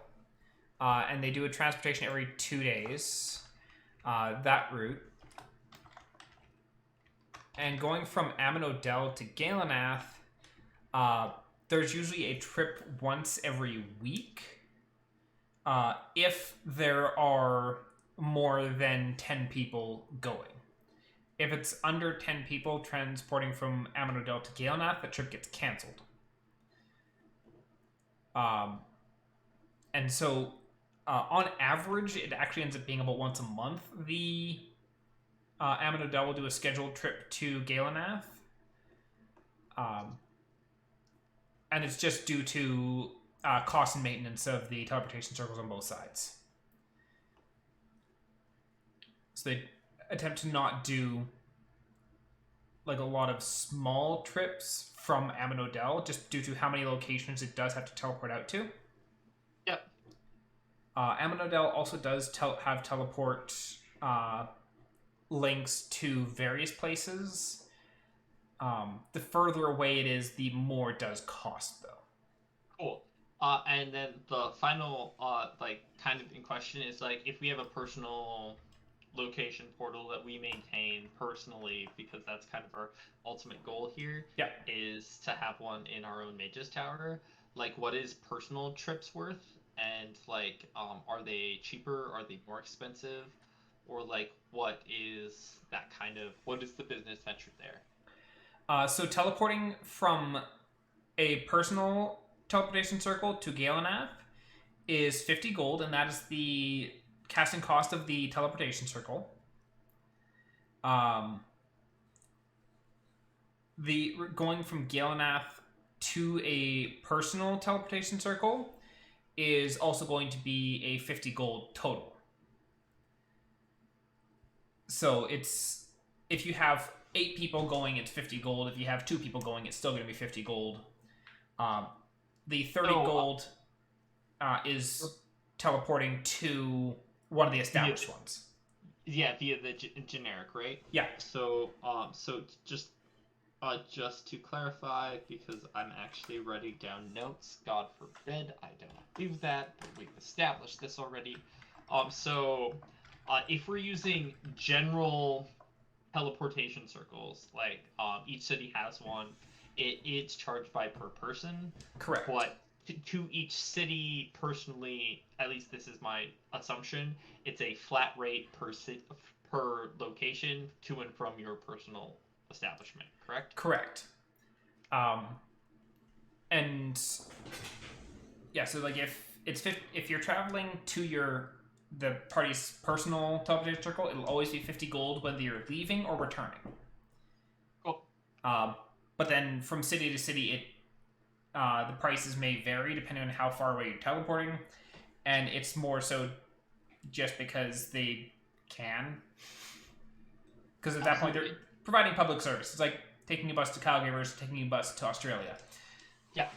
and they do a transportation every 2 days. That route, and going from Amanodel to Galanath, there's usually a trip once every week. If there are more than 10 people going. If it's under 10 people transporting from Amanodel to Galanath, the trip gets cancelled. And so, on average, it actually ends up being about once a month. The Amanodel will do a scheduled trip to Galanath. And it's just due to cost and maintenance of the teleportation circles on both sides. So they attempt to not do like a lot of small trips from Amanodel, just due to how many locations it does have to teleport out to. Yep. Amanodel also does have teleport links to various places. The further away it is, the more it does cost, though. Cool. And then the final, like, kind of in question is, like, if we have a personal location portal that we maintain personally, because that's kind of our ultimate goal here, is to have one in our own Mage's Tower. Like, what is personal trips worth? And, like, are they cheaper? Are they more expensive? Or, like, what is the business venture there? So teleporting from a personal teleportation circle to Galanath is 50 gold, and that is the casting cost of the teleportation circle. The going from Galanath to a personal teleportation circle is also going to be a 50 gold total. So it's, if you have 8 people going, it's 50 gold. If you have 2 people going, it's still going to be 50 gold. The 30 gold is teleporting to one of the established ones. Yeah, via the generic, right? Yeah. So, just to clarify, because I'm actually writing down notes. God forbid I don't do that, but we've established this already. If we're using general teleportation circles, like each city has one, it's charged by per person. Correct. But to each city personally, at least this is my assumption, it's a flat rate per location to and from your personal establishment, correct? Correct. And yeah, so like if you're traveling to the party's personal teleportation circle, it'll always be 50 gold whether you're leaving or returning. Cool. But then from city to city, the prices may vary depending on how far away you're teleporting, and it's more so just because they can. Because at that point, they're providing public service. It's like taking a bus to Calgary versus taking a bus to Australia. Yeah.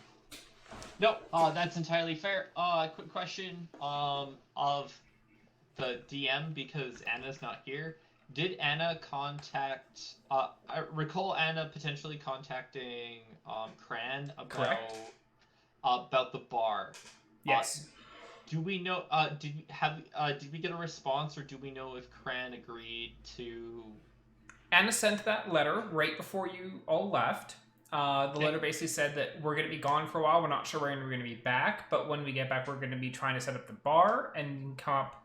No, that's entirely fair. Quick question of the DM, because Anna's not here. Did Anna contact... I recall Anna potentially contacting Cran about the bar. Yes. Do we know... did we get a response, or do we know if Cran agreed to... Anna sent that letter right before you all left. The letter basically said that we're going to be gone for a while. We're not sure when we're going to be back, but when we get back, we're going to be trying to set up the bar and come up.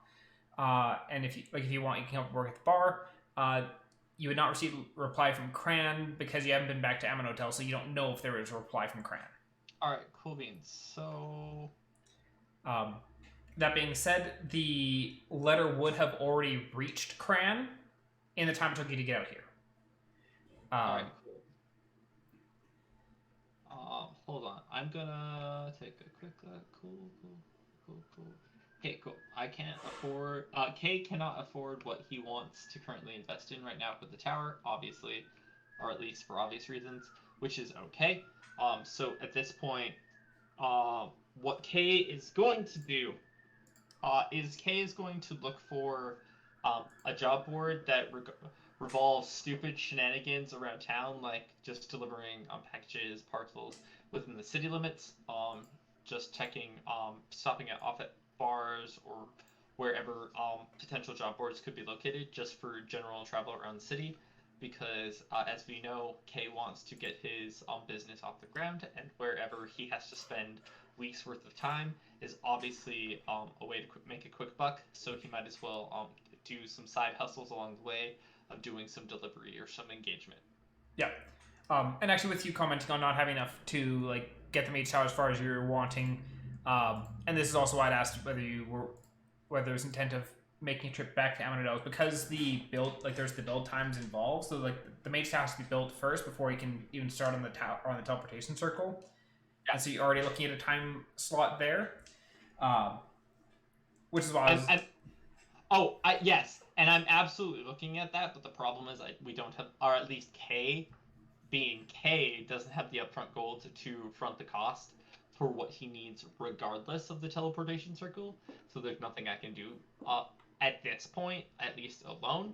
And if you want, you can come up work at the bar. You would not receive a reply from Cran because you haven't been back to Ammon Hotel, so you don't know if there is a reply from Cran. All right, cool beans. So, that being said, the letter would have already reached Cran in the time it took you to get out here. all right, cool. Hold on. I'm gonna take a quick look. Cool. Okay, cool. I can't afford... Kay cannot afford what he wants to currently invest in right now with the tower, obviously. Or at least for obvious reasons, which is okay. So at this point, what Kay is going to do is Kay is going to look for a job board that revolves stupid shenanigans around town, like just delivering packages, parcels within the city limits, just checking, stopping off at bars or wherever potential job boards could be located, just for general travel around the city, because as we know, Kay wants to get his business off the ground, and wherever he has to spend weeks worth of time is obviously a way to make a quick buck, so he might as well do some side hustles along the way of doing some delivery or some engagement. Yeah. And actually, with you commenting on not having enough to get the mage tower as far as you're wanting, and this is also why I'd asked whether there's intent of making a trip back to Amanodel, because the build, there's the build times involved. So the mage tower has to be built first before you can even start on the teleportation circle. Yeah. And so you're already looking at a time slot there, which is why yes, and I'm absolutely looking at that, but the problem is we don't have, or at least K, being K, doesn't have the upfront gold to front the cost for what he needs regardless of the teleportation circle, so there's nothing I can do at this point, at least alone.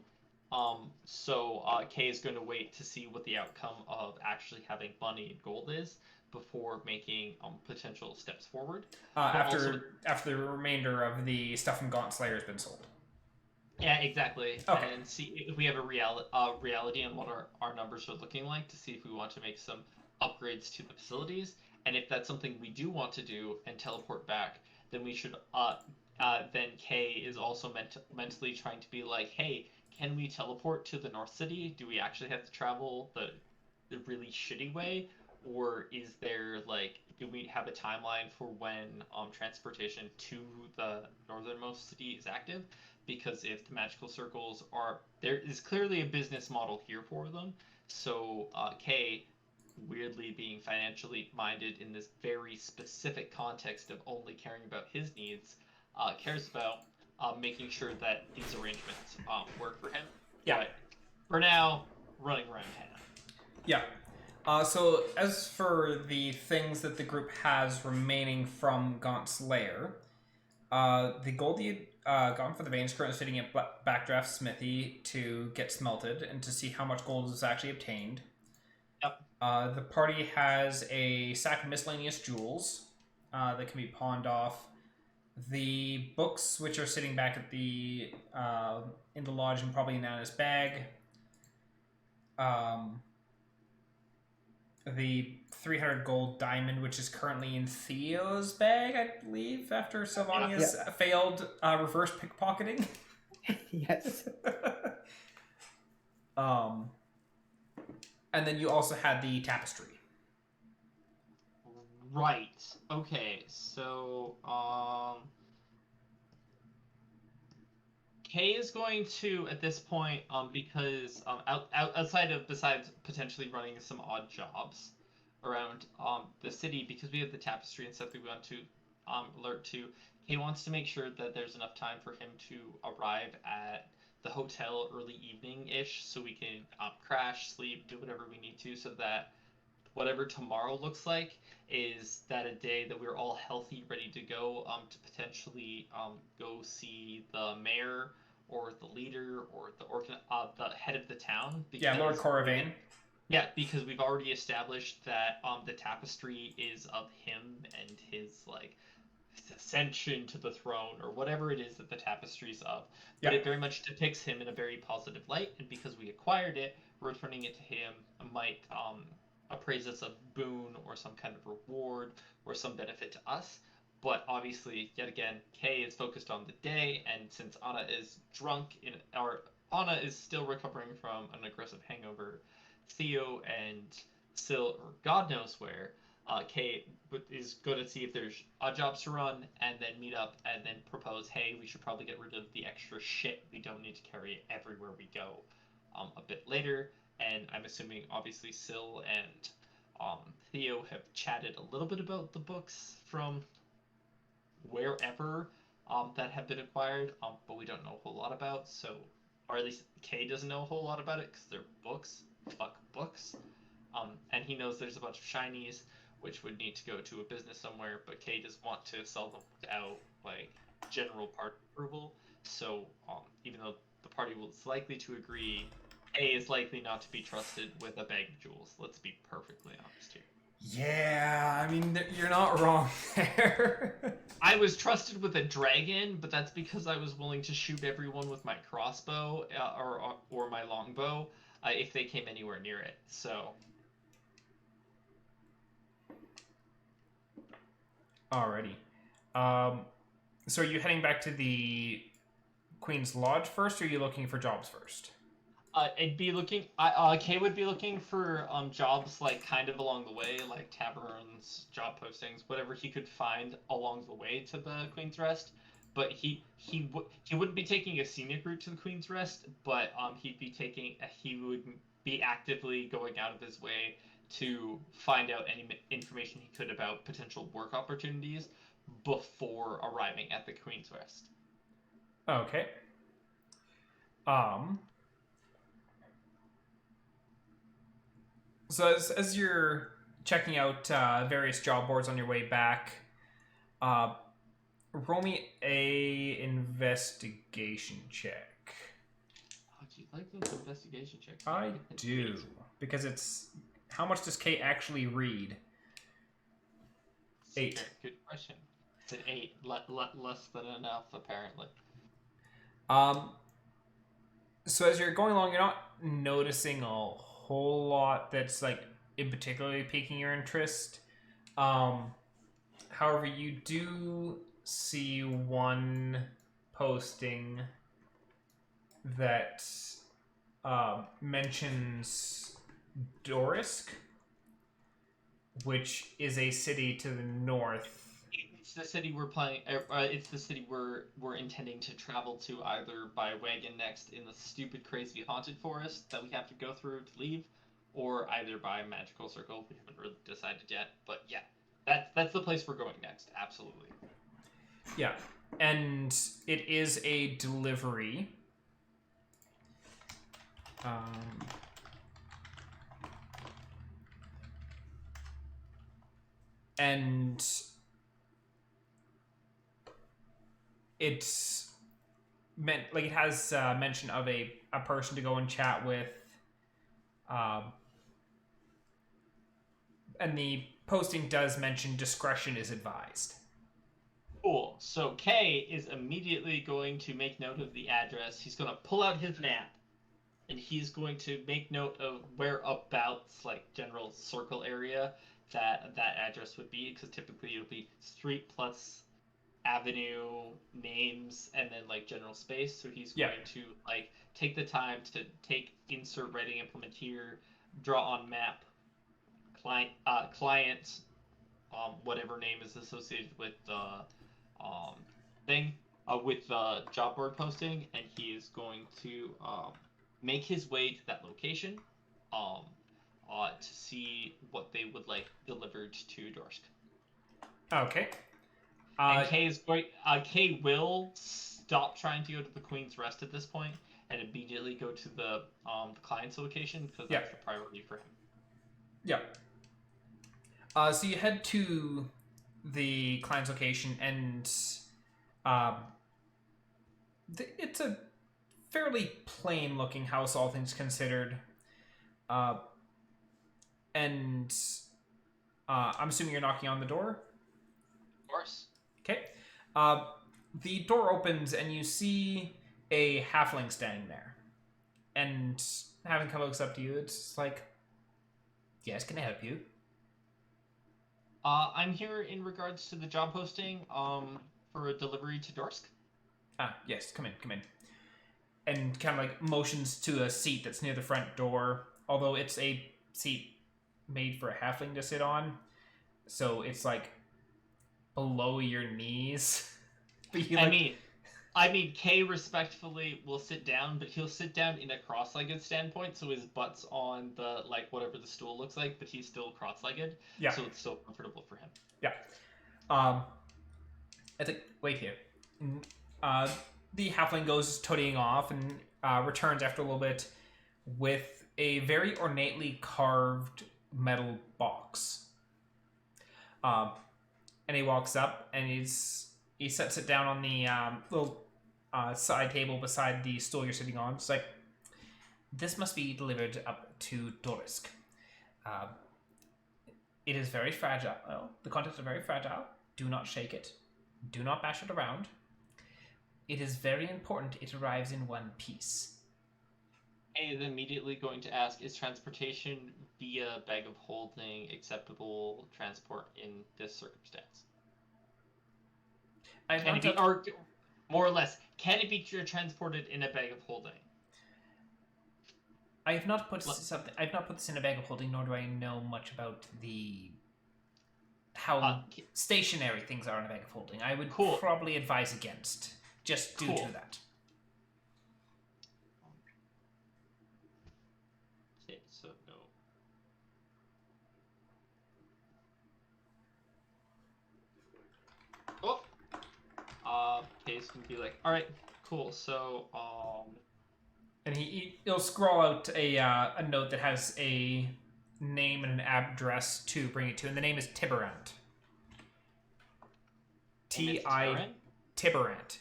So K is going to wait to see what the outcome of actually having money and gold is before making potential steps forward. After the remainder of the stuff from Gaunt Slayer has been sold. Yeah, exactly. Okay. And see if we have a reality on what our numbers are looking like, to see if we want to make some upgrades to the facilities. And if that's something we do want to do and teleport back, then we should then Kay is also mentally trying to be like, hey, can we teleport to the North City? Do we actually have to travel the really shitty way? Or is there, do we have a timeline for when transportation to the northernmost city is active? Because if the magical circles there is clearly a business model here for them. So Kay, weirdly being financially minded in this very specific context of only caring about his needs, cares about making sure that these arrangements work for him. Yeah. But for now, running around town. Yeah. So as for the things that the group has remaining from Gaunt's lair, the gold you gotten for the veins currently sitting at Backdraft Smithy to get smelted and to see how much gold is actually obtained. Yep. The party has a sack of miscellaneous jewels that can be pawned off. The books, which are sitting back at in the lodge and probably in Anna's bag. the 300 gold diamond, which is currently in Theo's bag, I believe, after Sylvania's failed reverse pickpocketing. Yes. And then you also had the tapestry. Right. Okay. So, Kay is going to, at this point, because outside of, besides potentially running some odd jobs around the city, because we have the tapestry and stuff we want to alert to, Kay wants to make sure that there's enough time for him to arrive at the hotel early evening-ish, so we can crash, sleep, do whatever we need to, so that whatever tomorrow looks like is that a day that we're all healthy, ready to go to potentially go see the mayor or the leader or the head of the town. Yeah, Lord Coravane. Yeah, because we've already established that the tapestry is of him and his ascension to the throne, or whatever it is that the tapestry's of. But it very much depicts him in a very positive light, and because we acquired it, returning it to him might appraise us a boon or some kind of reward or some benefit to us. But obviously, yet again, Kay is focused on the day, and since Annah is Annah is still recovering from an aggressive hangover, Theo and Syl, or God knows where, Kay is going to see if there's odd jobs to run, and then meet up, and then propose, hey, we should probably get rid of the extra shit we don't need to carry everywhere we go a bit later. And I'm assuming, obviously, Syl and Theo have chatted a little bit about the books from wherever that have been acquired, but we don't know a whole lot about, so, or at least Kay doesn't know a whole lot about it, because they're books. Fuck books. And he knows there's a bunch of shinies, which would need to go to a business somewhere, but Kay doesn't want to sell them without, general party approval, so, even though the party was likely to agree, Kay is likely not to be trusted with a bag of jewels. Let's be perfectly honest here. Yeah, I mean, you're not wrong there. I was trusted with a dragon, but that's because I was willing to shoot everyone with my crossbow or my longbow if they came anywhere near it. So. Alrighty. So are you heading back to the Queen's Lodge first, or are you looking for jobs first? I'd be looking. Kay would be looking for jobs kind of along the way, like taverns, job postings, whatever he could find along the way to the Queen's Rest. But he wouldn't be taking a scenic route to the Queen's Rest, but he would be actively going out of his way to find out any information he could about potential work opportunities before arriving at the Queen's Rest. Okay. So as you're checking out various job boards on your way back, roll me a investigation check. Oh, do you like those investigation checks? I do, because it's how much does Kate actually read? 8. Good question. It's an 8, less than enough apparently. So as you're going along, you're not noticing a whole lot that's in particularly piquing your interest. However, you do see one posting that mentions Dorisk, which is a city to the north. It's the city we're planning. It's the city we're intending to travel to either by wagon next in the stupid, crazy haunted forest that we have to go through to leave, or either by magical circle. We haven't really decided yet, but yeah, that's the place we're going next. Absolutely. Yeah, and it is a delivery. And it's meant it has mention of a person to go and chat with, and the posting does mention discretion is advised. Cool. So Kay is immediately going to make note of the address. He's going to pull out his map and he's going to make note of whereabouts, like general circle area, that address would be, because typically it'll be street plus avenue names and then like general space. So he's going to like take the time to insert writing implement here, draw on map, client whatever name is associated with the thing, with the job board posting, and he is going to make his way to that location to see what they would like delivered to Dorsk. Okay. And Kay will stop trying to go to the Queen's Rest at this point and immediately go to the client's location, because that's the priority for him. Yeah. So you head to the client's location, and it's a fairly plain-looking house, all things considered. And I'm assuming you're knocking on the door? Of course. Okay. The door opens, and you see a halfling standing there. And halfling kind of looks up to you. It's like, yes, can I help you? I'm here in regards to the job posting for a delivery to Dorsk. Yes, come in. And kind of like motions to a seat that's near the front door, although it's a seat made for a halfling to sit on. So it's like below your knees. But you, like... I mean, Kay respectfully will sit down, but he'll sit down in a cross-legged standpoint, so his butt's on the, like, whatever the stool looks like, but he's still cross-legged, so it's still comfortable for him. Yeah. I think, wait here. The halfling goes toadying off and returns after a little bit with a very ornately carved metal box. And he walks up, and he sets it down on the little side table beside the stool you're sitting on. It's like, this must be delivered up to Dorsk. It is very fragile. Well, the contents are very fragile. Do not shake it. Do not bash it around. It is very important it arrives in one piece. Hey, is immediately going to ask, is transportation via bag of holding acceptable transport in this circumstance? Or more or less, can it be transported in a bag of holding? I have not put this in a bag of holding, nor do I know much about how stationary things are in a bag of holding. I would probably advise against, just due to that. Okay, so no. Case can be like, all right, cool. So, and he'll scroll out a note that has a name and an address to bring it to, and the name is Tiberant. Tiberant. Tibberant.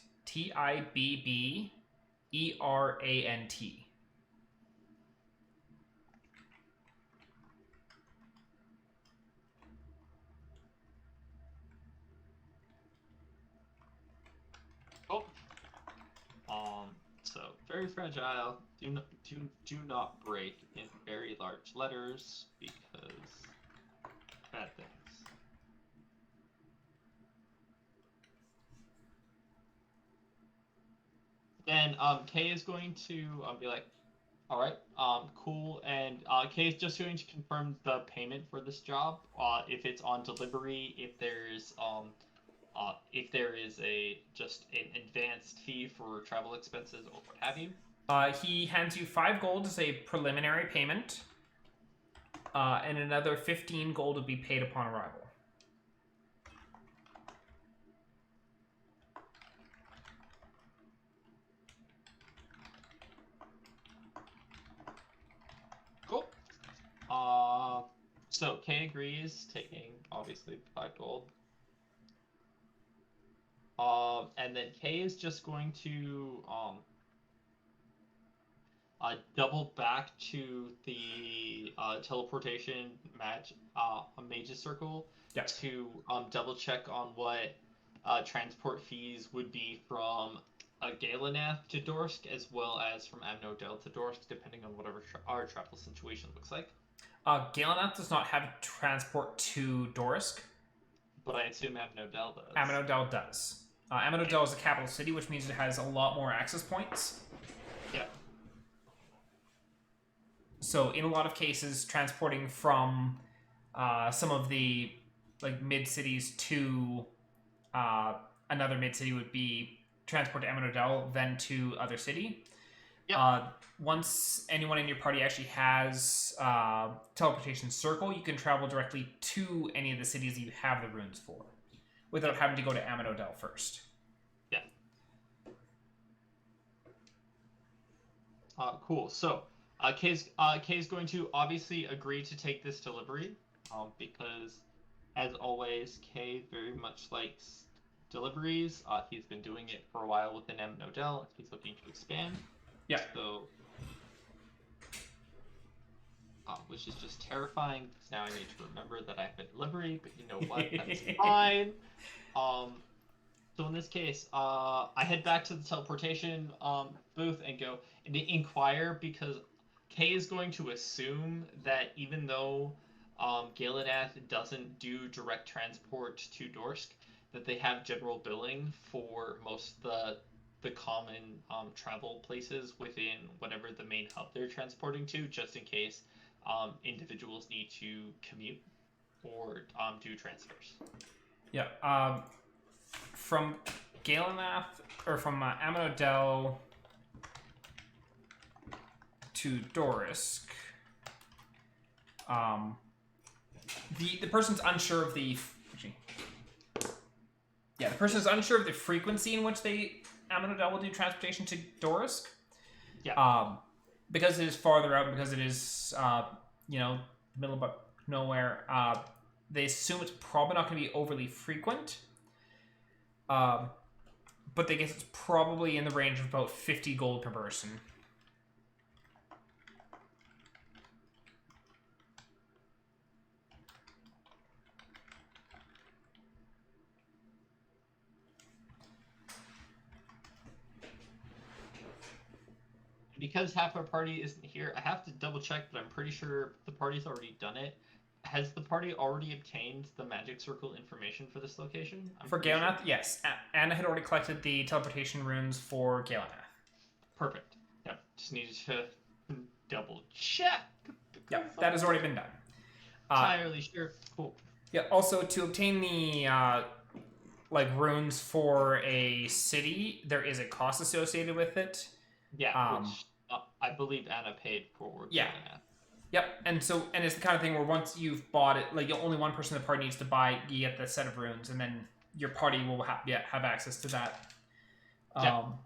So very fragile. Do not break in very large letters, because bad things. Then Kay is going to be like, all right, cool, and Kay is just going to confirm the payment for this job. If it's on delivery, if there is just an advanced fee for travel expenses or what have you. He hands you 5 gold as a preliminary payment, and another 15 gold will be paid upon arrival. Cool. So Kay agrees, taking obviously 5 gold. And then Kay is just going to double back to the teleportation mage's circle to double check on what transport fees would be from Galanath to Dorsk, as well as from Amnodel to Dorsk, depending on whatever our travel situation looks like. Galanath does not have transport to Dorsk. But I assume Amnodel does. Amnodel does. Amnodel is a capital city, which means it has a lot more access points. Yeah. So in a lot of cases, transporting from some of the mid-cities to another mid-city would be transport to Amnodel, then to other city. Yep. Once anyone in your party actually has teleportation circle, you can travel directly to any of the cities that you have the runes for, without having to go to Amnodel first. Yeah. Cool. So, Kay's going to obviously agree to take this delivery, because, as always, Kay very much likes deliveries. He's been doing it for a while within Amnodel. He's looking to expand. Yeah. So, which is just terrifying, because now I need to remember that I have a delivery, but you know what? That's fine. So in this case, I head back to the teleportation booth and go and inquire, because Kay is going to assume that even though Galanath doesn't do direct transport to Dorsk, that they have general billing for most of the common travel places within whatever the main hub they're transporting to, just in case individuals need to commute or do transfers. Yeah. From Galanath, or from Amnodel to Dorsk, the person's unsure of the person's unsure of the frequency in which Amnodel will do transportation to Dorsk. Yeah. Because it is farther out, because it is middle of nowhere. They assume it's probably not going to be overly frequent. But they guess it's probably in the range of about 50 gold per person. Because half our party isn't here, I have to double check, but I'm pretty sure the party's already done it. Has the party already obtained the magic circle information for this location? For Galanath, sure. Yes. Annah had already collected the teleportation runes for Galanath. Perfect. Yep. Just needed to double check. Yep, that has already been done. Entirely sure. Cool. Yeah, also, to obtain the runes for a city, there is a cost associated with it. Yeah, which I believe Annah paid for. Yeah. Yep, and it's the kind of thing where once you've bought it, only one person in the party needs to buy, you get the set of runes, and then your party will have access to that. All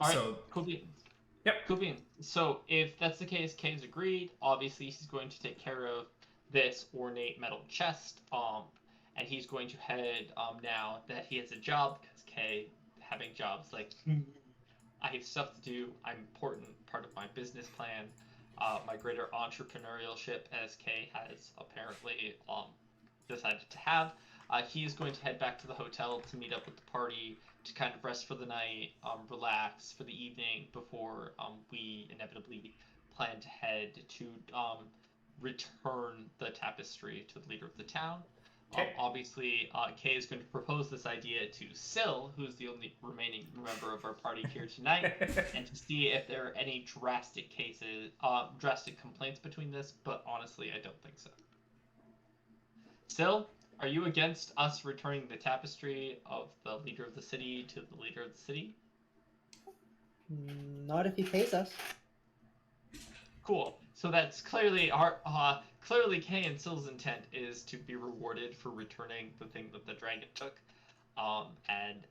right, so, cool beans. Yep. Cool beans. So if that's the case, Kay's agreed. Obviously, he's going to take care of this ornate metal chest, and he's going to head now that he has a job, because Kay having jobs I have stuff to do. I'm important part of my business plan, my greater entrepreneurship, as Kay has apparently decided to have. He is going to head back to the hotel to meet up with the party, to kind of rest for the night, relax for the evening before we inevitably plan to head to return the tapestry to the leader of the town. Obviously, Kay is going to propose this idea to Syl, who's the only remaining member of our party here tonight, and to see if there are any drastic complaints between this, but honestly, I don't think so. Syl, are you against us returning the tapestry of the leader of the city to the leader of the city? Not if he pays us. Cool. So that's clearly clearly Kay and Syl's intent is to be rewarded for returning the thing that the dragon took. And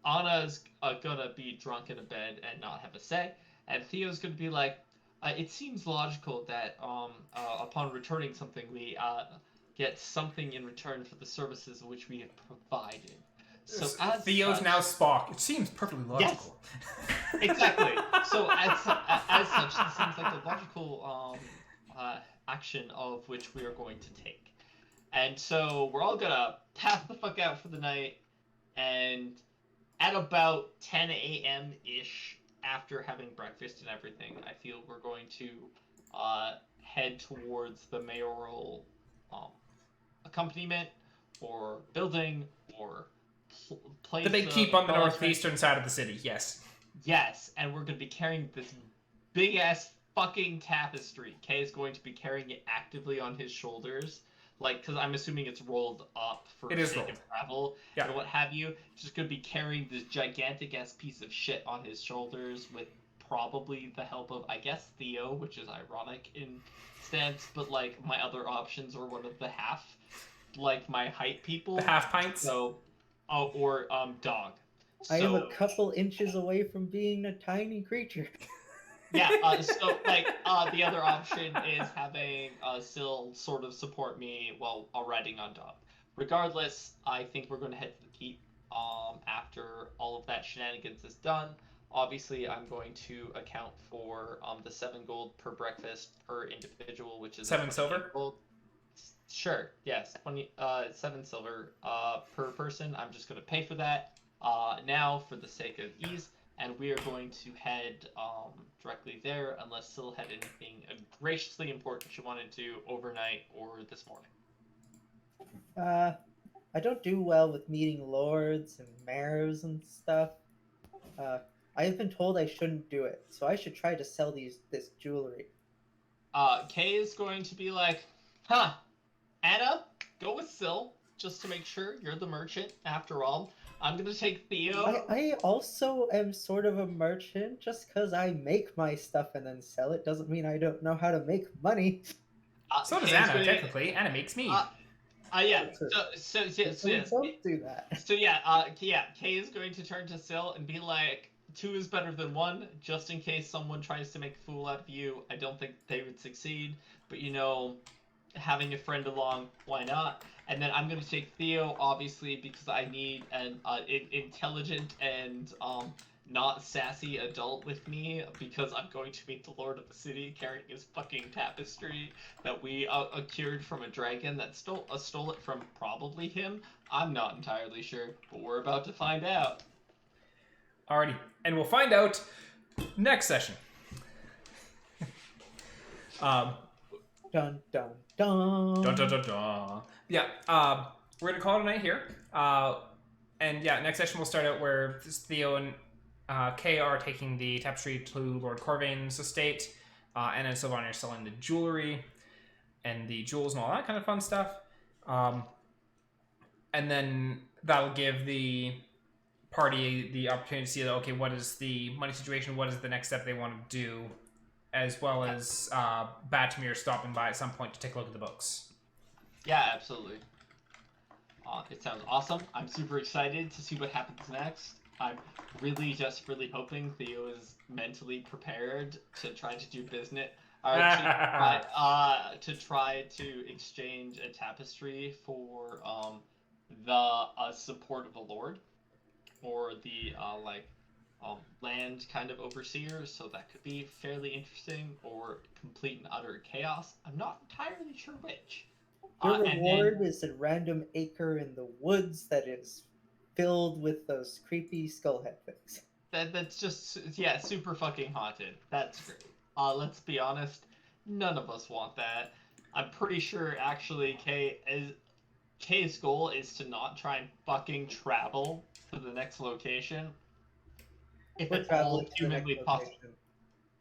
Anna's gonna be drunk in a bed and not have a say. And Theo's gonna be like, it seems logical that upon returning something, we get something in return for the services which we have provided. So as Theo's such, now Spock. It seems perfectly logical. Yes, exactly. So as such, this seems like a logical action of which we are going to take. And so we're all gonna pass the fuck out for the night, and at about 10 a.m. ish, after having breakfast and everything, I feel we're going to head towards the mayoral accompaniment or building or place. The big keep on the college northeastern side of the city, yes. Yes, and we're going to be carrying this big ass fucking tapestry. Kay is going to be carrying it actively on his shoulders. Like, because I'm assuming it's rolled up for It is sake rolled. of travel or what have you. Just going to be carrying this gigantic ass piece of shit on his shoulders with probably the help of, I guess, Theo, which is ironic in stance, but like my other options are one of the half, like my height people. The half pints. So, or dog. I am a couple inches away from being a tiny creature. Yeah, so like the other option is having Syl sort of support me while riding on dog. Regardless, I think we're going to head to the keep after all of that shenanigans is done. Obviously, I'm going to account for the 7 gold per breakfast per individual, which is 7 silver. Gold. Sure, yes, 7 silver per person. I'm just going to pay for that now for the sake of ease. And we are going to head directly there, unless Syl had anything graciously important she wanted to overnight or this morning. I don't do well with meeting lords and mayors and stuff. I have been told I shouldn't do it, so I should try to sell this jewelry. Kay is going to be like, huh, Anna, go with Syl, just to make sure you're the merchant after all. I'm gonna take Theo. I also am sort of a merchant. Just because I make my stuff and then sell it doesn't mean I don't know how to make money. So does Anna, technically. Anna makes mead. Yeah. So yes. Don't do that. So Kay is going to turn to Syl and be like, 2 is better than 1, just in case someone tries to make a fool out of you. I don't think they would succeed, but having a friend along, why not? And then I'm going to take Theo, obviously, because I need an intelligent and not sassy adult with me, because I'm going to meet the Lord of the City carrying his fucking tapestry that we cured from a dragon that stole it from probably him. I'm not entirely sure, but we're about to find out. Alrighty, and we'll find out next session. Dun dun dun. Dun, dun, dun, dun. Yeah, we're gonna call it a night here. And yeah, next session we'll start out where Theo and Kay are taking the tapestry to Lord Corvain's estate. Anna and Sylvania are selling the jewelry and the jewels and all that kind of fun stuff. And then that'll give the party the opportunity to see that, okay, what is the money situation, what is the next step they want to do, as well as Batamir stopping by at some point to take a look at the books. Yeah, absolutely. It sounds awesome. I'm super excited to see what happens next. I'm really desperately hoping Theo is mentally prepared to try to do business, to try to exchange a tapestry for the support of the Lord, or the land kind of overseer, so that could be fairly interesting, or complete and utter chaos. I'm not entirely sure which. Your reward is a random acre in the woods that is filled with those creepy skullhead things. That's just, super fucking haunted. That's great. Let's be honest, none of us want that. I'm pretty sure, actually, Kay's goal is to not try and fucking travel to the next location. If it's all humanly possible.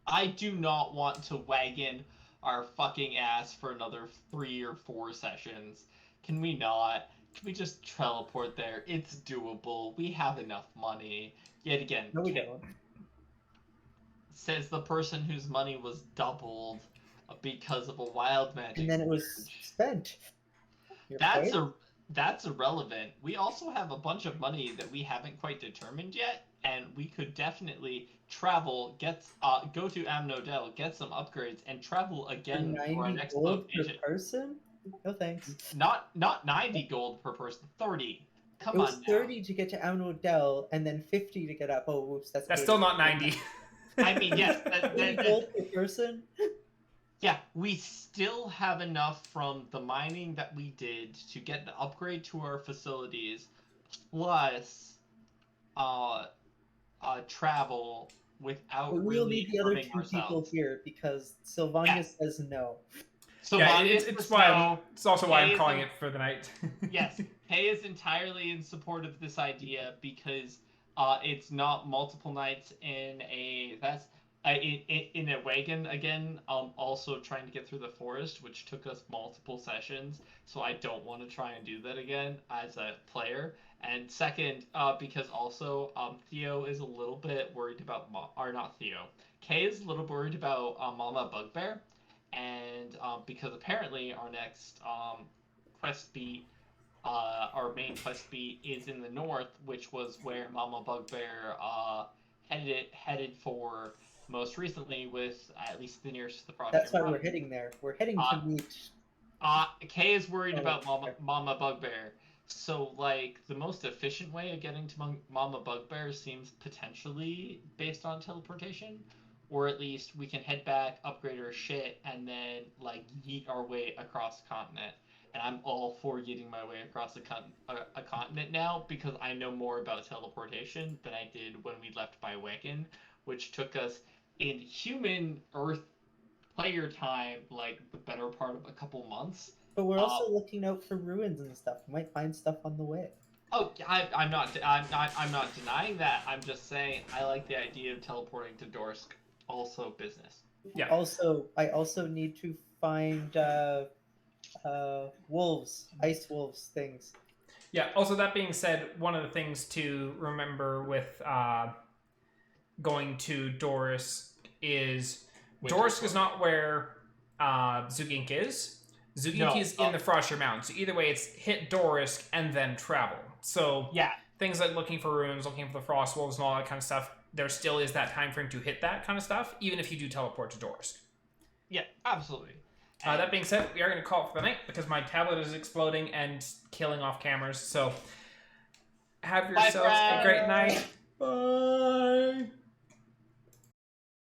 I do not want to wagon our fucking ass for another 3 or 4 sessions. Can we not? Can we just teleport there? It's doable. We have enough money. Yet again, No, we don't. says the person whose money was doubled because of a wild magic. And then it was spent. That's irrelevant. We also have a bunch of money that we haven't quite determined yet, and we could definitely travel, go to Amnodel, get some upgrades, and travel again for our next location. Per person? No thanks. Not 90 gold per person, 30. Come on. It was on 30 now. to get to Amnodel, and then 50 to get up. Oh, whoops, that's still not 90. I mean, yes. 30 gold per person? Yeah, we still have enough from the mining that we did to get an upgrade to our facilities, plus travel without But we'll really need the other hurting two people ourselves. here because Sylvania Yes. says no. Sylvania it's says why no. it's also why I'm Kay is calling a- it for the night. Yes, Kay is entirely in support of this idea because it's not multiple nights in a in a wagon again. Also trying to get through the forest, which took us multiple sessions. So I don't want to try and do that again as a player. And second, because also Theo is a little bit worried about or not Theo. Kay is a little worried about Mama Bugbear, and because apparently our next quest beat, our main quest beat is in the north, which was where Mama Bugbear headed for most recently, with at least the nearest to the project. That's why we're heading there. We're heading to meet. Kay is worried Oh, about okay. Mama Bugbear. So, like, the most efficient way of getting to Mama Bugbear seems potentially based on teleportation. Or at least we can head back, upgrade our shit, and then, like, yeet our way across the continent. And I'm all for yeeting my way across a continent now, because I know more about teleportation than I did when we left by wagon, which took us in human Earth player time, like, the better part of a couple months. But we're also looking out for ruins and stuff. We might find stuff on the way. Oh, I'm not denying that. I'm just saying I like the idea of teleporting to Dorsk. Also, business. Yeah. Also, I also need to find wolves, ice wolves things. Yeah. Also, that being said, one of the things to remember with going to Dorsk is Dorsk is not where Zugink is. Zugink is in the Frosher Mountains. So either way, it's hit Dorsk and then travel. So yeah, things like looking for runes, looking for the frost wolves, and all that kind of stuff. There still is that time frame to hit that kind of stuff, even if you do teleport to Dorsk. Yeah, absolutely. That being said, we are going to call it for the night because my tablet is exploding and killing off cameras. So have yourselves a great night. Bye.